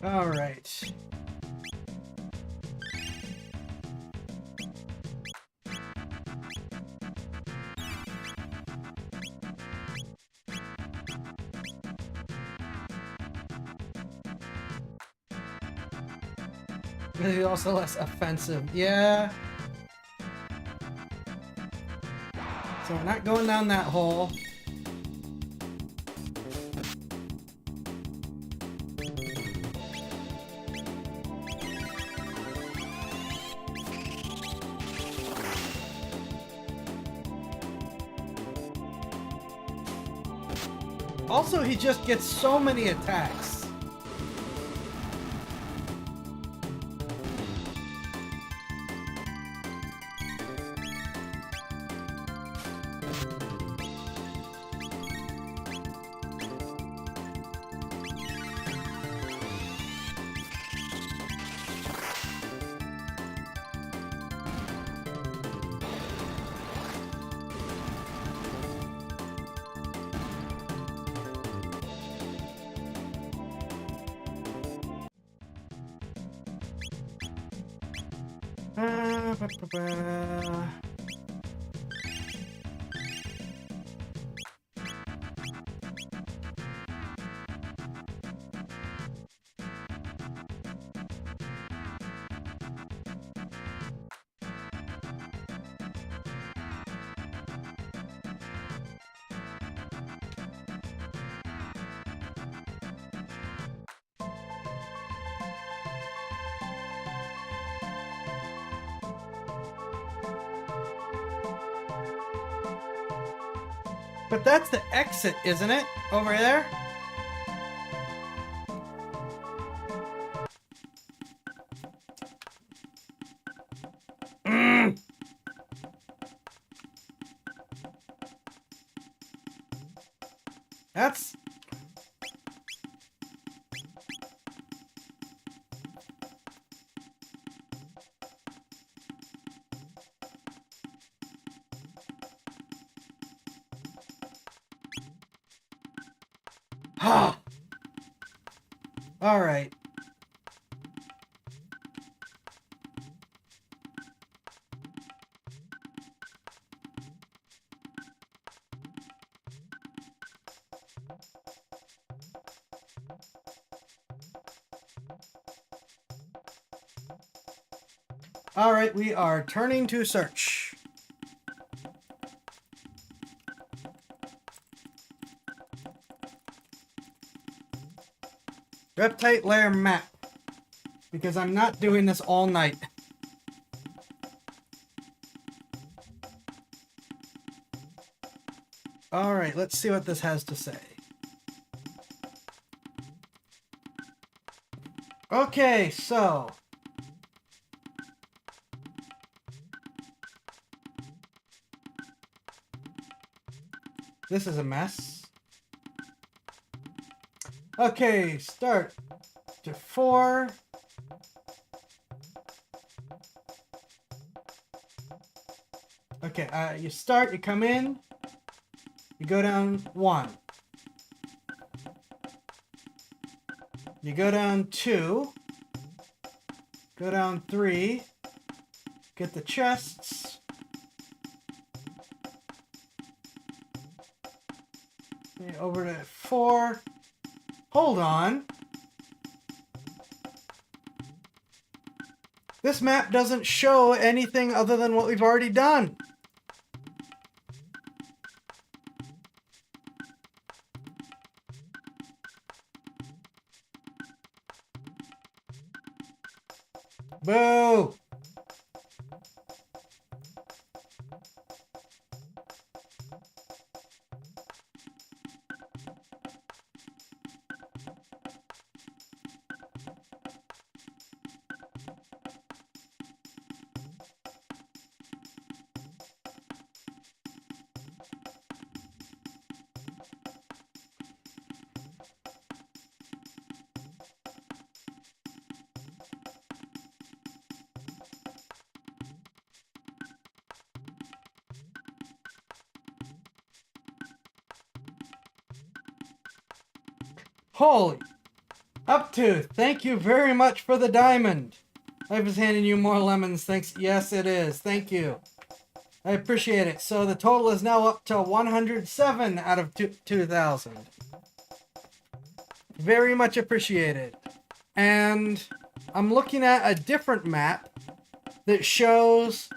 All right. Maybe also less offensive. Yeah. So we're not going down that hole. Also, he just gets so many attacks. But that's the exit, isn't it? Over there? That's... All right. All right, we are turning to search. Reptite lair map. Because I'm not doing this all night. Alright, let's see what this has to say. Okay, so... this is a mess. Okay, start to 4. Okay, you start, you come in. You go down 1. You go down 2. Go down 3. Get the chests. Okay, over to 4. Hold on. This map doesn't show anything other than what we've already done. Boo! Holy. Uptooth, thank you very much for the diamond. Life is handing you more lemons, thanks. Yes, it is. Thank you. I appreciate it. So the total is now up to 107 out of 2,000. Very much appreciated. And I'm looking at a different map that shows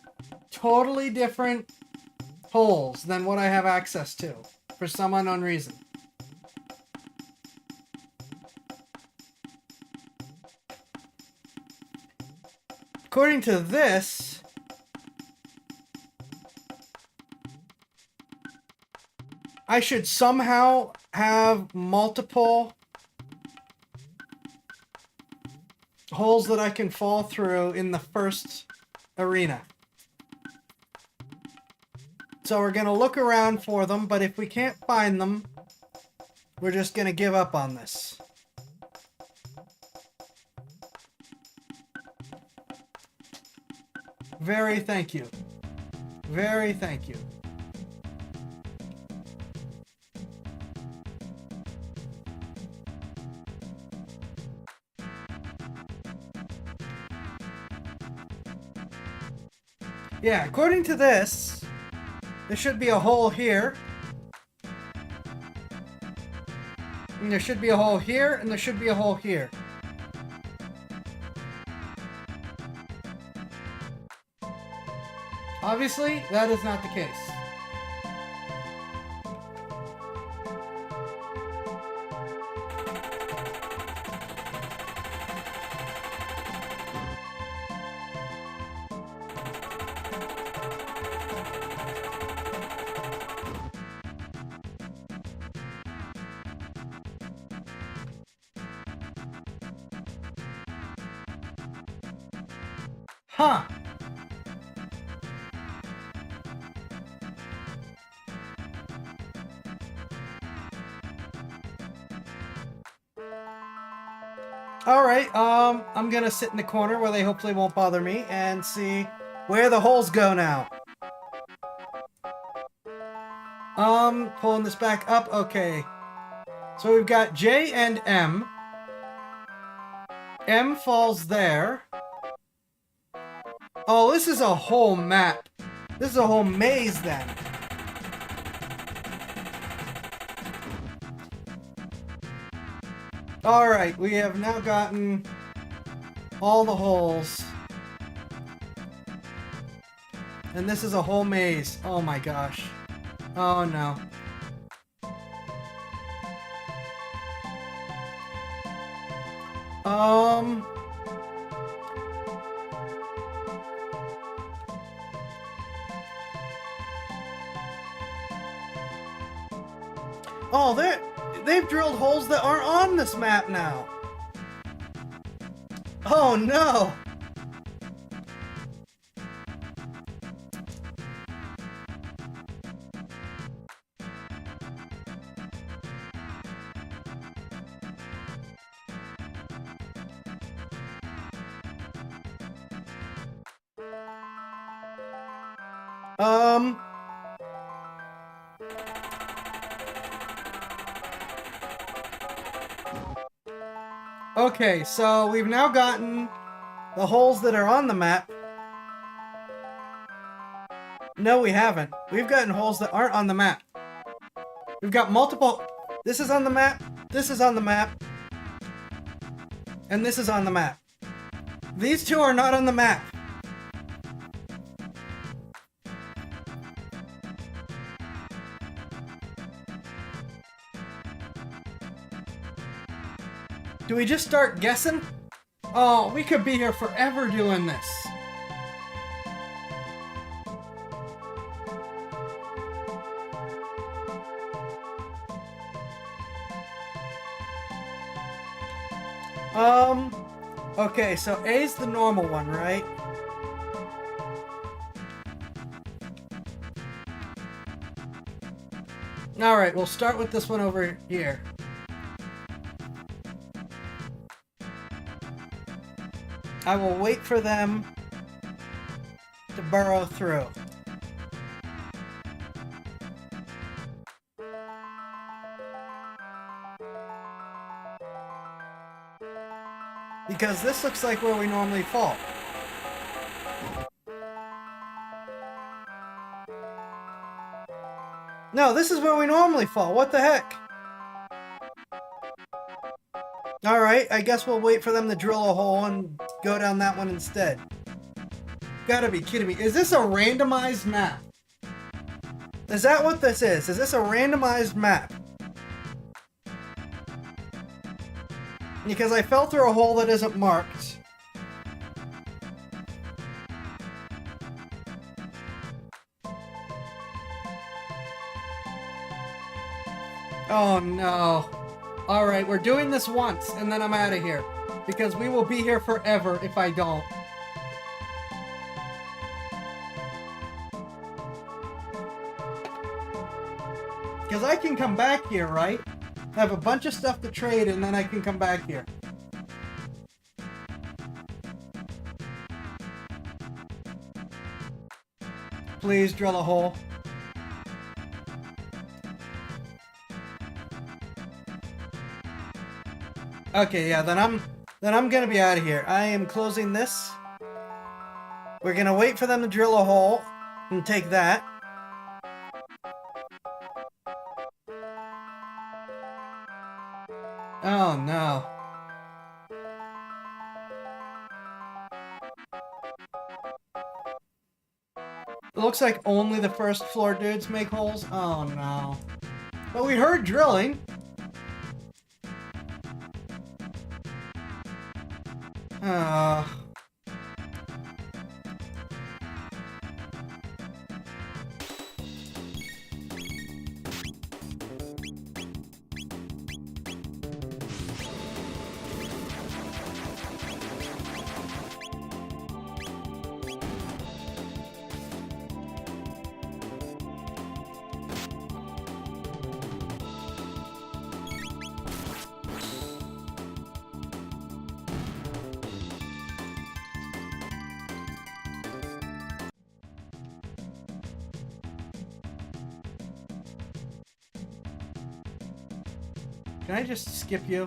totally different holes than what I have access to for some unknown reason. According to this, I should somehow have multiple holes that I can fall through in the first arena. So we're going to look around for them, but if we can't find them, we're just going to give up on this. Very thank you. Very thank you. Yeah, according to this, there should be a hole here. And there should be a hole here, and there should be a hole here. Obviously, that is not the case. Huh. Alright, I'm gonna sit in the corner where they hopefully won't bother me and see where the holes go now. Pulling this back up, okay. So we've got J and M. M falls there. Oh, this is a whole map. This is a whole maze then. Alright, we have now gotten all the holes. And this is a whole maze. Oh my gosh. Oh no. Oh, they've drilled holes that aren't on this map now. Oh no. Okay, so we've now gotten the holes that are on the map. No, we haven't. We've gotten holes that aren't on the map. We've got multiple... This is on the map, this is on the map, and this is on the map. These two are not on the map. Do we just start guessing? Oh, we could be here forever doing this. Okay, so A's the normal one, right? Alright, we'll start with this one over here. I will wait for them to burrow through. Because this looks like where we normally fall. No, this is where we normally fall. What the heck? Alright, I guess we'll wait for them to drill a hole and go down that one instead. Gotta be kidding me. Is this a randomized map? Is that what this is? Is this a randomized map? Because I fell through a hole that isn't marked. Oh no. Alright, we're doing this once, and then I'm out of here. Because we will be here forever if I don't. Because I can come back here, right? I have a bunch of stuff to trade, and then I can come back here. Please drill a hole. Okay, yeah, then I'm gonna be out of here. I am closing this. We're gonna wait for them to drill a hole and take that. Oh no. It looks like only the first floor dudes make holes. Oh no. But we heard drilling. Can I just skip you?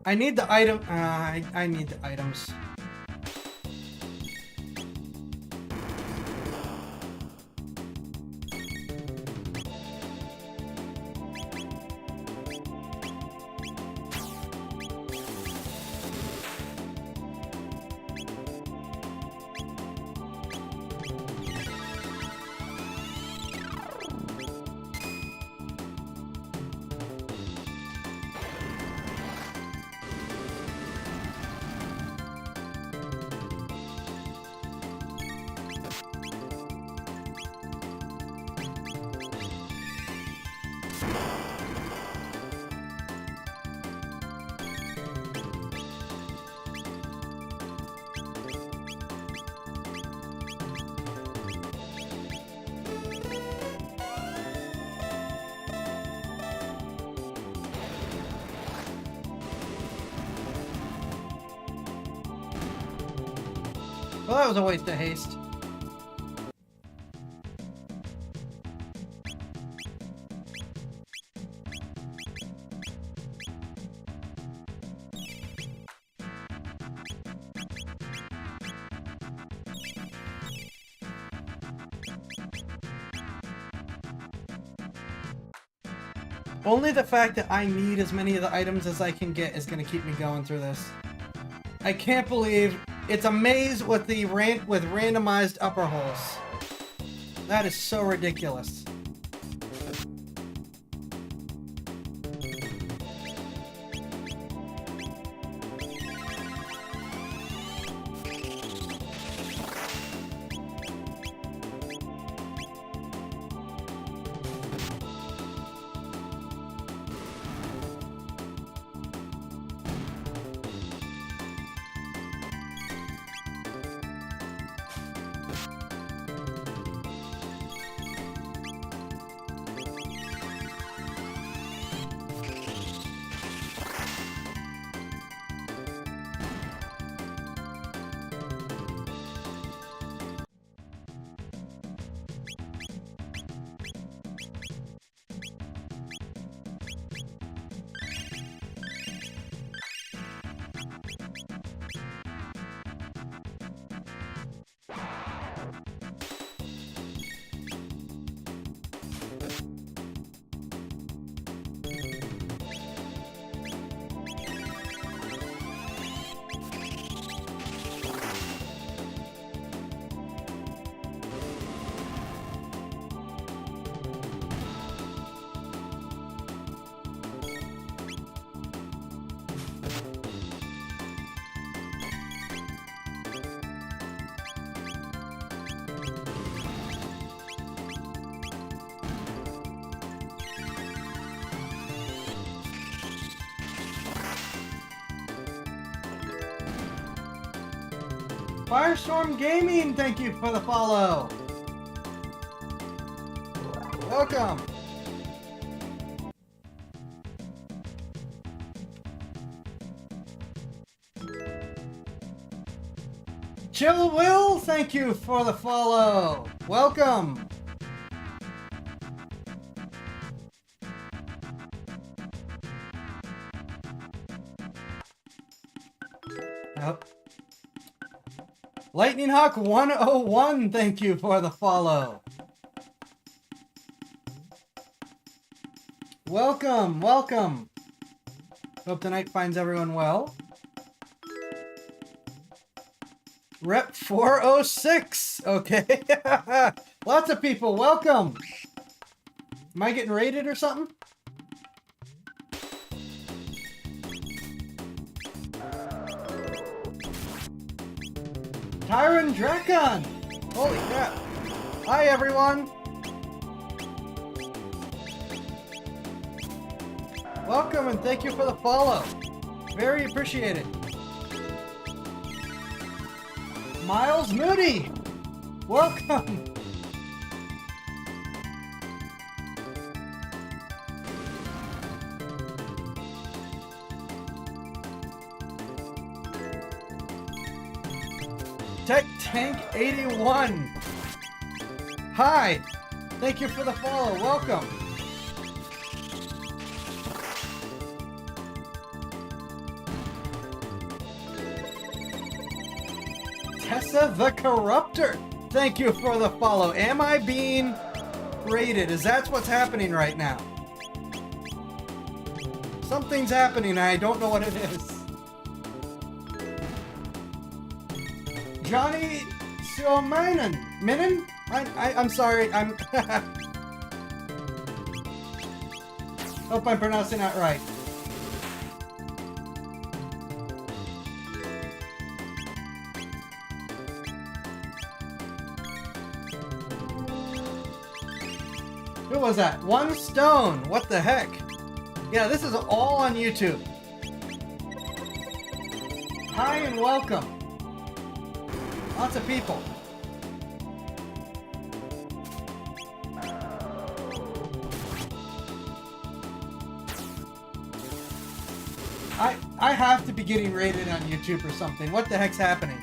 I need the item. I need the items. Well, that was a waste of haste. Only the fact that I need as many of the items as I can get is going to keep me going through this. I can't believe it's a maze with the with randomized upper holes. That is so ridiculous. Firestorm Gaming, thank you for the follow. Welcome. Chill Will, thank you for the follow. Welcome. Yep. Lightning Hawk 101, thank you for the follow. Welcome, welcome. Hope tonight finds everyone well. Rep 406, okay. Lots of people, welcome. Am I getting raided or something? Tyron Drakon! Holy crap. Hi, everyone. Welcome and thank you for the follow. Very appreciated. Miles Moody! Welcome! Tech Tank 81. Hi. Thank you for the follow. Welcome. Tessa the Corruptor. Thank you for the follow. Am I being raided? Is that what's happening right now? Something's happening and I don't know what it is. Johnny Siomainen. Minin? I'm sorry. Hope I'm pronouncing that right. Who was that? One Stone. What the heck? Yeah, this is all on YouTube. Hi and welcome. Lots of people. I have to be getting rated on YouTube or something. What the heck's happening?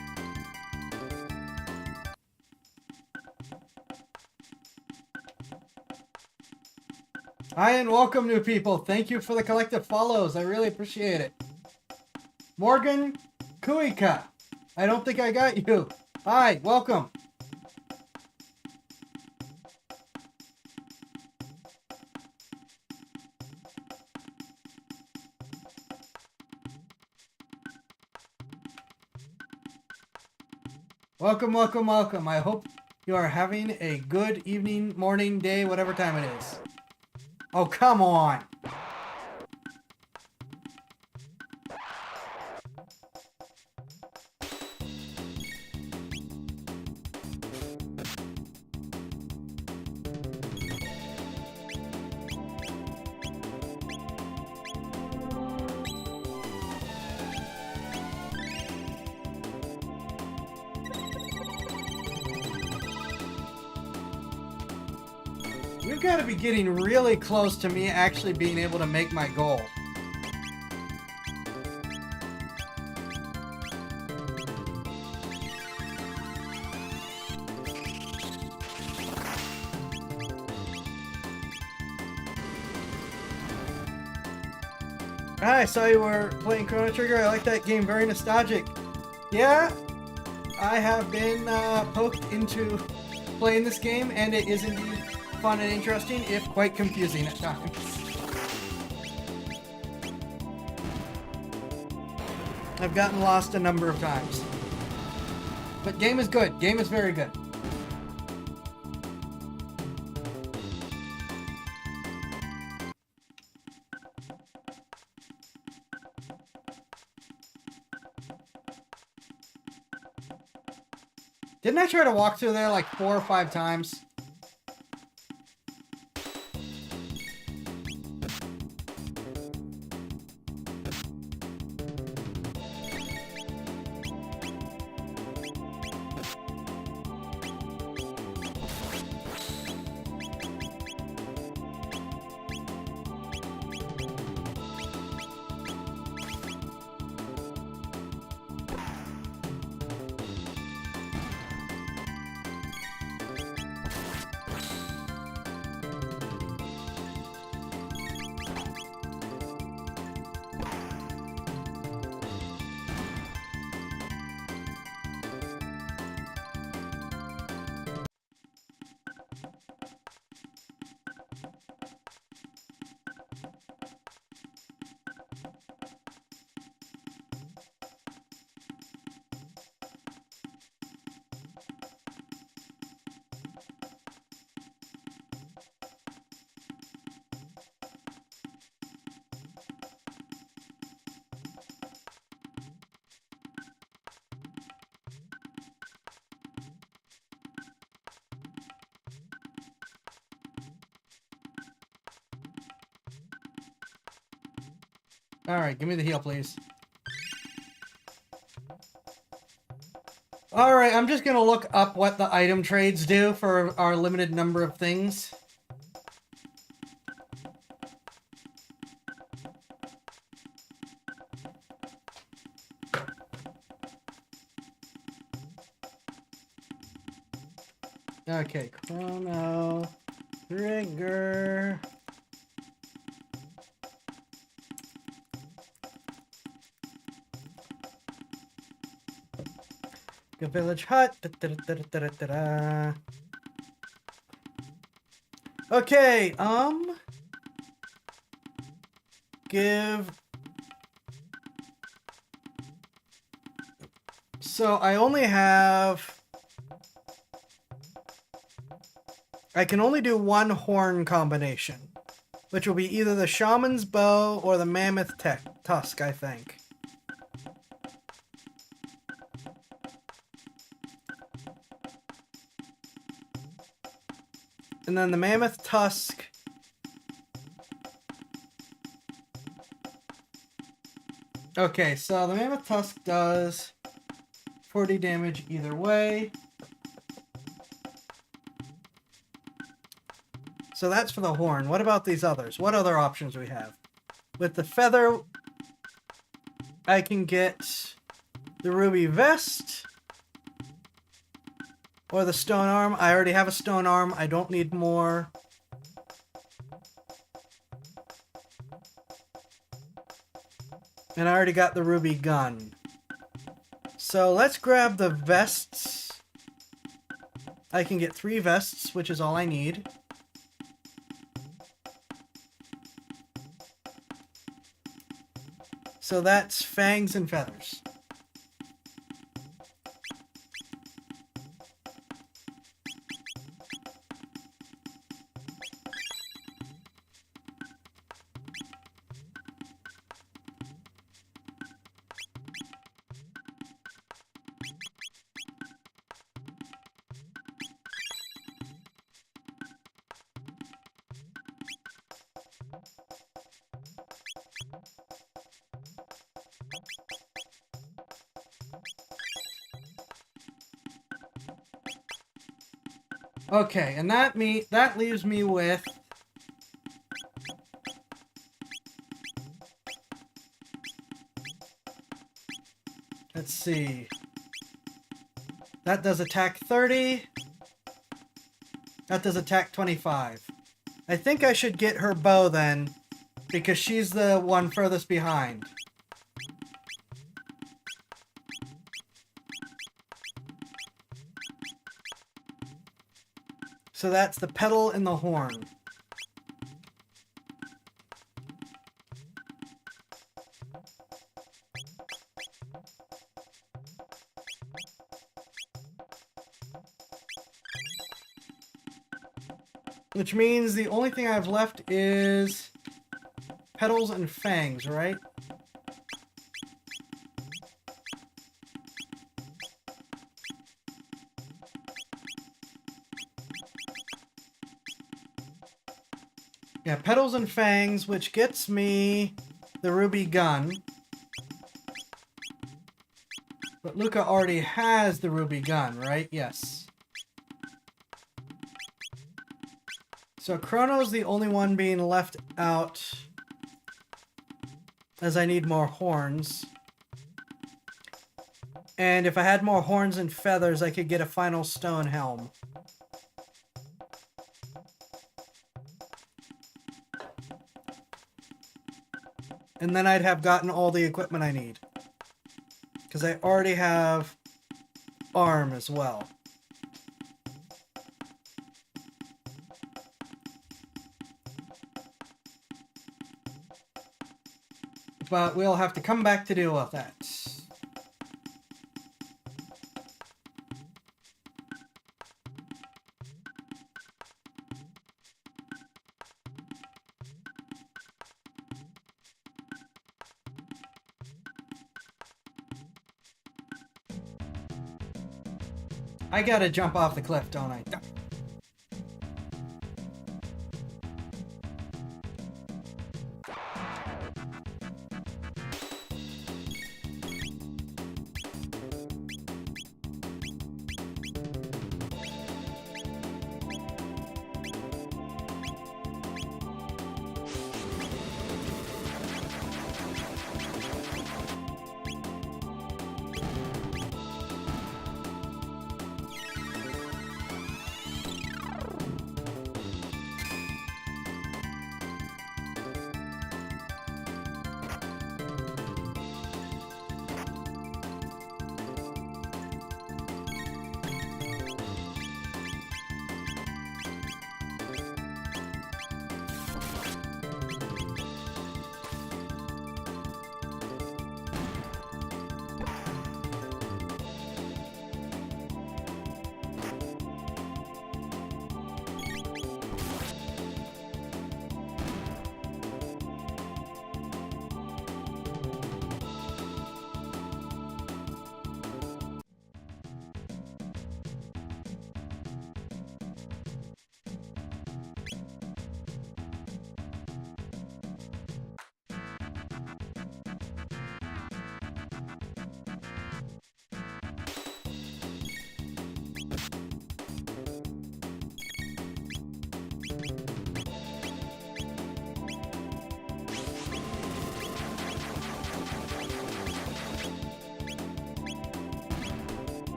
Hi and welcome, new people. Thank you for the collective follows. I really appreciate it. Morgan Kuika. I don't think I got you. Hi, welcome. Welcome, welcome, welcome. I hope you are having a good evening, morning, day, whatever time it is. Oh, come on. You've got to be getting really close to me actually being able to make my goal. I saw you were playing Chrono Trigger. I like that game. Very nostalgic. Yeah, I have been poked into playing this game, and it is indeed fun and interesting, if quite confusing at times. I've gotten lost a number of times. But game is good. Game is very good. Didn't I try to walk through there like 4 or 5 times? Alright, give me the heal, please. Alright, I'm just gonna look up what the item trades do for our limited number of things. Okay, Chrono Trigger. Good village hut. Okay, give. So I only have. I can only do one horn combination, which will be either the shaman's bow or the mammoth tusk, I think. And then the mammoth tusk. Okay, so the mammoth tusk does 40 damage either way. So that's for the horn. What about these others? What other options do we have? With the feather, I can get the ruby vest. Or the stone arm. I already have a stone arm. I don't need more. And I already got the ruby gun. So let's grab the vests. I can get 3 vests, which is all I need. So that's fangs and feathers. Okay, and that leaves me with... Let's see. That does attack 30. That does attack 25. I think I should get her bow then, because she's the one furthest behind. So that's the petal and the horn. Which means the only thing I have left is petals and fangs, right? Yeah, petals and fangs, which gets me the ruby gun. But Luca already has the ruby gun, right? Yes. So Chrono's the only one being left out, as I need more horns. And if I had more horns and feathers, I could get a final stone helm. And then I'd have gotten all the equipment I need. Because I already have arm as well. But we'll have to come back to deal with that. I gotta jump off the cliff, don't I?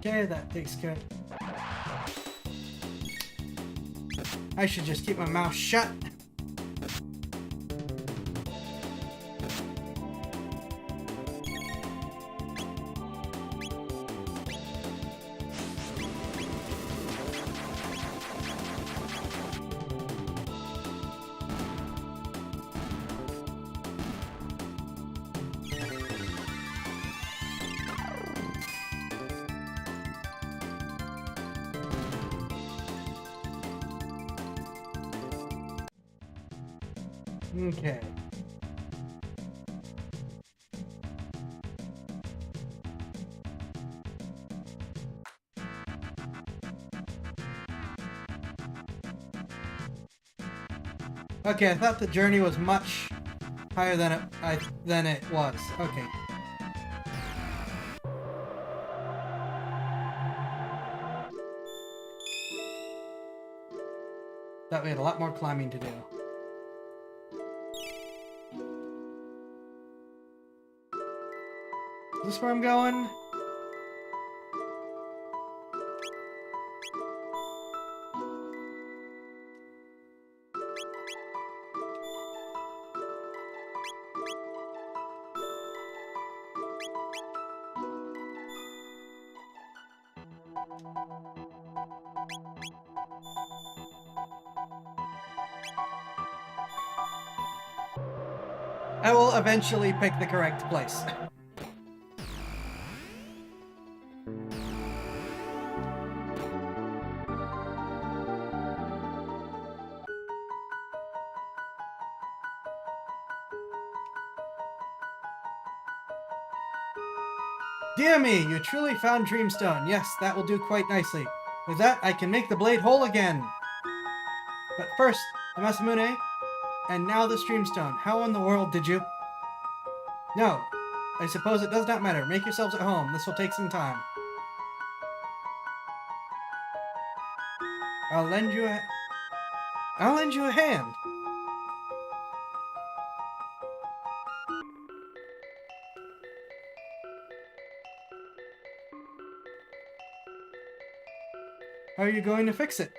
Okay, that takes care. I should just keep my mouth shut. Okay. Okay, I thought the journey was much higher than it was. Okay. Thought we had a lot more climbing to do. Is this where I'm going? I will eventually pick the correct place. Dear me, you truly found Dreamstone. Yes, that will do quite nicely. With that, I can make the blade whole again. But first, the Masamune, and now this Dreamstone. How in the world did you... No, I suppose it does not matter. Make yourselves at home. This will take some time. I'll lend you a hand. How are you going to fix it?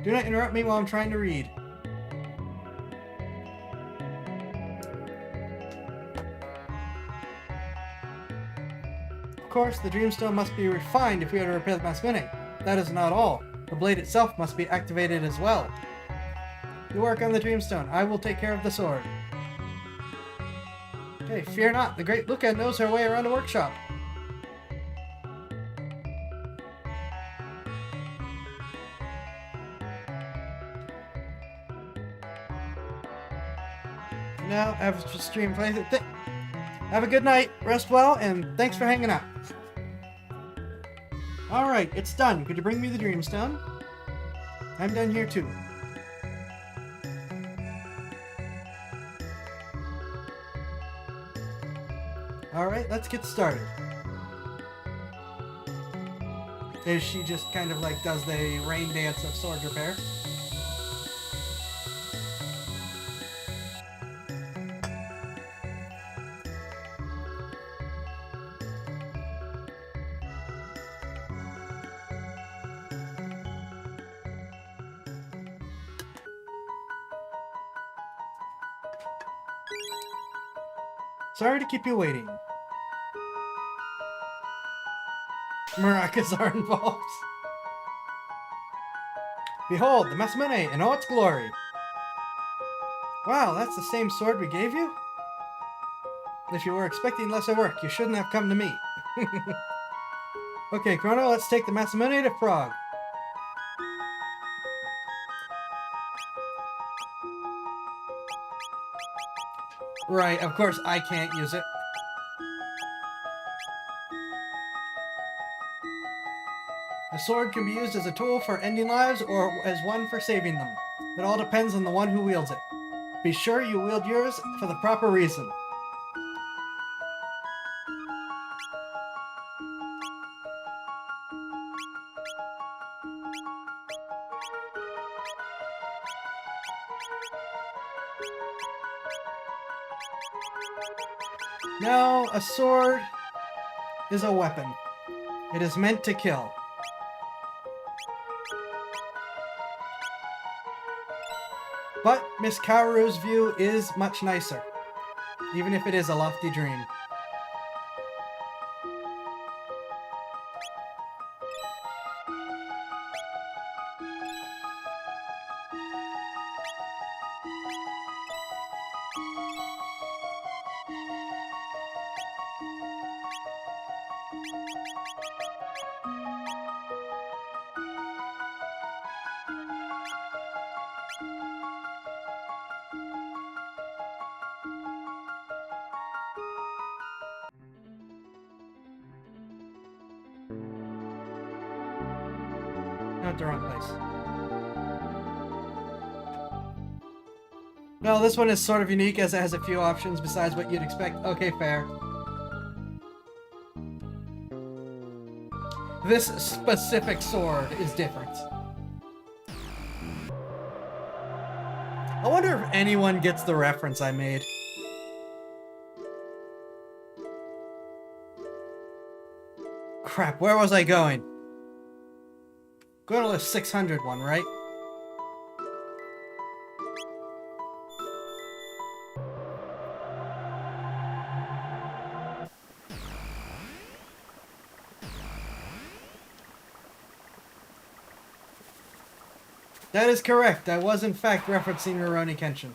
Do not interrupt me while I'm trying to read. Of course, the Dreamstone must be refined if we are to repair the Masamune. That is not all. The blade itself must be activated as well. You work on the Dreamstone. I will take care of the sword. Okay, fear not. The Great Luca knows her way around a workshop. Now, have a stream play. Have a good night, rest well, and thanks for hanging out. Alright, it's done. Could you bring me the Dreamstone? I'm done here too. Alright, let's get started. Is she just kind of like does the rain dance of sword repair? Sorry to keep you waiting. Maracas are involved. Behold, the Masamune in all its glory. Wow, that's the same sword we gave you? If you were expecting lesser work, you shouldn't have come to me. Okay, Chrono, let's take the Masamune to Prague. Right, of course I can't use it. A sword can be used as a tool for ending lives or as one for saving them. It all depends on the one who wields it. Be sure you wield yours for the proper reason. Now, a sword is a weapon. It is meant to kill. But Miss Kaoru's view is much nicer, even if it is a lofty dream. Not the wrong place. No, this one is sort of unique as it has a few options besides what you'd expect. Okay, fair. This specific sword is different. I wonder if anyone gets the reference I made. Crap, where was I going? Going to the 600 one, right? That is correct. I was in fact referencing Rurouni Kenshin.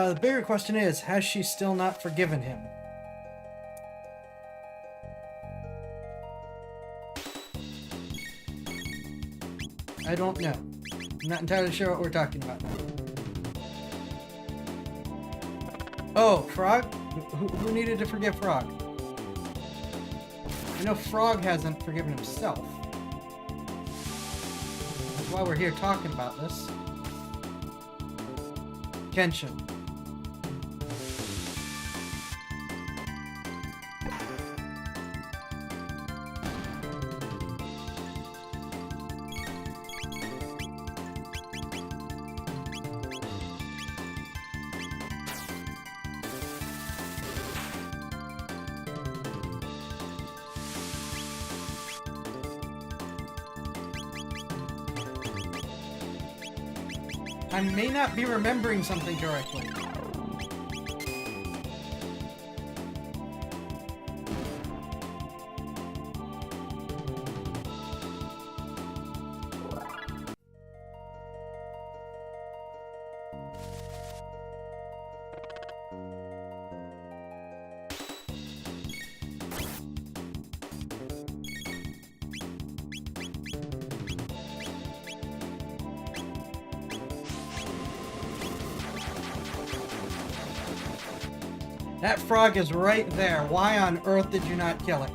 The bigger question is, has she still not forgiven him? I don't know. I'm not entirely sure what we're talking about now. Oh, Frog? Who needed to forgive Frog? I know Frog hasn't forgiven himself. That's why we're here talking about this. Kenshin. I may not be remembering something correctly. That frog is right there. Why on earth did you not kill it?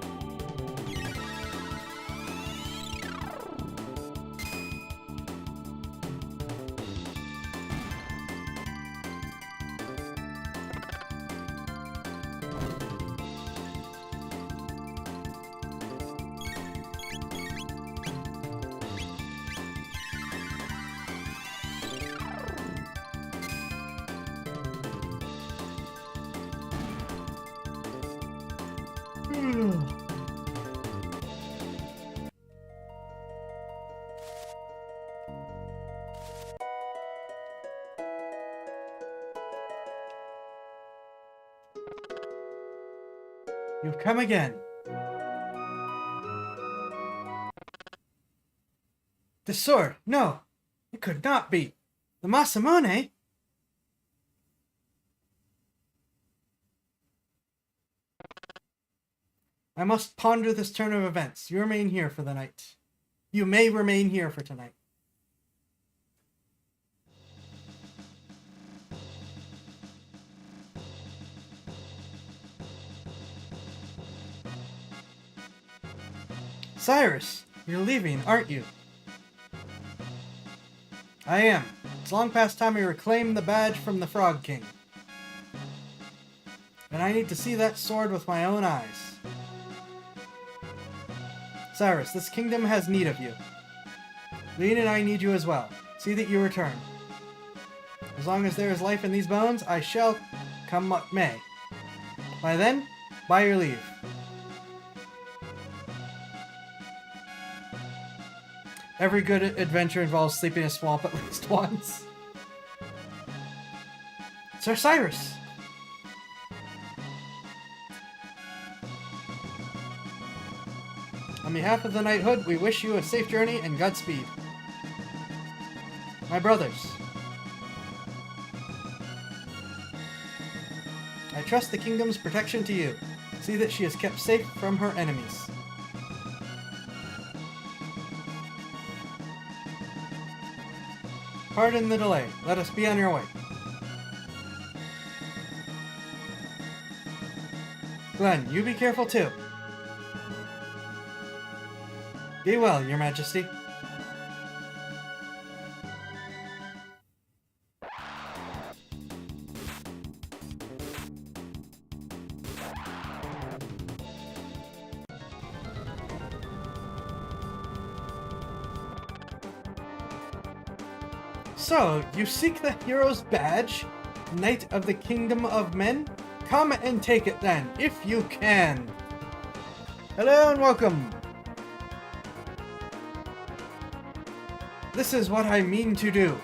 You've come again. The sword. No, it could not be. The Masamune? I must ponder this turn of events. You remain here for the night. You may remain here for tonight. Cyrus, you're leaving, aren't you? I am. It's long past time we reclaim the badge from the Frog King. And I need to see that sword with my own eyes. Cyrus, this kingdom has need of you. Lean and I need you as well. See that you return. As long as there is life in these bones, I shall come what may. By then, by your leave. Every good adventure involves sleeping in a swamp at least once. Sir Cyrus! On behalf of the Knighthood, we wish you a safe journey and Godspeed. My brothers, I trust the kingdom's protection to you. See that she is kept safe from her enemies. Pardon the delay. Let us be on your way. Glenn, you be careful too. Be well, Your Majesty. So, you seek the hero's badge, Knight of the Kingdom of Men? Come and take it then, if you can. Hello and welcome. This is what I mean to do.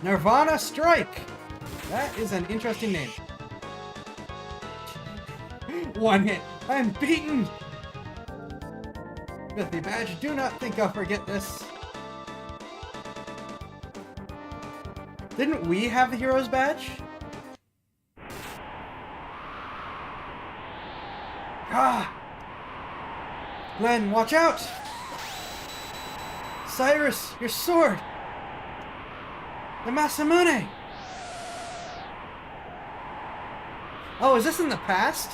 Nirvana Strike! That is an interesting name. One hit. I'm beaten! With the badge, do not think I'll forget this. Didn't we have the hero's badge? Ah! Glenn, watch out! Cyrus, your sword! The Masamune! Oh, is this in the past?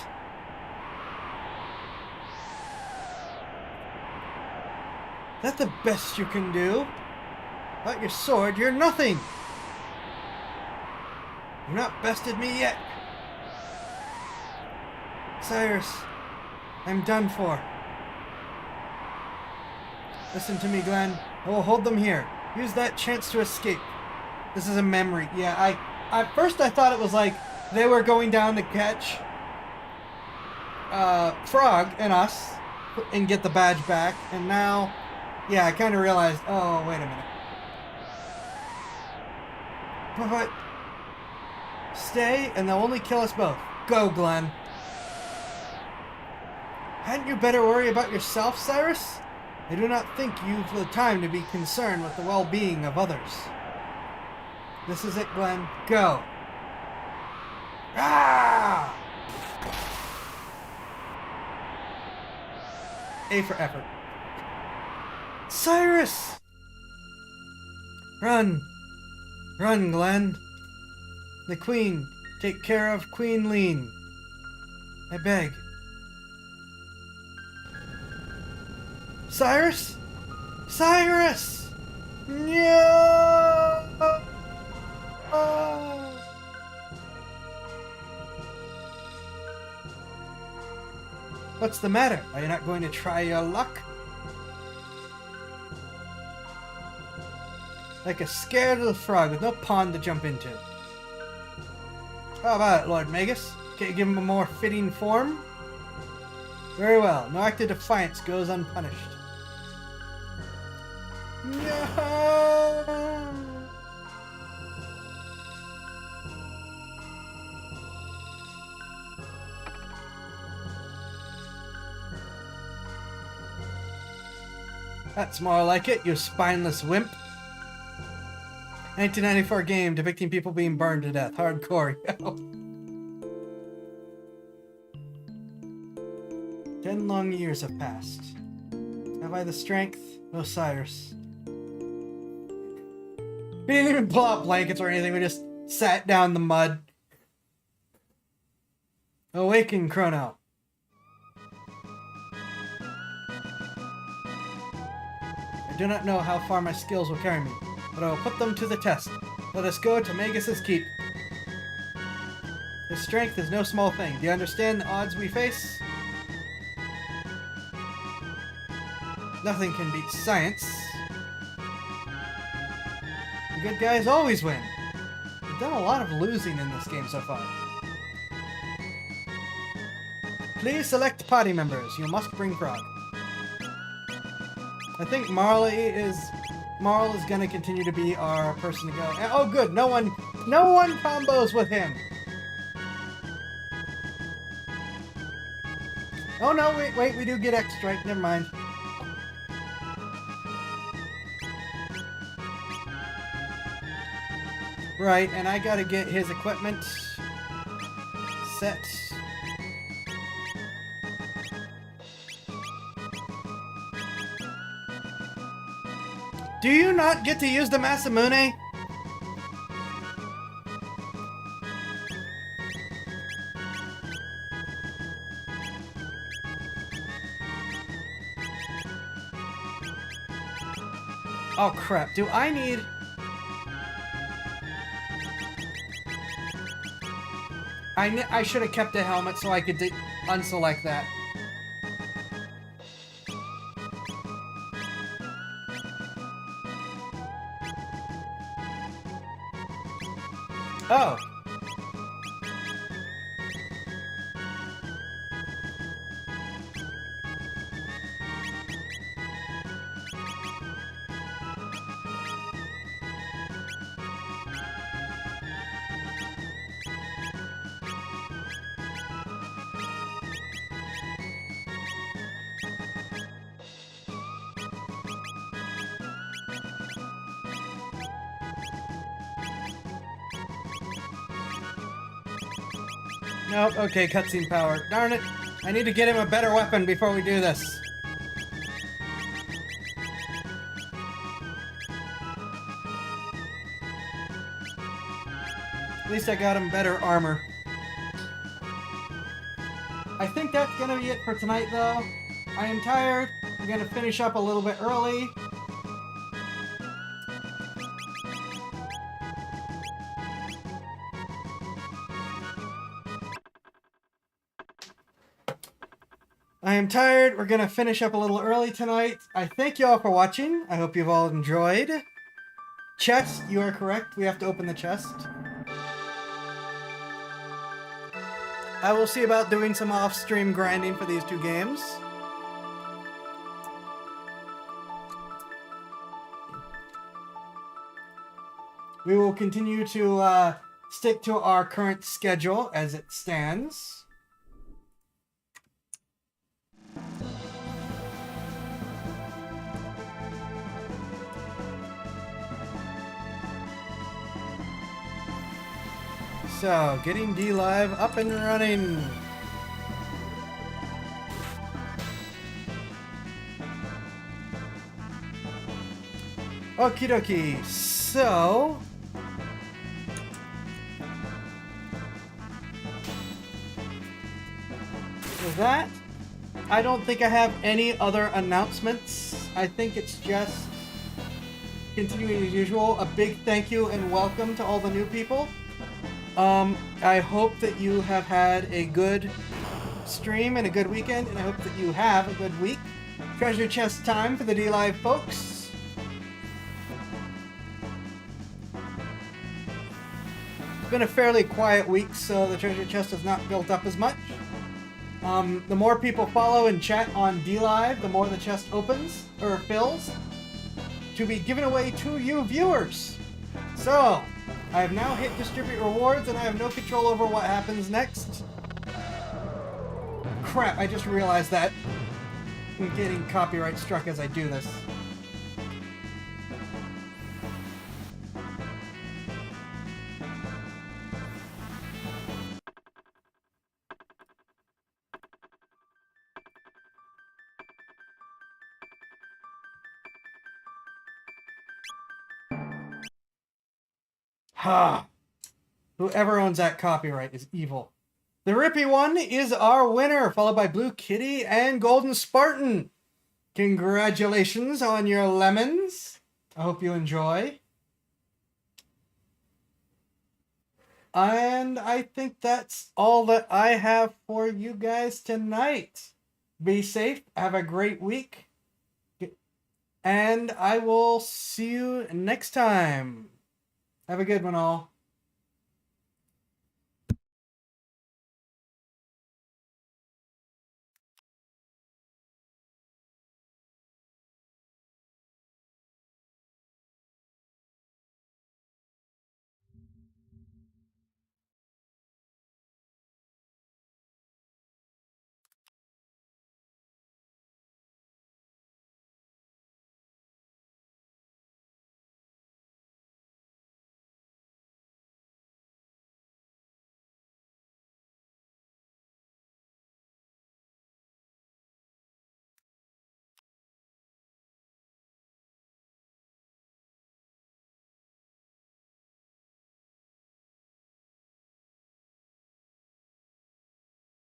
Is that the best you can do? Without your sword, you're nothing! You've not bested me yet! Cyrus, I'm done for. Listen to me, Glenn. I will hold them here. Use that chance to escape. This is a memory. Yeah, at first I thought it was like they were going down to catch Frog and us and get the badge back, and now, yeah, I kind of realized, oh, wait a minute. But stay, and they'll only kill us both. Go, Glenn. Hadn't you better worry about yourself, Cyrus? I do not think you've the time to be concerned with the well-being of others. This is it, Glenn. Go. Ah! A for effort. Cyrus! Run. Run, Glenn. The Queen. Take care of Queen Lean. I beg. Cyrus? Cyrus! No! What's the matter? Are you not going to try your luck? Like a scared little frog with no pond to jump into. How about it, Lord Magus? Can't you give him a more fitting form? Very well. No act of defiance goes unpunished. No! That's more like it, you spineless wimp. 1994 game depicting people being burned to death. Hardcore, yo. 10 long years have passed. Have I the strength? No, Cyrus. We didn't even pull out blankets or anything, we just sat down in the mud. Awaken, Chrono. I do not know how far my skills will carry me, but I will put them to the test. Let us go to Magus's Keep. His strength is no small thing. Do you understand the odds we face? Nothing can beat science. The good guys always win. We've done a lot of losing in this game so far. Please select party members. You must bring Frog. I think Marl is gonna continue to be our person to go. Oh, good. No one combos with him. Oh no! Wait. We do get X strike. Never mind. Right, and I gotta get his equipment set. Do you not get to use the Masamune? Oh crap, do I need... I should have kept a helmet so I could unselect that. Oh. Nope, okay, cutscene power. Darn it! I need to get him a better weapon before we do this. At least I got him better armor. I think that's gonna be it for tonight, though. I am tired. I'm gonna finish up a little bit early. I am tired. We're going to finish up a little early tonight. I thank you all for watching. I hope you've all enjoyed. Chest, you are correct. We have to open the chest. I will see about doing some off-stream grinding for these two games. We will continue to stick to our current schedule as it stands. So, getting DLive up and running. Okie dokie. So, with that, I don't think I have any other announcements. I think it's just continuing as usual. A big thank you and welcome to all the new people. I hope that you have had a good stream and a good weekend, and I hope that you have a good week. Treasure chest time for the DLive folks. It's been a fairly quiet week, so the treasure chest has not built up as much. The more people follow and chat on DLive, the more the chest opens, or fills, to be given away to you viewers. So, I have now hit distribute rewards, and I have no control over what happens next. Crap, I just realized that. I'm getting copyright struck as I do this. Ha! Whoever owns that copyright is evil. The Rippy one is our winner, followed by Blue Kitty and Golden Spartan. Congratulations on your lemons. I hope you enjoy. And I think that's all that I have for you guys tonight. Be safe. Have a great week. And I will see you next time. Have a good one, all.